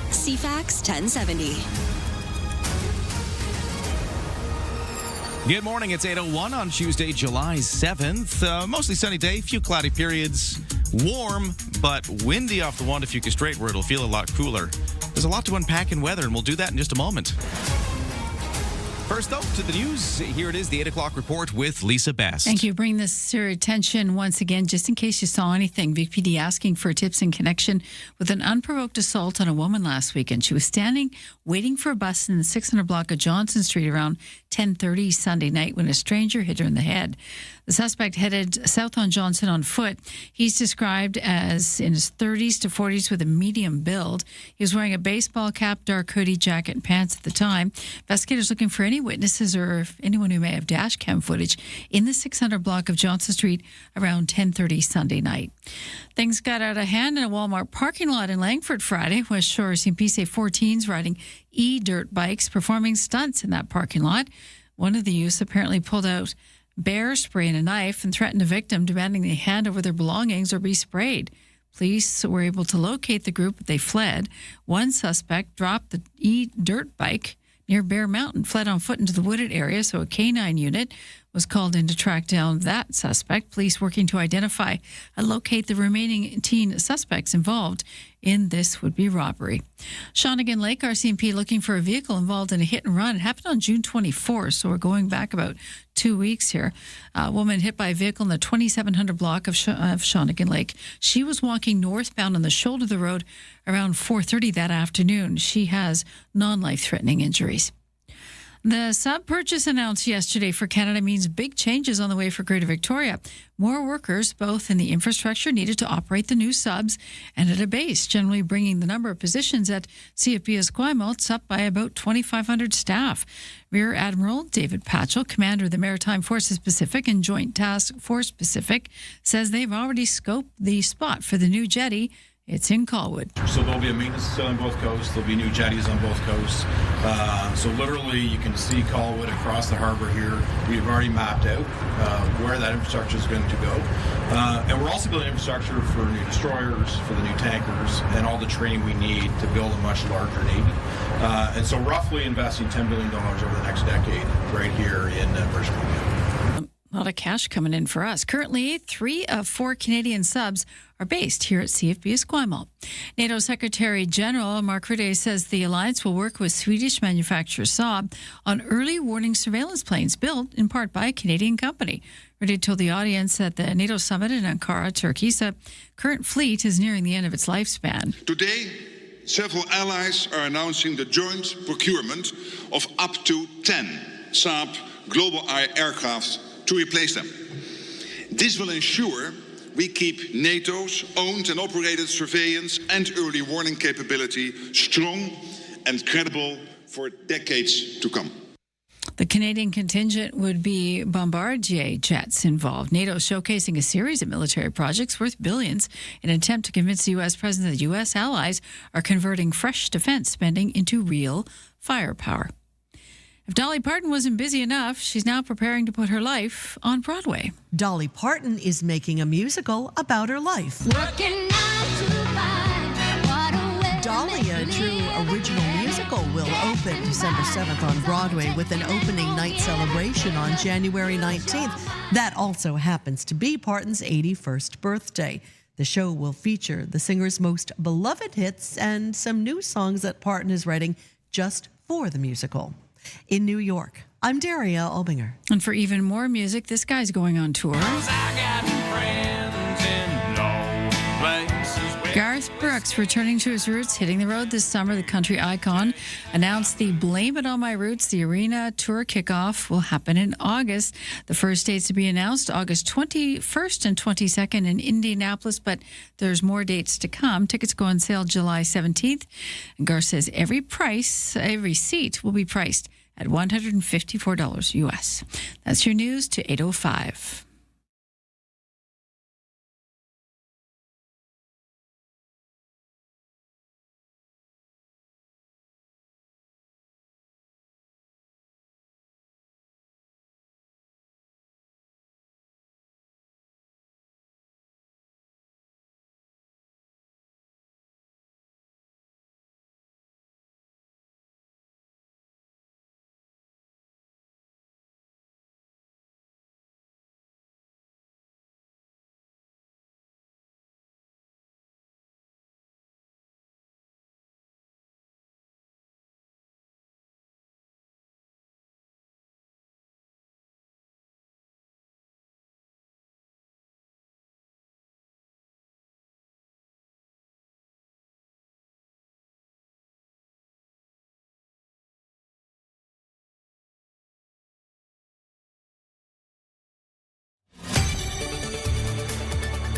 CFAX 1070. Good morning. It's 8:01 on Tuesday, July 7th. Mostly sunny day, few cloudy periods. Warm, but windy off the Juan de Fuca Strait where it'll feel a lot cooler. There's a lot to unpack in weather, and we'll do that in just a moment. First, though, to the news. Here it is, the 8 o'clock report with Lisa Best. Thank you. Bring this to your attention once again, just in case you saw anything. VPD asking for tips in connection with an unprovoked assault on a woman last weekend. She was standing waiting for a bus in the 600 block of Johnson Street around 10:30 Sunday night when a stranger hit her in the head. The suspect headed south on Johnson on foot. He's described as in his 30s to 40s with a medium build. He was wearing a baseball cap, dark hoodie, jacket, and pants at the time. Investigators looking for any witnesses or anyone who may have dash cam footage in the 600 block of Johnson Street around 10:30 Sunday night. Things got out of hand in a Walmart parking lot in Langford Friday. West Shore CMP say 4 teens riding e-dirt bikes performing stunts in that parking lot. One of the youths apparently pulled out bear spray and a knife and threatened the victim, demanding they hand over their belongings or be sprayed. Police were able to locate the group, but they fled. One suspect dropped the e-dirt bike near Bear Mountain, fled on foot into the wooded area, so a K-9 unit was called in to track down that suspect. Police working to identify and locate the remaining teen suspects involved in this would-be robbery. Shawnigan Lake RCMP looking for a vehicle involved in a hit and run. It happened on June 24th, so we're going back about 2 weeks here. A woman hit by a vehicle in the 2700 block of Shawnigan Lake. She was walking northbound on the shoulder of the road around 4:30 that afternoon. She has non-life-threatening injuries. The sub purchase announced yesterday for Canada means big changes on the way for Greater Victoria. More workers, both in the infrastructure needed to operate the new subs and at a base, generally bringing the number of positions at CFB Esquimalt up by about 2,500 staff. Rear Admiral David Patchell, commander of the Maritime Forces Pacific and Joint Task Force Pacific, says they've already scoped the spot for the new jetty. It's in Colwood. So there'll be a maintenance facility on both coasts. There'll be new jetties on both coasts. So literally you can see Colwood across the harbor here. We've already mapped out where that infrastructure is going to go. And we're also building infrastructure for new destroyers, for the new tankers, and all the training we need to build a much larger Navy. And so roughly investing $10 billion over the next decade right here in British Columbia. A lot of cash coming in for us. Currently, 3 of 4 Canadian subs are based here at CFB Esquimalt. NATO Secretary General Mark Rutte says the alliance will work with Swedish manufacturer Saab on early warning surveillance planes built in part by a Canadian company. Rutte told the audience at the NATO summit in Ankara, Turkey, the current fleet is nearing the end of its lifespan. Today, several allies are announcing the joint procurement of up to 10 Saab Global Eye aircraft to replace them. This will ensure we keep NATO's owned and operated surveillance and early warning capability strong and credible for decades to come. The Canadian contingent would be Bombardier jets involved. NATO showcasing a series of military projects worth billions in an attempt to convince the U.S. president that U.S. allies are converting fresh defense spending into real firepower. If Dolly Parton wasn't busy enough, she's now preparing to put her life on Broadway. Dolly Parton is making a musical about her life. Dolly, a true original musical, will open December 7th on Broadway with an opening night celebration on January 19th. That also happens to be Parton's 81st birthday. The show will feature the singer's most beloved hits and some new songs that Parton is writing just for the musical. In New York, I'm Daria Albinger. And for even more music, this guy's going on tour. Garth Brooks returning to his roots, hitting the road this summer. The country icon announced the Blame It On My Roots, the arena tour kickoff, will happen in August. The first dates to be announced, August 21st and 22nd in Indianapolis, but there's more dates to come. Tickets go on sale July 17th. And Garth says every seat will be priced at $154 US. That's your news to 8:05.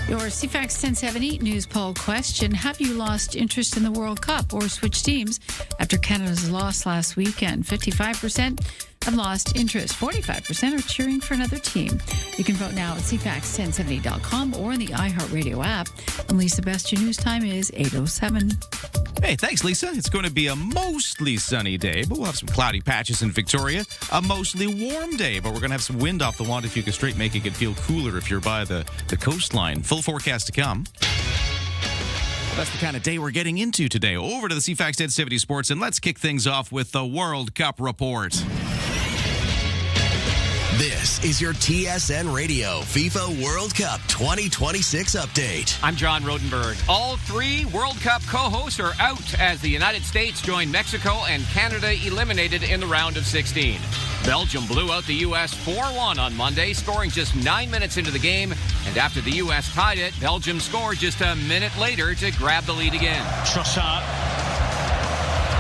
Your CFAX 1070 news poll question: have you lost interest in the World Cup or switched teams after Canada's loss last weekend? 55% have lost interest. 45% are cheering for another team. You can vote now at CFAX1070.com or in the iHeartRadio app. And Lisa Best, your news time is 8:07. Hey, thanks, Lisa. It's going to be a mostly sunny day, but we'll have some cloudy patches in Victoria. A mostly warm day, but we're going to have some wind off the Juan de Fuca Strait, making it feel cooler if you're by the coastline. Full forecast to come. That's the kind of day we're getting into today. Over to the CFAX 1070 Sports, and let's kick things off with the World Cup report. This is your TSN Radio FIFA World Cup 2026 update. I'm John Rodenberg. All three World Cup co-hosts are out as the United States join Mexico and Canada eliminated in the round of 16. Belgium blew out the U.S. 4-1 on Monday, scoring just 9 minutes into the game. And after the U.S. tied it, Belgium scored just a minute later to grab the lead again. Trossard.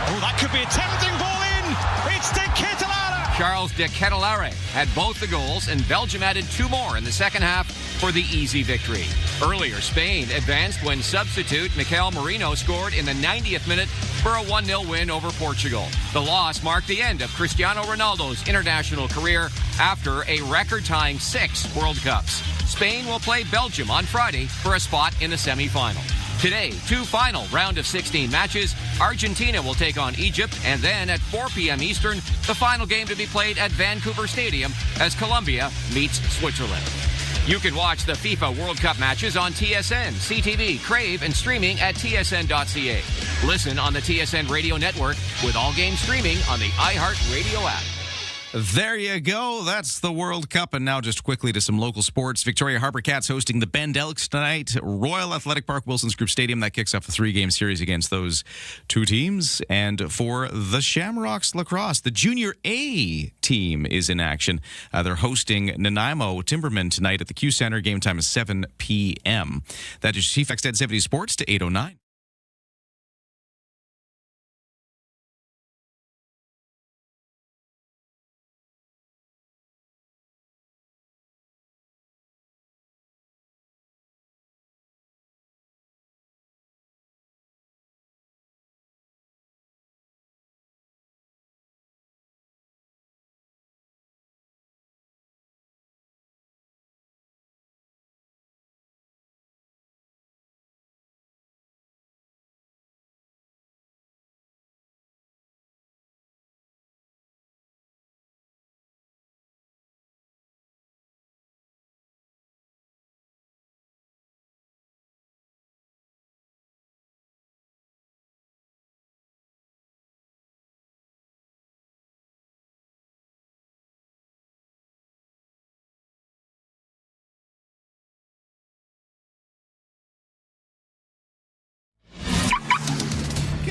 Oh, that could be a tempting ball in. It's De Ketelaere. Charles de Ketelaere had both the goals, and Belgium added 2 more in the second half for the easy victory. Earlier, Spain advanced when substitute Mikel Merino scored in the 90th minute for a 1-0 win over Portugal. The loss marked the end of Cristiano Ronaldo's international career after a record-tying 6 World Cups. Spain will play Belgium on Friday for a spot in the semi-final. Today, 2 final round of 16 matches. Argentina will take on Egypt, and then at 4 p.m. Eastern, the final game to be played at Vancouver Stadium as Colombia meets Switzerland. You can watch the FIFA World Cup matches on TSN, CTV, Crave, and streaming at tsn.ca. Listen on the TSN Radio Network with all games streaming on the iHeartRadio app. There you go. That's the World Cup. And now just quickly to some local sports. Victoria Harbour Cats hosting the Bend Elks tonight. Royal Athletic Park, Wilson's Group Stadium. That kicks off a 3-game series against those 2 teams. And for the Shamrocks Lacrosse, the Junior A team is in action. They're hosting Nanaimo Timbermen tonight at the Q Center. Game time is 7 p.m. That is CFAX 1070 Sports to 8:09.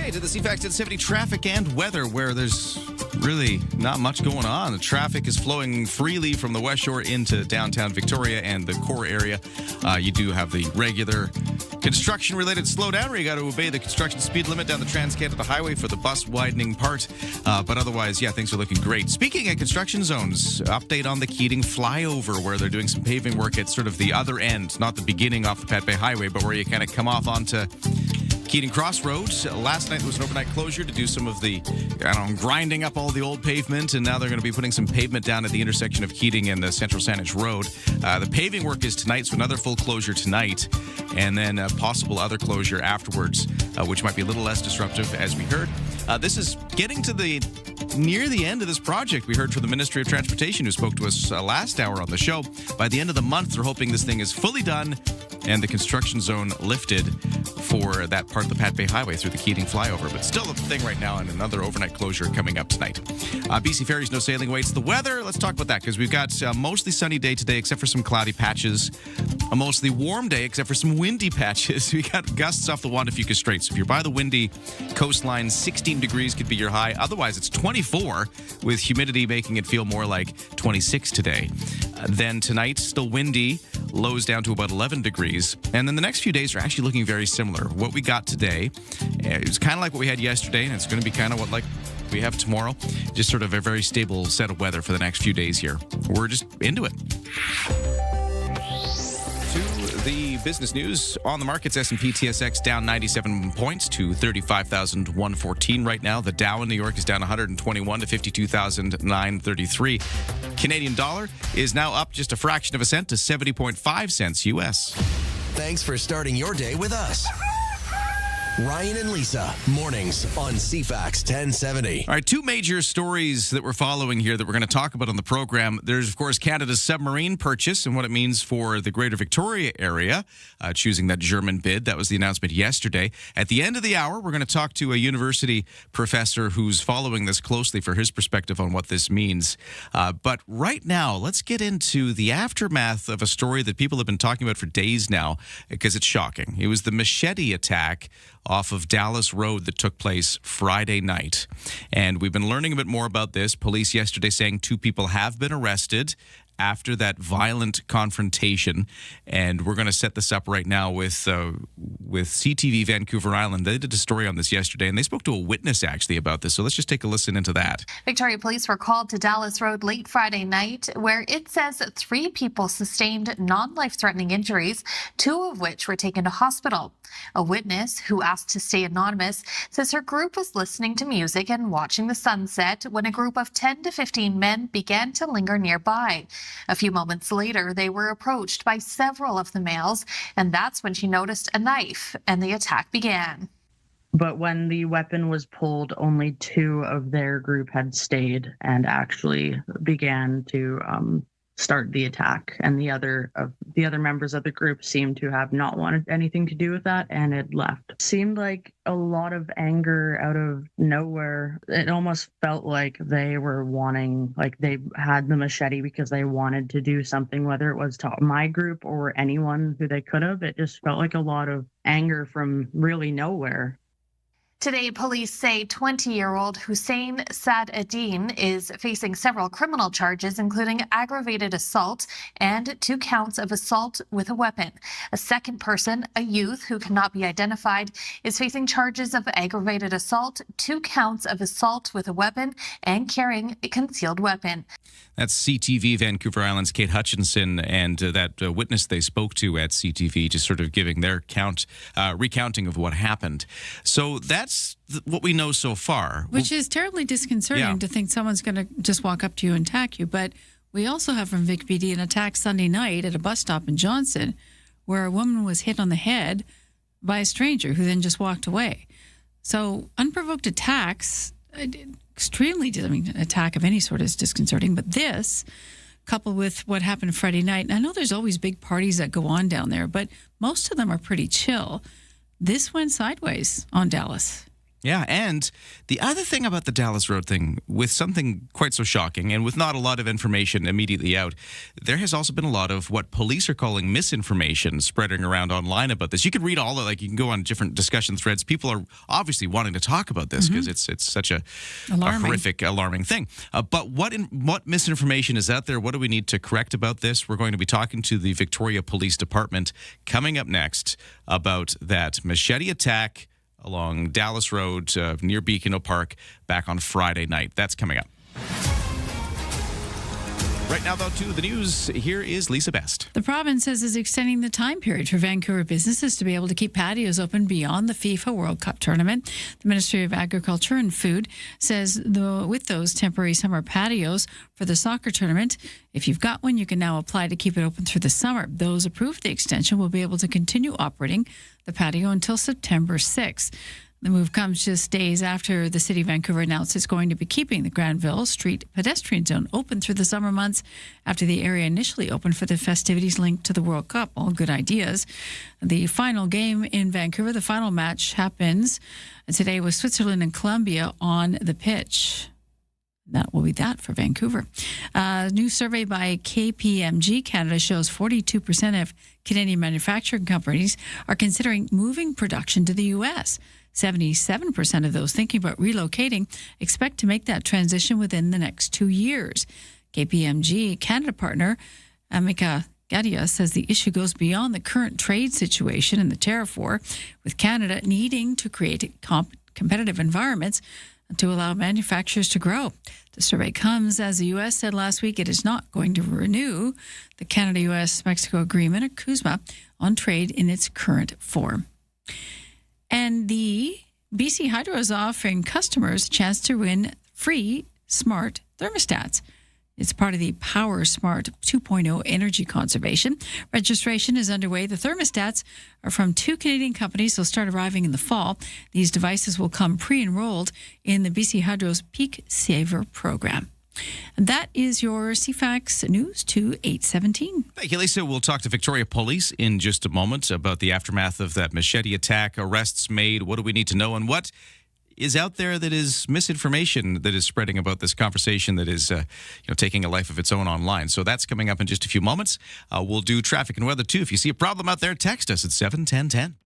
To the CFAX 1070 traffic and weather, where there's really not much going on. The traffic is flowing freely from the West Shore into downtown Victoria and the core area. You do have the regular construction-related slowdown where you got to obey the construction speed limit down the Trans-Canada Highway for the bus widening part. But otherwise, yeah, things are looking great. Speaking of construction zones, update on the Keating flyover, where they're doing some paving work at sort of the other end, not the beginning off the Pat Bay Highway, but where you kind of come off onto Keating Crossroads. Last night there was an overnight closure to do some of the, grinding up all the old pavement, and now they're going to be putting some pavement down at the intersection of Keating and the Central Saanich Road. The paving work is tonight, so another full closure tonight, and then a possible other closure afterwards, which might be a little less disruptive, as we heard. This is getting to near the end of this project. We heard from the Ministry of Transportation, who spoke to us last hour on the show. By the end of the month, they're hoping this thing is fully done and the construction zone lifted for that part of the Pat Bay Highway through the Keating flyover. But still a thing right now, and another overnight closure coming up tonight. BC Ferries, no sailing waits. The weather, let's talk about that, because we've got a mostly sunny day today, except for some cloudy patches. A mostly warm day, except for some windy patches. We got gusts off the Juan de Fuca Strait. So if you're by the windy coastline, 16 degrees could be your high. Otherwise, it's 24, with humidity making it feel more like 26 today. Then tonight, still windy, lows down to about 11 degrees. And then the next few days are actually looking very similar. What we got today, it was kind of like what we had yesterday, and it's going to be kind of what we have tomorrow. Just sort of a very stable set of weather for the next few days here. We're just into it. To the business news on the markets. S&P TSX down 97 points to 35,114 right now. The Dow in New York is down 121 to 52,933. Canadian dollar is now up just a fraction of a cent to 70.5 cents U.S. Thanks for starting your day with us. Ryan and Lisa, mornings on CFAX 1070. All right, two major stories that we're following here that we're going to talk about on the program. There's, of course, Canada's submarine purchase and what it means for the Greater Victoria area, choosing that German bid. That was the announcement yesterday. At the end of the hour, we're going to talk to a university professor who's following this closely for his perspective on what this means. But right now, let's get into the aftermath of a story that people have been talking about for days now because it's shocking. It was the machete attack off of Dallas Road that took place Friday night. And we've been learning a bit more about this. Police yesterday saying 2 people have been arrested after that violent confrontation. And we're going to set this up right now with CTV Vancouver Island. They did a story on this yesterday, and they spoke to a witness actually about this. So let's just take a listen into that. Victoria police were called to Dallas Road late Friday night, where it says 3 people sustained non-life-threatening injuries, 2 of which were taken to hospital. A witness, who asked to stay anonymous, says her group was listening to music and watching the sunset when a group of 10 to 15 men began to linger nearby. A few moments later, they were approached by several of the males, and that's when she noticed a knife, and the attack began. But when the weapon was pulled, only 2 of their group had stayed and actually began to start the attack, and the other members of the group seemed to have not wanted anything to do with that and had left. Seemed like a lot of anger out of nowhere. It almost felt like they were wanting, like they had the machete because they wanted to do something, whether it was to my group or anyone who they could have. It just felt like a lot of anger from really nowhere. Today, police say 20-year-old Hussein Saad-Eddin is facing several criminal charges, including aggravated assault and 2 counts of assault with a weapon. A second person, a youth who cannot be identified, is facing charges of aggravated assault, 2 counts of assault with a weapon, and carrying a concealed weapon. That's CTV Vancouver Island's Kate Hutchinson and that witness they spoke to at CTV, just sort of giving their recounting of what happened. So that's what we know so far. Which is terribly disconcerting to think someone's going to just walk up to you and attack you. But we also have from Vic PD an attack Sunday night at a bus stop in Johnson where a woman was hit on the head by a stranger who then just walked away. So unprovoked attacks, extremely, attack of any sort is disconcerting. But this, coupled with what happened Friday night, and I know there's always big parties that go on down there, but most of them are pretty chill. This went sideways on Dallas. Yeah, and the other thing about the Dallas Road thing, with something quite so shocking and with not a lot of information immediately out, there has also been a lot of what police are calling misinformation spreading around online about this. You can read all of you can go on different discussion threads. People are obviously wanting to talk about this because it's such a horrific, alarming thing. But what misinformation is out there? What do we need to correct about this? We're going to be talking to the Victoria Police Department coming up next about that machete attack along Dallas Road near Beacon Park back on Friday night. That's coming up. Right now, though, to the news. Here is Lisa Best. The province is extending the time period for Vancouver businesses to be able to keep patios open beyond the FIFA World Cup tournament. The Ministry of Agriculture and Food says with those temporary summer patios for the soccer tournament, if you've got one, you can now apply to keep it open through the summer. Those approved the extension will be able to continue operating the patio until September 6th. The move comes just days after the City of Vancouver announced it's going to be keeping the Granville Street pedestrian zone open through the summer months after the area initially opened for the festivities linked to the World Cup. All good ideas. The final game in Vancouver, the final match happens today with Switzerland and Colombia on the pitch. That will be that for Vancouver. A new survey by KPMG Canada shows 42% of Canadian manufacturing companies are considering moving production to the U.S. 77% of those thinking about relocating expect to make that transition within the next 2 years. KPMG Canada partner Amika Gadia says the issue goes beyond the current trade situation and the tariff war, with Canada needing to create competitive environments to allow manufacturers to grow. The survey comes as the U.S. said last week it is not going to renew the Canada-U.S.-Mexico Agreement, or CUSMA, on trade in its current form. And the BC Hydro is offering customers a chance to win free smart thermostats. It's part of the Power Smart 2.0 energy conservation. Registration is underway. The thermostats are from 2 Canadian companies. They'll start arriving in the fall. These devices will come pre-enrolled in the BC Hydro's Peak Saver program. And that is your CFAX News to 8:17. Thank you, Lisa. We'll talk to Victoria Police in just a moment about the aftermath of that machete attack, arrests made. What do we need to know, and what is out there that is misinformation that is spreading about this conversation that is taking a life of its own online. So that's coming up in just a few moments. We'll do traffic and weather, too. If you see a problem out there, text us at 71010.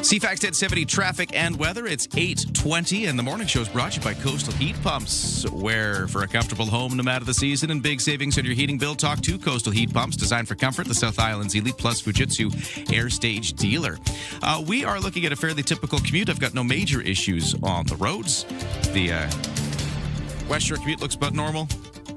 CFAX 1070 traffic and weather. It's 8:20, and the morning show is brought to you by Coastal Heat Pumps, where for a comfortable home no matter the season and big savings on your heating bill, talk to Coastal Heat Pumps, designed for comfort, the South Island's Elite Plus Fujitsu Air Stage dealer. We are looking at a fairly typical commute. I've got no major issues on the roads. The West Shore commute looks about normal.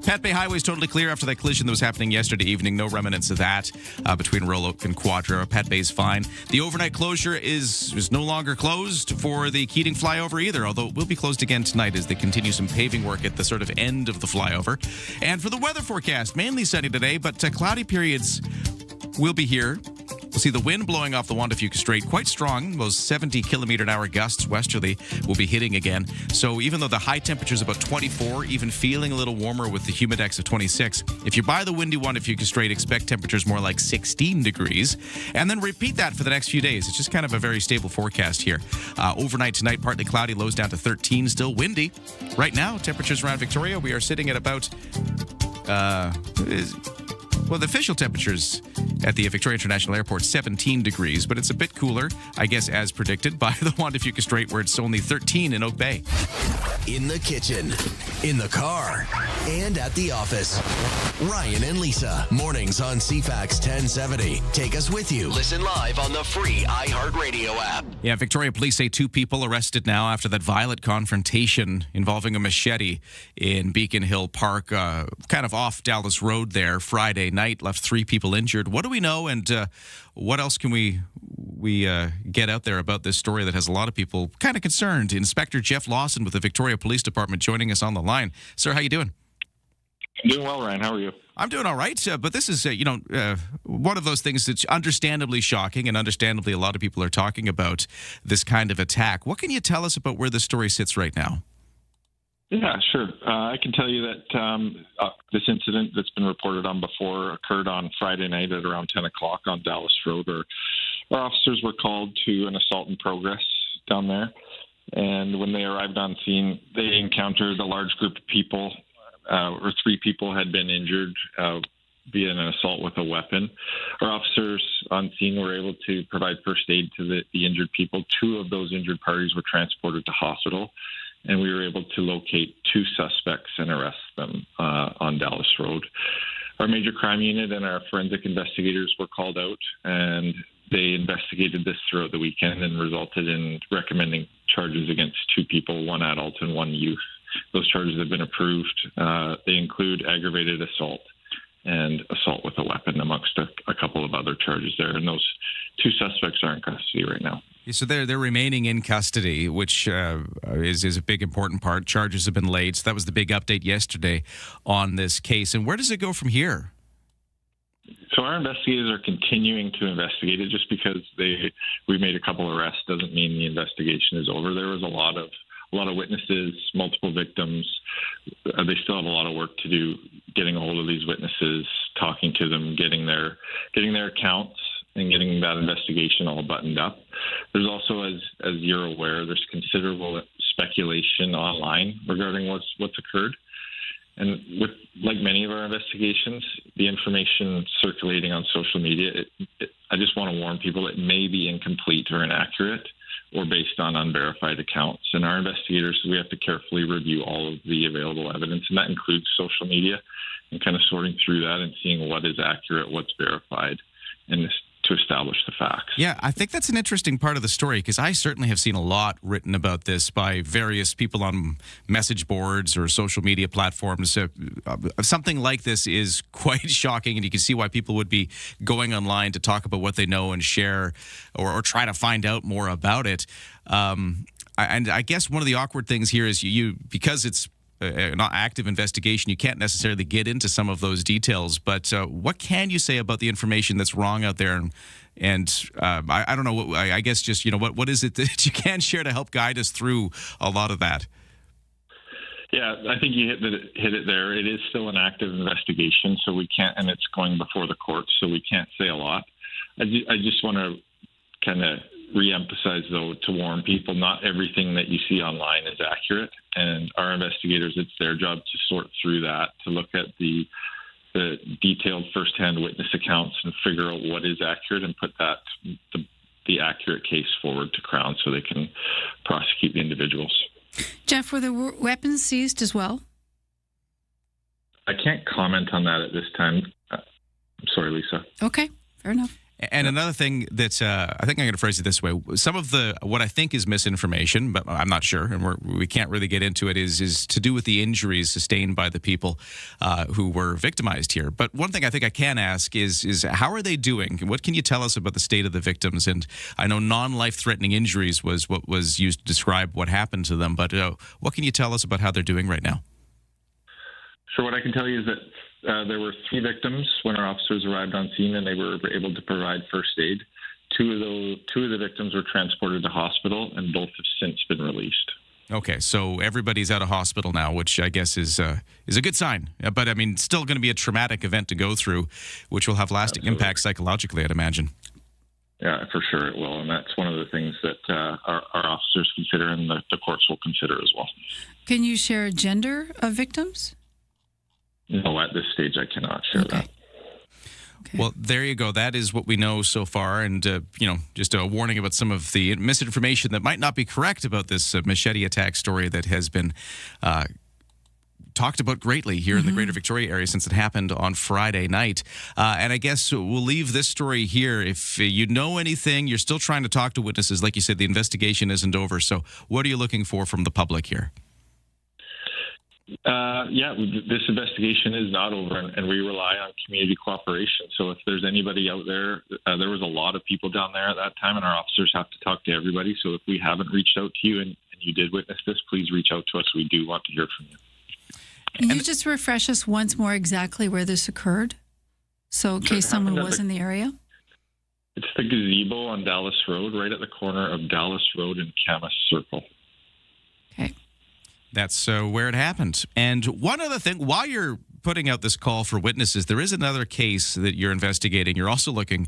Pat Bay Highway is totally clear after that collision that was happening yesterday evening. No remnants of that between Royal Oak and Quadra. Pat Bay's fine. The overnight closure is no longer closed for the Keating flyover either, although it will be closed again tonight as they continue some paving work at the sort of end of the flyover. And for the weather forecast, mainly sunny today, but cloudy periods will be here. We'll see the wind blowing off the Juan de Fuca Strait quite strong. Those 70-kilometer-an-hour gusts westerly will be hitting again. So even though the high temperature is about 24, even feeling a little warmer with the humidex of 26, if you're by the windy Juan de Fuca Strait, expect temperatures more like 16 degrees. And then repeat that for the next few days. It's just kind of a very stable forecast here. Overnight tonight, partly cloudy, lows down to 13, still windy. Right now, temperatures around Victoria, we are sitting at about... the official temperatures at the Victoria International Airport, 17 degrees, but it's a bit cooler, I guess, as predicted by the Juan de Fuca Strait, where it's only 13 in Oak Bay. In the kitchen, in the car, and at the office. Ryan and Lisa, mornings on CFAX 1070. Take us with you. Listen live on the free iHeartRadio app. Yeah, Victoria police say 2 people arrested now after that violent confrontation involving a machete in Beacon Hill Park, kind of off Dallas Road there, Friday night, left 3 people injured. What do we know, and what else can we get out there about this story that has a lot of people kind of concerned? Inspector Jeff Lawson with the Victoria Police Department joining us on the line. Sir, how you doing? I'm doing well, Ryan. How are you? I'm doing all right, but this is, one of those things that's understandably shocking, and understandably a lot of people are talking about this kind of attack. What can you tell us about where the story sits right now? Yeah, sure. I can tell you that this incident that's been reported on before occurred on Friday night at around 10 o'clock on Dallas Road. Our officers were called to an assault in progress down there. And when they arrived on scene, they encountered a large group of people, or 3 people had been injured via an assault with a weapon. Our officers on scene were able to provide first aid to the injured people. 2 of those injured parties were transported to hospital, and we were able to locate 2 suspects and arrest them on Dallas Road. Our major crime unit and our forensic investigators were called out, and they investigated this throughout the weekend and resulted in recommending charges against 2 people, 1 adult and 1 youth. Those charges have been approved. They include aggravated assault and assault with a weapon, amongst a couple of other charges there. And those 2 suspects are in custody right now. So they're remaining in custody, which is a big important part. Charges have been laid. So that was the big update yesterday on this case. And where does it go from here? So our investigators are continuing to investigate it. Just because we made a couple arrests doesn't mean the investigation is over. There was a lot of witnesses, multiple victims. They still have a lot of work to do, getting a hold of these witnesses, talking to them, getting their accounts, and getting that investigation all buttoned up. There's also, as you're aware, there's considerable speculation online regarding what's occurred. And like many of our investigations, the information circulating on social media, I just want to warn people, it may be incomplete or inaccurate or based on unverified accounts. And our investigators, we have to carefully review all of the available evidence, and that includes social media, and kind of sorting through that and seeing what is accurate, what's verified, and to establish the facts. Yeah, I think that's an interesting part of the story, because I certainly have seen a lot written about this by various people on message boards or social media platforms. Something like this is quite shocking, and you can see why people would be going online to talk about what they know and share or try to find out more about it. And I guess one of the awkward things here is because it's an active investigation, you can't necessarily get into some of those details. But what can you say about the information that's wrong out there? And I don't know. I guess just what is it that you can share to help guide us through a lot of that? Yeah, I think you hit it there. It is still an active investigation, so we can't, and it's going before the courts, so we can't say a lot. I just want to kind of reemphasize, though, to warn people, not everything that you see online is accurate. And our investigators, it's their job to sort through that, to look at the detailed firsthand witness accounts and figure out what is accurate and put the accurate case forward to Crown so they can prosecute the individuals. Jeff, were the weapons seized as well? I can't comment on that at this time. I'm sorry, Lisa. Okay, fair enough. And another thing that I think I'm going to phrase it this way: some of what I think is misinformation, but I'm not sure, and we can't really get into it, is to do with the injuries sustained by the people who were victimized here. But one thing I think I can ask is how are they doing? What can you tell us about the state of the victims? And I know non-life-threatening injuries was what was used to describe what happened to them, but what can you tell us about how they're doing right now? So what I can tell you is that there were 3 victims when our officers arrived on scene, and they were able to provide first aid. 2 of the victims were transported to hospital, and both have since been released. Okay, so everybody's out of hospital now, which I guess is a good sign. But I mean, still going to be a traumatic event to go through, which will have lasting impacts psychologically, I'd imagine. Yeah, for sure it will, and that's one of the things that our officers consider, and the courts will consider as well. Can you share gender of victims? No, at this stage, I cannot share that. Okay. Well, there you go. That is what we know so far. And, just a warning about some of the misinformation that might not be correct about this machete attack story that has been talked about greatly here in the Greater Victoria area since it happened on Friday night. And I guess we'll leave this story here. If you know anything, you're still trying to talk to witnesses. Like you said, the investigation isn't over. So what are you looking for from the public here? This investigation is not over, and we rely on community cooperation. So if there's anybody out there, there was a lot of people down there at that time, and our officers have to talk to everybody. So if we haven't reached out to you and you did witness this, please reach out to us. We do want to hear from you. Can you just refresh us once more exactly where this occurred? So in case someone was in the area? It's the gazebo on Dallas Road, right at the corner of Dallas Road and Camas Circle. Okay. That's where it happened. And one other thing, while you're putting out this call for witnesses, there is another case that you're investigating. You're also looking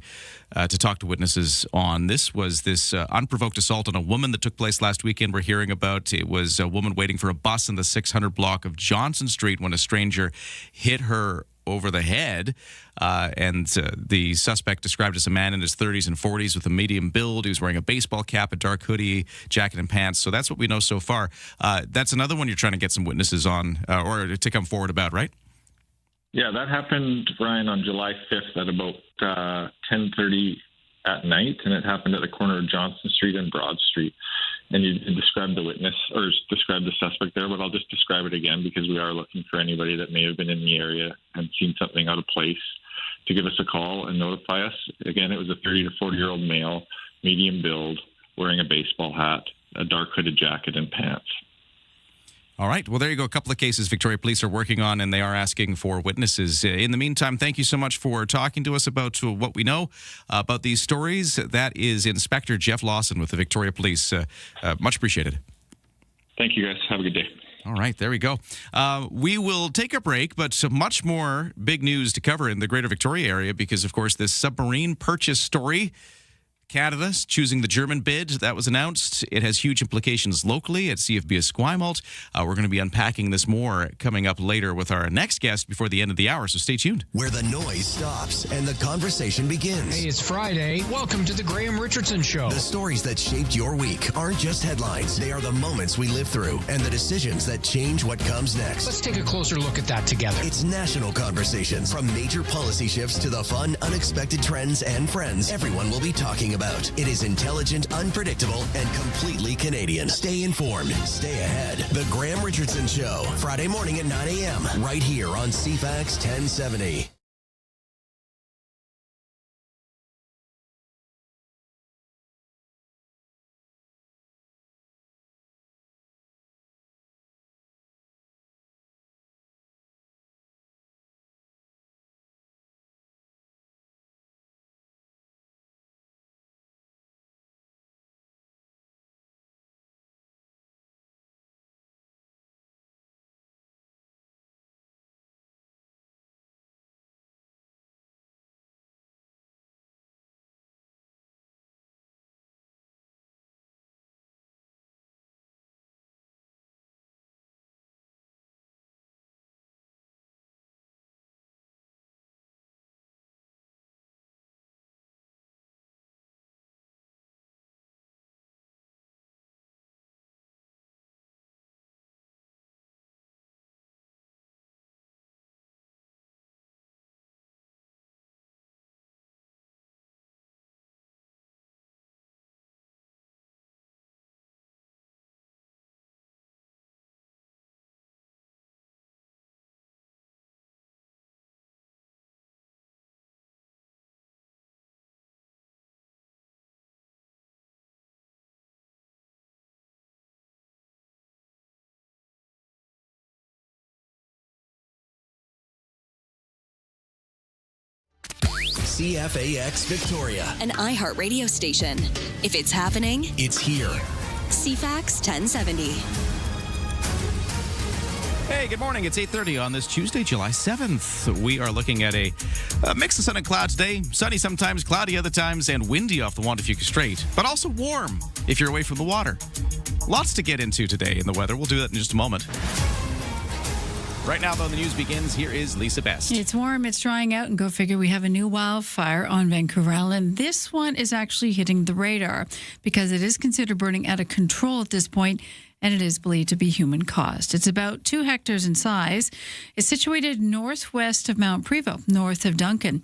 to talk to witnesses on. This was this unprovoked assault on a woman that took place last weekend. We're hearing about it was a woman waiting for a bus in the 600 block of Johnson Street when a stranger hit her over the head. And the suspect described as a man in his 30s and 40s with a medium build. He was wearing a baseball cap, a dark hoodie, jacket, and pants. So that's what we know so far. That's another one you're trying to get some witnesses on or to come forward about, right? Yeah, that happened, Ryan, on July 5th at about 10:30 at night, and it happened at the corner of Johnson Street and Broad Street. And you described the witness, or described the suspect there, but I'll just describe it again because we are looking for anybody that may have been in the area and seen something out of place to give us a call and notify us. Again, it was a 30 to 40-year-old male, medium build, wearing a baseball hat, a dark hooded jacket, and pants. All right. Well, there you go. A couple of cases Victoria Police are working on, and they are asking for witnesses. In the meantime, thank you so much for talking to us about what we know about these stories. That is Inspector Jeff Lawson with the Victoria Police. Much appreciated. Thank you, guys. Have a good day. All right, there we go. We will take a break, but much more big news to cover in the Greater Victoria area because, of course, this submarine purchase story, Canada's choosing the German bid. That was announced. It has huge implications locally at CFB Esquimalt. We're going to be unpacking this more coming up later with our next guest before the end of the hour, so stay tuned. Where the noise stops and the conversation begins. Hey, it's Friday. Welcome to the Graham Richardson Show. The stories that shaped your week aren't just headlines. They are the moments we live through and the decisions that change what comes next. Let's take a closer look at that together. It's national conversations. From major policy shifts to the fun, unexpected trends and friends everyone will be talking about. It is intelligent, unpredictable, and completely Canadian. Stay informed. Stay ahead. The Graham Richardson Show. Friday morning at 9 a.m. right here on CFAX 1070. CFAX Victoria, An iHeart radio station. If it's happening, it's here. CFAX 1070. Hey, good morning. It's 8:30 on this Tuesday, July 7th. We are looking at a mix of sun and clouds today. Sunny sometimes, cloudy other times, and windy off the Juan de Fuca Strait, but also warm if you're away from the water. Lots to get into today in the weather. We'll do that in just a moment. Right now, though, the news begins. Here is Lisa Best. It's warm, it's drying out, and go figure, we have a new wildfire on Vancouver Island. This one is actually hitting the radar because it is considered burning out of control at this point, and it is believed to be human-caused. It's about 2 hectares in size. It's situated northwest of Mount Prevost, north of Duncan.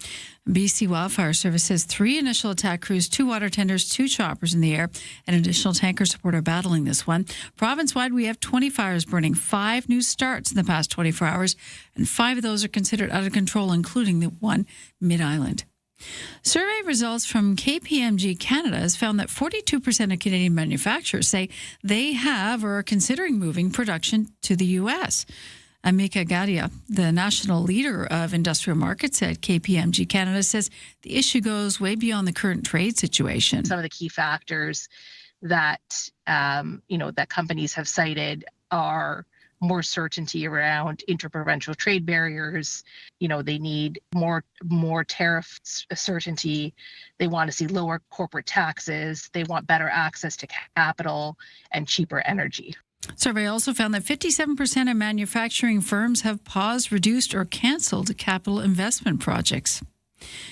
BC Wildfire Service says 3 initial attack crews, 2 water tenders, 2 choppers in the air, and additional tanker support are battling this one. Province-wide, we have 20 fires burning, 5 new starts in the past 24 hours, and 5 of those are considered out of control, including the one mid-island. Survey results from KPMG Canada has found that 42% of Canadian manufacturers say they have or are considering moving production to the U.S. Amika Gadia, the national leader of industrial markets at KPMG Canada, says the issue goes way beyond the current trade situation. Some of the key factors that that companies have cited are more certainty around interprovincial trade barriers. They need more tariff certainty. They want to see lower corporate taxes. They want better access to capital and cheaper energy. Survey also found that 57% of manufacturing firms have paused, reduced, or canceled capital investment projects.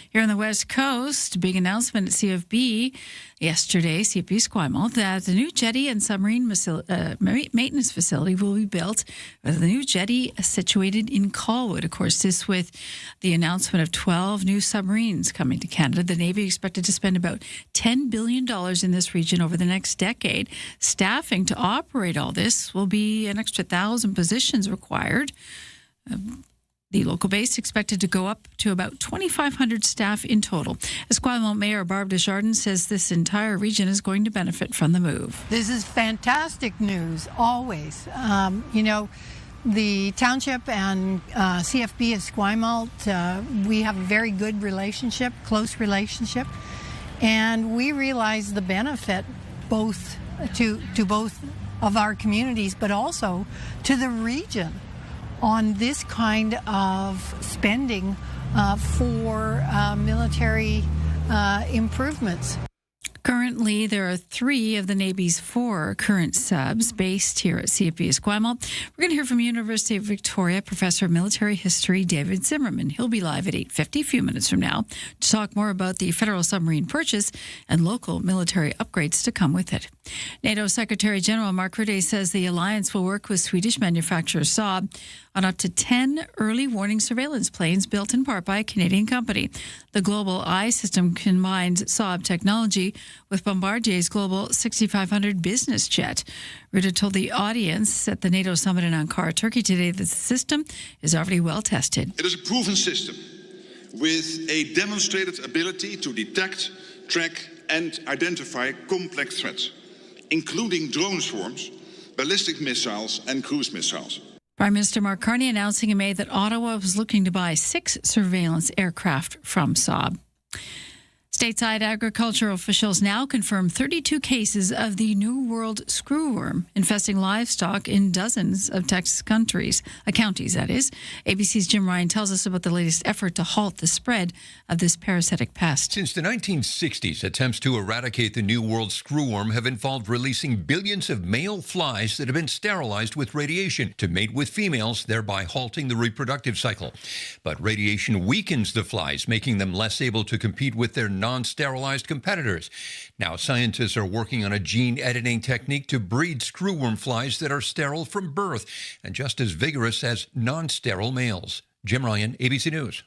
Here on the West Coast, big announcement at CFB yesterday, CFB Esquimalt, that the new jetty and submarine maintenance facility will be built with the new jetty situated in Colwood. Of course, this with the announcement of 12 new submarines coming to Canada. The Navy expected to spend about $10 billion in this region over the next decade. Staffing to operate all this will be an extra 1,000 positions required. The local base expected to go up to about 2,500 staff in total. Esquimalt Mayor Barb Desjardins says this entire region is going to benefit from the move. This is fantastic news, always. The township and CFB Esquimalt, we have a very good relationship, close relationship, and we realize the benefit both to both of our communities, but also to the region on this kind of spending for military improvements. Currently, there are 3 of the Navy's 4 current subs based here at CFB Esquimalt. We're going to hear from University of Victoria Professor of Military History David Zimmerman. He'll be live at 8:50, a few minutes from now, to talk more about the federal submarine purchase and local military upgrades to come with it. NATO Secretary General Mark Rutte says the alliance will work with Swedish manufacturer Saab on up to 10 early warning surveillance planes built in part by a Canadian company. The Global Eye system combines Saab technology with Bombardier's Global 6500 business jet. Rutte told the audience at the NATO summit in Ankara, Turkey today that the system is already well tested. It is a proven system with a demonstrated ability to detect, track and identify complex threats, including drone swarms, ballistic missiles and cruise missiles. Prime Minister Mark Carney announcing in May that Ottawa was looking to buy 6 surveillance aircraft from Saab. Stateside agricultural officials now confirm 32 cases of the New World screwworm infesting livestock in dozens of Texas counties, that is. ABC's Jim Ryan tells us about the latest effort to halt the spread of this parasitic pest. Since the 1960s, attempts to eradicate the New World screwworm have involved releasing billions of male flies that have been sterilized with radiation to mate with females, thereby halting the reproductive cycle. But radiation weakens the flies, making them less able to compete with their non-sterilized competitors. Now, scientists are working on a gene editing technique to breed screwworm flies that are sterile from birth and just as vigorous as non-sterile males. Jim Ryan, ABC News.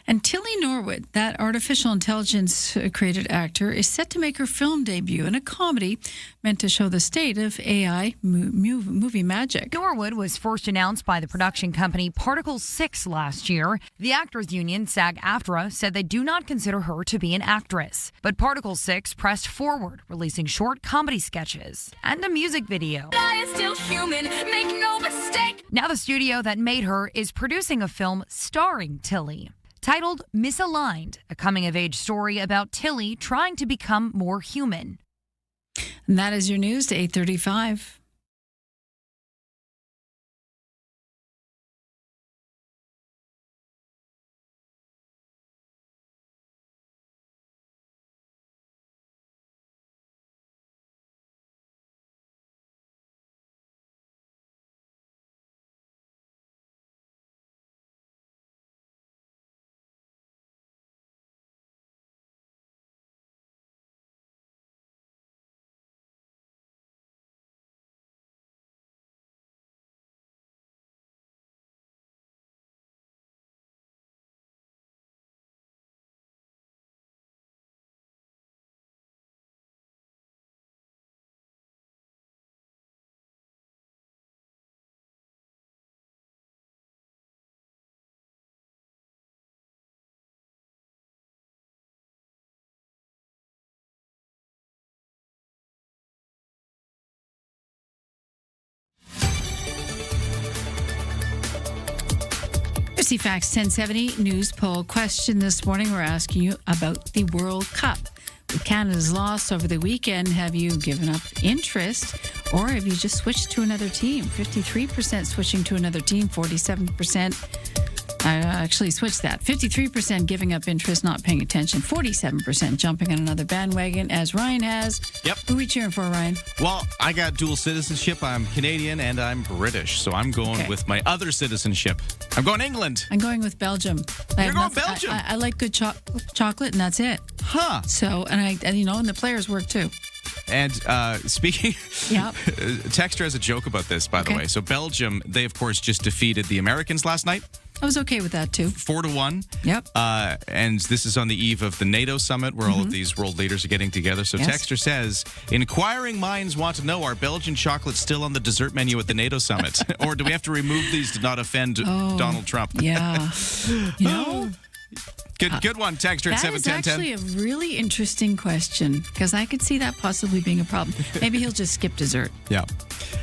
And Tilly Norwood, that artificial intelligence-created actor, is set to make her film debut in a comedy meant to show the state of AI movie magic. Norwood was first announced by the production company Particle 6 last year. The actors union, SAG-AFTRA, said they do not consider her to be an actress. But Particle 6 pressed forward, releasing short comedy sketches and a music video. I am still human, make no mistake. Now the studio that made her is producing a film starring Tilly, titled Misaligned, a coming-of-age story about Tilly trying to become more human. And that is your news to 8:35. CFAX 1070 news poll question this morning. We're asking you about the World Cup. With Canada's loss over the weekend, have you given up interest or have you just switched to another team? 53% switching to another team, 47%. I actually switched that. 53% giving up interest, not paying attention. 47% jumping on another bandwagon, as Ryan has. Yep. Who are we cheering for, Ryan? Well, I got dual citizenship. I'm Canadian and I'm British, so I'm going with my other citizenship. I'm going England. I'm going with Belgium. You're going Belgium? I like good chocolate, and that's it. Huh. So, and the players work too. And speaking, Yep. Texter has a joke about this, by the way. So Belgium, they of course just defeated the Americans last night. I was okay with that too. 4-1. Yep. And this is on the eve of the NATO summit where all of these world leaders are getting together. So Yes. Texter says, inquiring minds want to know, are Belgian chocolates still on the dessert menu at the NATO summit? Or do we have to remove these to not offend Donald Trump? Yeah. You know? Good one, Texter at That is 71010. actually a really interesting question because I could see that possibly being a problem. Maybe he'll just skip dessert Yeah.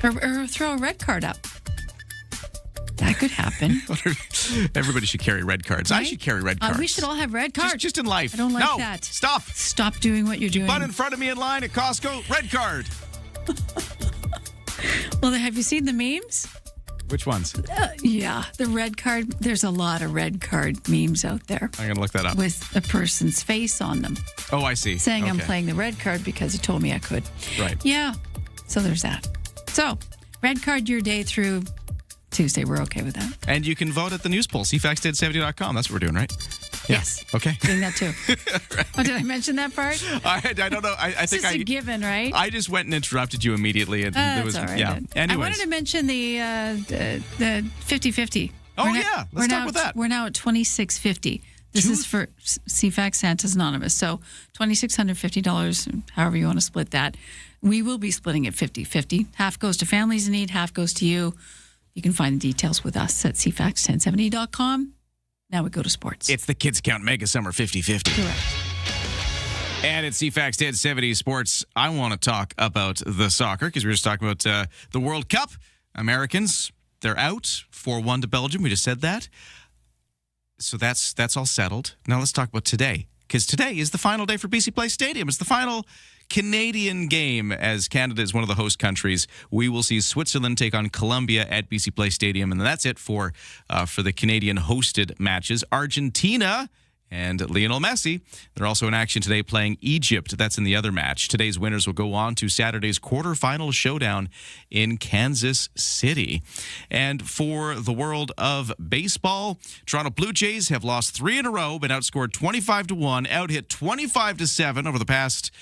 or throw a red card up. That could happen. Everybody should carry red cards. I Right? should carry red cards. We should all have red cards. Just in life. I don't like No, that. Stop. Stop doing what you're doing. Butt in front of me in line at Costco, red card. Well, have you seen the memes? Which ones? Yeah, the red card. There's a lot of red card memes out there I'm going to look that up. with a person's face on them Oh, I see. saying I'm Okay. playing the red card because he told me I could. Right. Yeah. So there's that. So, red card your day through Tuesday. We're okay with that. And you can vote at the news poll, cfax1070.com. That's what we're doing, right? Yeah. Yes. Okay. Doing that too. Oh, did I mention that part? I don't know. I It's think just a given, right? I just went and interrupted you immediately. And there was, That's all right. yeah. then. Anyways. I wanted to mention the 50-50. Oh, yeah. Let's talk about that. We're now at $2,650. This is for CFAX Santa's Anonymous. So $2,650, however you want to split that. We will be splitting it 50-50. Half goes to families in need, half goes to you. You can find the details with us at CFAX1070.com. Now we go to sports. It's the Kids Count Mega Summer 50-50. Correct. And at CFAX 1070 Sports, I want to talk about the soccer because we were just talking about the World Cup. Americans, they're out 4-1 to Belgium. We just said that. So that's all settled. Now let's talk about today because today is the final day for BC Place Stadium. It's the final Canadian game as Canada is one of the host countries. We will see Switzerland take on Colombia at BC Place Stadium, and that's it for the Canadian hosted matches. Argentina and Lionel Messi, they're also in action today playing Egypt. That's in the other match. Today's winners will go on to Saturday's quarterfinal showdown in Kansas City. And for the world of baseball, Toronto Blue Jays have lost 3 in a row, been outscored 25-1, out-hit 25-7 over the past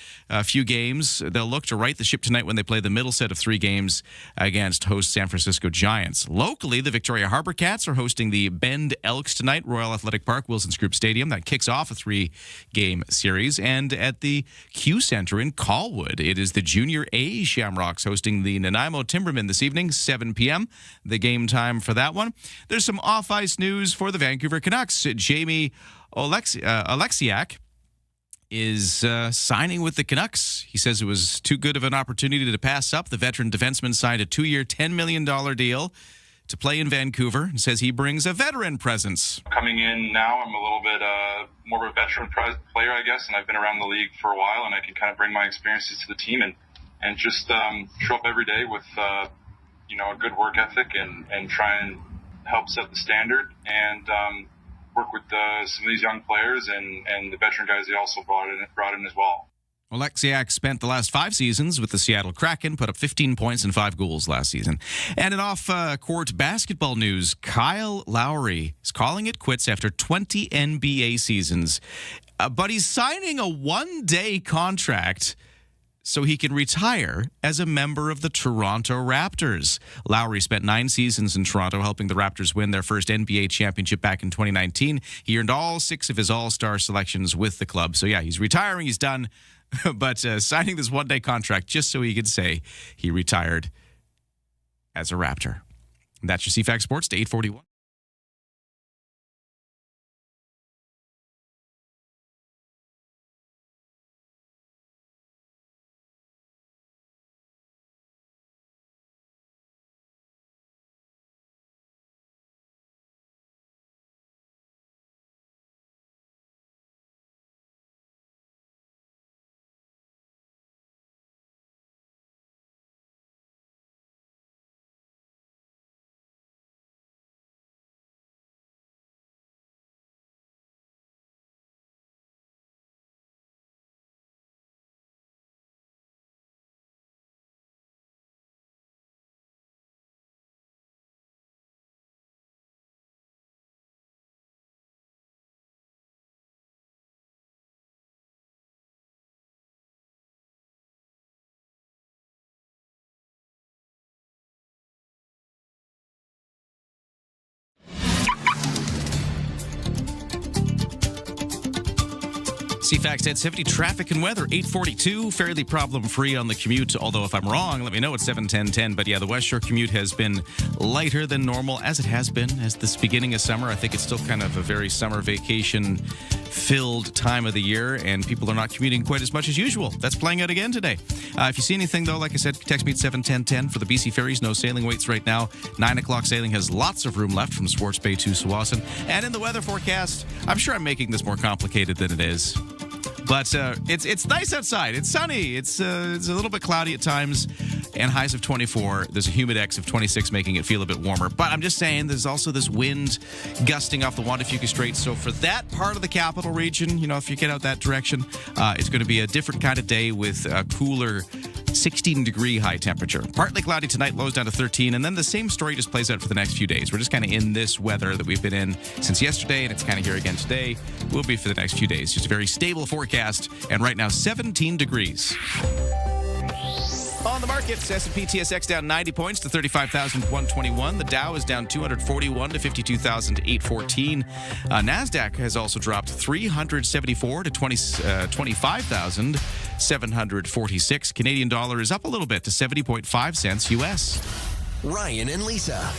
few games. They'll look to right the ship tonight when they play the middle set of 3 games against host San Francisco Giants. Locally, the Victoria Harbor Cats are hosting the Bend Elks tonight, Royal Athletic Park, Wilson's Group Stadium. That kicks off a 3-game series. And at the Q Center in Colwood, it is the Junior A Shamrocks hosting the Nanaimo Timbermen this evening, 7 p.m., the game time for that one. There's some off-ice news for the Vancouver Canucks. Jamie Oleksiak is signing with the Canucks. He says it was too good of an opportunity to pass up. The veteran defenseman signed a 2-year, $10 million deal to play in Vancouver and says he brings a veteran presence. Coming in now, I'm a little bit more of a veteran player, I guess, and I've been around the league for a while, and I can kind of bring my experiences to the team and just show up every day with a good work ethic and try and help set the standard and work with some of these young players and the veteran guys they also brought in as well. Oleksiak spent the last 5 seasons with the Seattle Kraken, put up 15 points and 5 goals last season. And in off-court basketball news, Kyle Lowry is calling it quits after 20 NBA seasons. But he's signing a 1-day contract so he can retire as a member of the Toronto Raptors. Lowry spent 9 seasons in Toronto, helping the Raptors win their first NBA championship back in 2019. He earned all 6 of his All-Star selections with the club. So, yeah, he's retiring. He's done. But signing this 1-day contract just so he could say he retired as a Raptor. And that's your CFAX Sports to 841. CFAX 1070 traffic and weather, 842, fairly problem-free on the commute. Although if I'm wrong, let me know at 7:10:10. But yeah, the West Shore commute has been lighter than normal, as it has been as this beginning of summer. I think it's still kind of a very summer vacation-filled time of the year, and people are not commuting quite as much as usual. That's playing out again today. If you see anything, though, like I said, text me at 7:10:10 for the BC ferries. No sailing waits right now. 9 o'clock sailing has lots of room left from Swartz Bay to Tsawwassen. And in the weather forecast, I'm sure I'm making this more complicated than it is. But it's nice outside. It's sunny. It's a little bit cloudy at times, and highs of 24. There's a humidex of 26, making it feel a bit warmer. But I'm just saying, there's also this wind gusting off the Juan de Fuca Strait. So for that part of the capital region, if you get out that direction, it's going to be a different kind of day with a cooler 16-degree high temperature. Partly cloudy tonight, lows down to 13, and then the same story just plays out for the next few days. We're just kind of in this weather that we've been in since yesterday, and it's kind of here again today. We'll be for the next few days. Just a very stable forecast, and right now 17 degrees. On the markets, S&P TSX down 90 points to 35,121. The Dow is down 241 to 52,814. NASDAQ has also dropped 374 to 25,746. Canadian dollar is up a little bit to 70.5 cents U.S. Ryan and Lisa.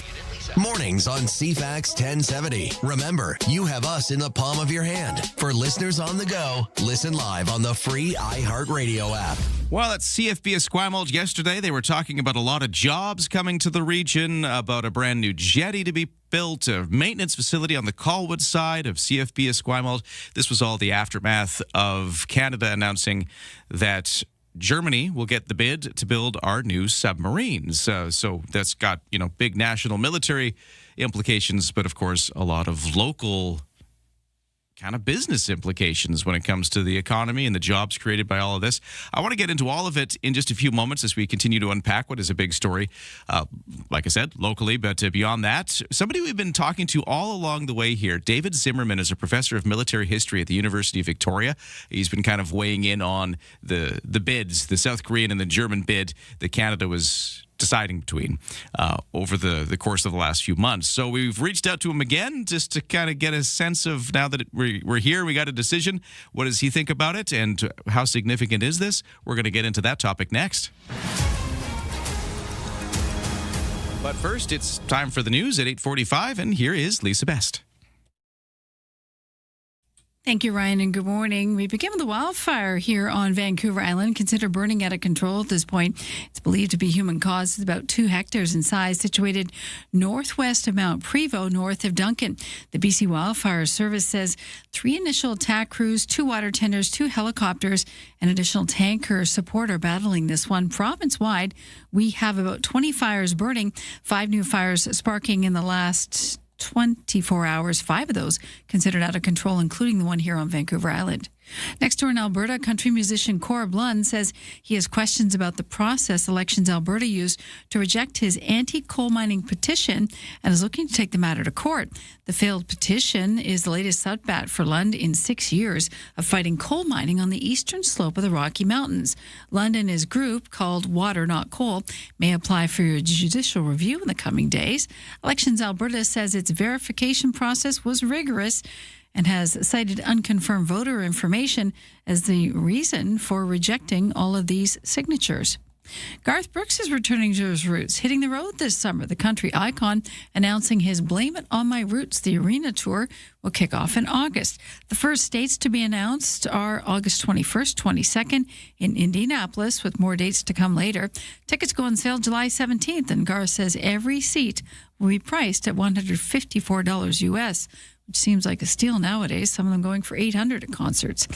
Mornings on CFAX 1070. Remember, you have us in the palm of your hand. For listeners on the go, listen live on the free iHeartRadio app. Well, at CFB Esquimalt yesterday, they were talking about a lot of jobs coming to the region, about a brand new jetty to be built, a maintenance facility on the Colwood side of CFB Esquimalt. This was all the aftermath of Canada announcing that Germany will get the bid to build our new submarines. So that's got, big national military implications, but of course, a lot of local kind of business implications when it comes to the economy and the jobs created by all of this. I want to get into all of it in just a few moments as we continue to unpack what is a big story, like I said, locally, but beyond that, somebody we've been talking to all along the way here, David Zimmerman, is a professor of military history at the University of Victoria. He's been kind of weighing in on the bids, the South Korean and the German bid that Canada was deciding between over the course of the last few months. So we've reached out to him again just to kind of get a sense of, now that we're here, we got a decision. What does he think about it, and how significant is this? We're going to get into that topic next. But first, it's time for the news at 8:45, and here is Lisa Best. Thank you, Ryan, and good morning. We begin with the wildfire here on Vancouver Island, considered burning out of control at this point. It's believed to be human-caused. It's about 2 hectares in size, situated northwest of Mount Prevost, north of Duncan. The BC Wildfire Service says 3 initial attack crews, 2 water tenders, 2 helicopters, and additional tanker support are battling this one. Province-wide, we have about 20 fires burning, 5 new fires sparking in the last 24 hours, 5 of those considered out of control, including the one here on Vancouver Island. Next door in Alberta, country musician Corb Lund says he has questions about the process Elections Alberta used to reject his anti-coal mining petition and is looking to take the matter to court. The failed petition is the latest setback for Lund in 6 years of fighting coal mining on the eastern slope of the Rocky Mountains. Lund and his group, called Water Not Coal, may apply for a judicial review in the coming days. Elections Alberta says its verification process was rigorous and has cited unconfirmed voter information as the reason for rejecting all of these signatures. Garth Brooks is returning to his roots, hitting the road this summer. The country icon announcing his Blame It On My Roots, the arena tour, will kick off in August. The first states to be announced are August 21st, 22nd in Indianapolis, with more dates to come later. Tickets go on sale July 17th, and Garth says every seat will be priced at $154 US, which seems like a steal nowadays, some of them going for $800 at concerts.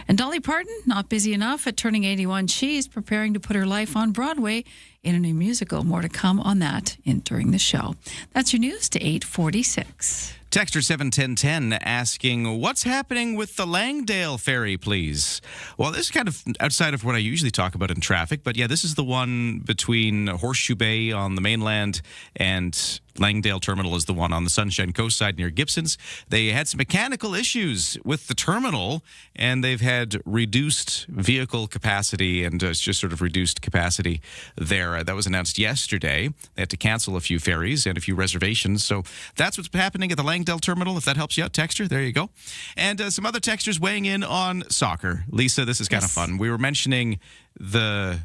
And Dolly Parton, not busy enough at turning 81. She's preparing to put her life on Broadway in a new musical. More to come on that during the show. That's your news to 8:46. Texter 71010 asking, what's happening with the Langdale ferry, please? Well, this is kind of outside of what I usually talk about in traffic, but yeah, this is the one between Horseshoe Bay on the mainland and Langdale Terminal is the one on the Sunshine Coast side near Gibson's. They had some mechanical issues with the terminal, and they've had reduced vehicle capacity and just sort of reduced capacity there. That was announced yesterday. They had to cancel a few ferries and a few reservations. So that's what's happening at the Langdale Terminal. If that helps you out, texter, there you go. And some other texters weighing in on soccer. Lisa, this is kind of fun. We were mentioning the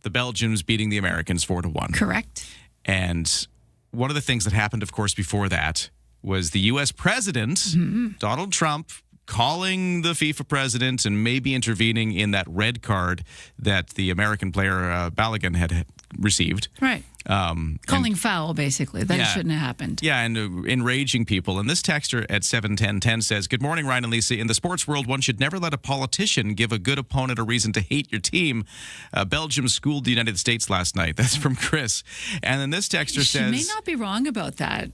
Belgians beating the Americans 4-1. Correct. And one of the things that happened, of course, before that was the U.S. president, Donald Trump, calling the FIFA president and maybe intervening in that red card that the American player Balogun had received. Right. Calling foul, basically. That shouldn't have happened. Yeah, and enraging people. And this texter at 71010 says, "Good morning, Ryan and Lisa. In the sports world, one should never let a politician give a good opponent a reason to hate your team. Belgium schooled the United States last night." That's from Chris. And then this texter says... She may not be wrong about that.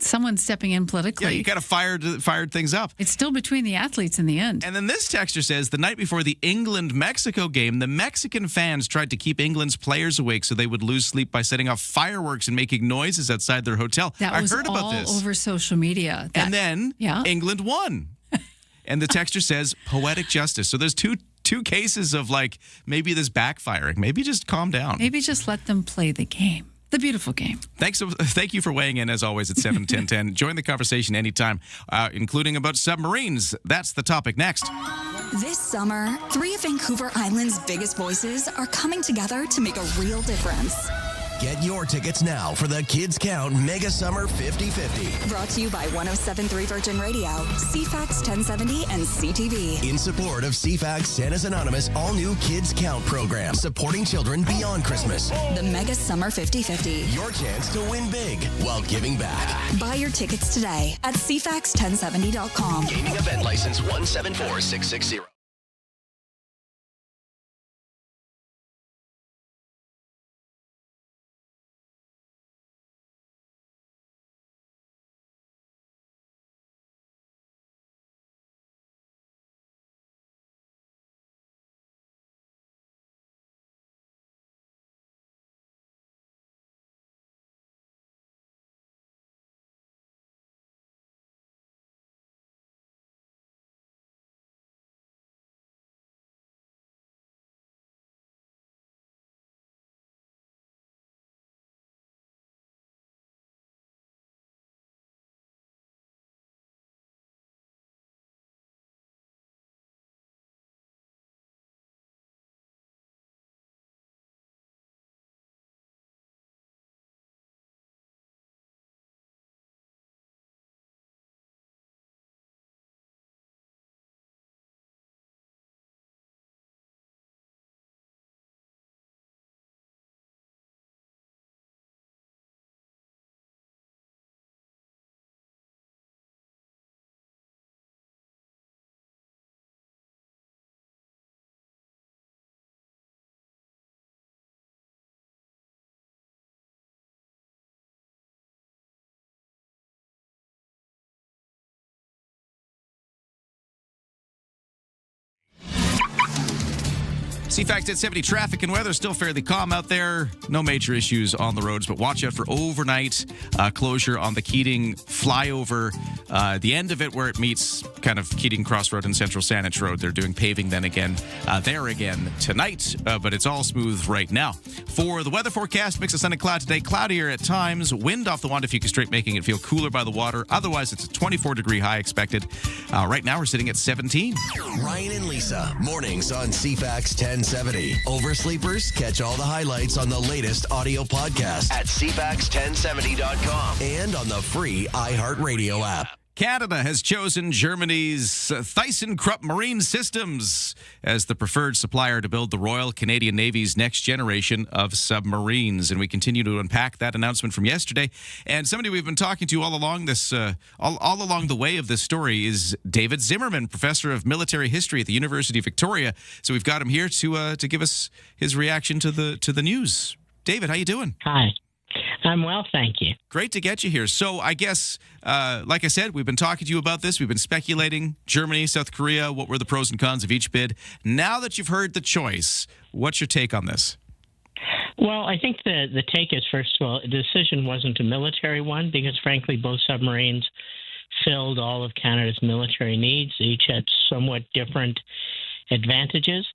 Someone stepping in politically. Yeah, you got to fired things up. It's still between the athletes in the end. And then this texter says, the night before the England-Mexico game, the Mexican fans tried to keep England's players awake so they would lose sleep by setting off fireworks and making noises outside their hotel. I heard about this. All over social media. And then England won. And the texter says, poetic justice. So there's two cases of maybe this backfiring. Maybe just calm down. Maybe just let them play the game. The beautiful game. Thank you for weighing in, as always, at 71010. Join the conversation anytime, including about submarines. That's the topic next. This summer, 3 of Vancouver Island's biggest voices are coming together to make a real difference. Get your tickets now for the Kids Count Mega Summer 50-50. Brought to you by 107.3 Virgin Radio, CFAX 1070, and CTV. In support of CFAX Santa's Anonymous all-new Kids Count program, supporting children beyond Christmas. The Mega Summer 50-50. Your chance to win big while giving back. Buy your tickets today at CFAX1070.com. Gaming event license 174660. CFAX 1070 traffic and weather still fairly calm out there. No major issues on the roads, but watch out for overnight closure on the Keating flyover. The end of it where it meets kind of Keating Crossroad and Central Saanich Road. They're doing paving then again there again tonight, but it's all smooth right now. For the weather forecast, mix of sun and cloud today. Cloudier at times. Wind off the Wandafuka Strait making it feel cooler by the water. Otherwise, it's a 24-degree high expected. Right now, we're sitting at 17. Ryan and Lisa, mornings on CFAX 1070. Oversleepers, catch all the highlights on the latest audio podcast at CFAX1070.com and on the free iHeartRadio app. Canada has chosen Germany's ThyssenKrupp Marine Systems as the preferred supplier to build the Royal Canadian Navy's next generation of submarines. And we continue to unpack that announcement from yesterday. And somebody we've been talking to all along this, all along the way of this story is David Zimmerman, professor of military history at the University of Victoria. So we've got him here to give us his reaction to the news. David, how you doing? Hi. I'm well, thank you. Great to get you here. So I guess, like I said, we've been talking to you about this. We've been speculating Germany, South Korea, what were the pros and cons of each bid. Now that you've heard the choice, what's your take on this? Well, I think the take is, first of all, the decision wasn't a military one because, frankly, both submarines filled all of Canada's military needs. They each had somewhat different advantages.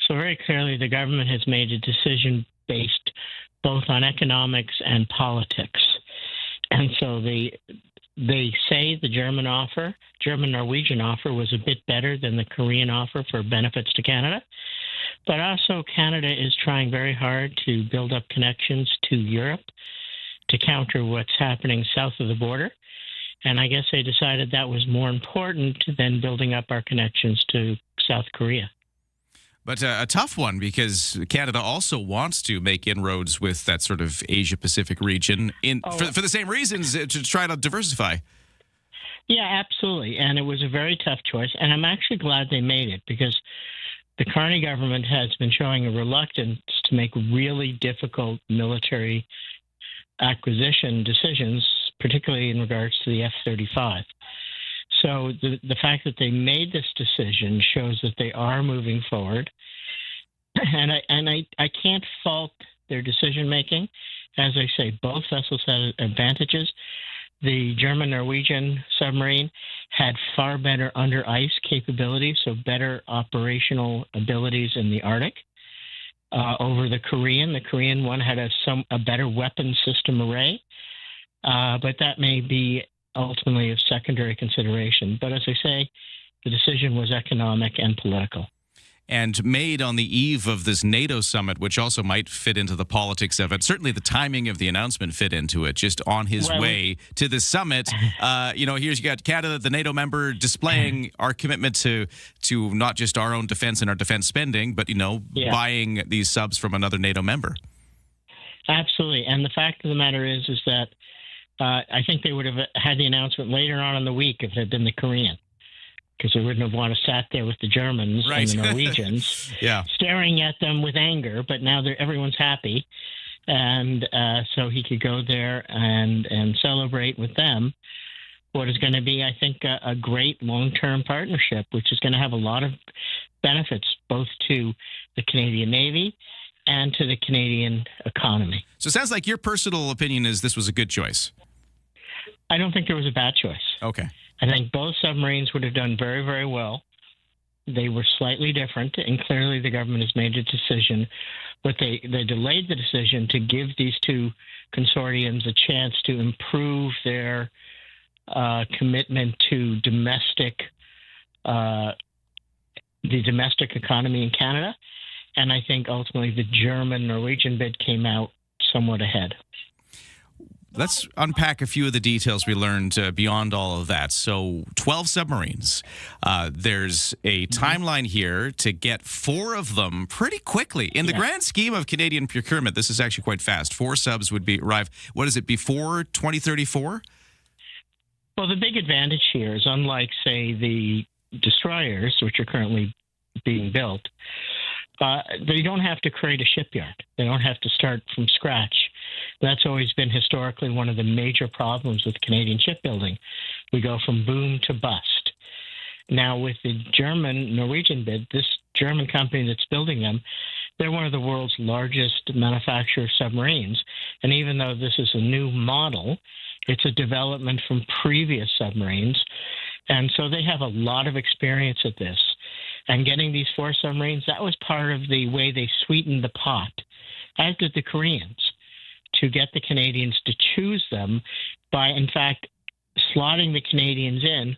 So very clearly, the government has made a decision based both on economics and politics. And so they say the German-Norwegian offer was a bit better than the Korean offer for benefits to Canada. But also Canada is trying very hard to build up connections to Europe to counter what's happening south of the border. And I guess they decided that was more important than building up our connections to South Korea. But a tough one because Canada also wants to make inroads with that sort of Asia-Pacific region for the same reasons, to try to diversify. Yeah, absolutely. And it was a very tough choice. And I'm actually glad they made it because the Carney government has been showing a reluctance to make really difficult military acquisition decisions, particularly in regards to the F-35. So the fact that they made this decision shows that they are moving forward. And I can't fault their decision-making. As I say, both vessels had advantages. The German-Norwegian submarine had far better under-ice capabilities, so better operational abilities in the Arctic over the Korean. The Korean one had a better weapon system array, but that may be ultimately of secondary consideration. But as I say, the decision was economic and political. And made on the eve of this NATO summit, which also might fit into the politics of it. Certainly the timing of the announcement fit into it, just on his way to the summit. Here's you got Canada, the NATO member, displaying our commitment to not just our own defense and our defense spending, but, buying these subs from another NATO member. Absolutely. And the fact of the matter is that I think they would have had the announcement later on in the week if it had been the Korean, because they wouldn't have wanted to sat there with the Germans and the Norwegians staring at them with anger. But now everyone's happy. And so he could go there and celebrate with them what is going to be, I think, a great long-term partnership, which is going to have a lot of benefits both to the Canadian Navy and to the Canadian economy. So it sounds like your personal opinion is this was a good choice. I don't think there was a bad choice. Okay. I think both submarines would have done very, very well. They were slightly different, and clearly the government has made a decision, but they delayed the decision to give these two consortiums a chance to improve their commitment to the domestic economy in Canada. And I think ultimately the German-Norwegian bid came out somewhat ahead. Let's unpack a few of the details we learned beyond all of that. So 12 submarines. There's a timeline here to get 4 of them pretty quickly. In the grand scheme of Canadian procurement, this is actually quite fast. 4 subs would arrive, before 2034? Well, the big advantage here is unlike, say, the destroyers, which are currently being built, they don't have to create a shipyard. They don't have to start from scratch. That's always been historically one of the major problems with Canadian shipbuilding. We go from boom to bust. Now, with the German-Norwegian bid, this German company that's building them, they're one of the world's largest manufacturer of submarines. And even though this is a new model, it's a development from previous submarines. And so they have a lot of experience at this. And getting these 4 submarines, that was part of the way they sweetened the pot, as did the Koreans, to get the Canadians to choose them by, in fact, slotting the Canadians in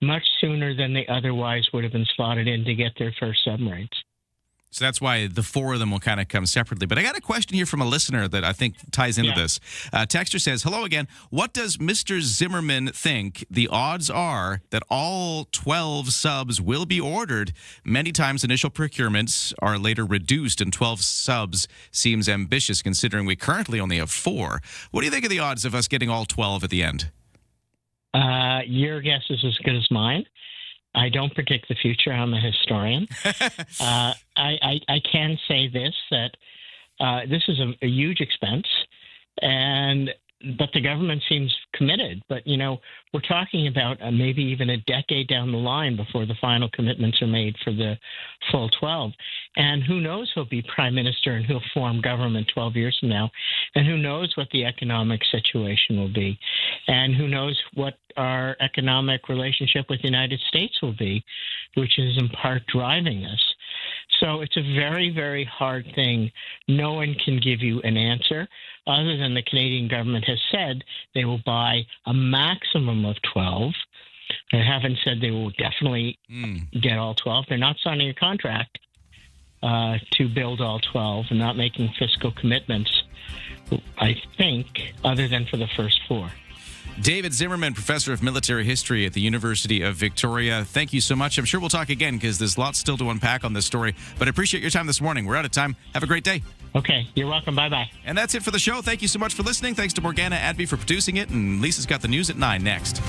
much sooner than they otherwise would have been slotted in to get their first submarines. So that's why the 4 of them will kind of come separately. But I got a question here from a listener that I think ties into this. Texter says, hello again. What does Mr. Zimmerman think the odds are that all 12 subs will be ordered? Many times initial procurements are later reduced, and 12 subs seems ambitious considering we currently only have 4. What do you think of the odds of us getting all 12 at the end? Your guess is as good as mine. I don't predict the future. I'm a historian. I can say this, that this is a huge expense, and but the government seems committed. But, we're talking about maybe even a decade down the line before the final commitments are made for the full 12. And who knows who'll be prime minister and who'll form government 12 years from now. And who knows what the economic situation will be. And who knows what our economic relationship with the United States will be, which is in part driving this. So it's a very, very hard thing. No one can give you an answer other than the Canadian government has said they will buy a maximum of 12. They haven't said they will definitely get all 12. They're not signing a contract to build all 12 and not making fiscal commitments, I think, other than for the first 4. David Zimmerman, professor of military history at the University of Victoria. Thank you so much. I'm sure we'll talk again because there's lots still to unpack on this story. But I appreciate your time this morning. We're out of time. Have a great day. Okay, you're welcome. Bye-bye. And that's it for the show. Thank you so much for listening. Thanks to Morgana Adby for producing it. And Lisa's got the news at 9 next.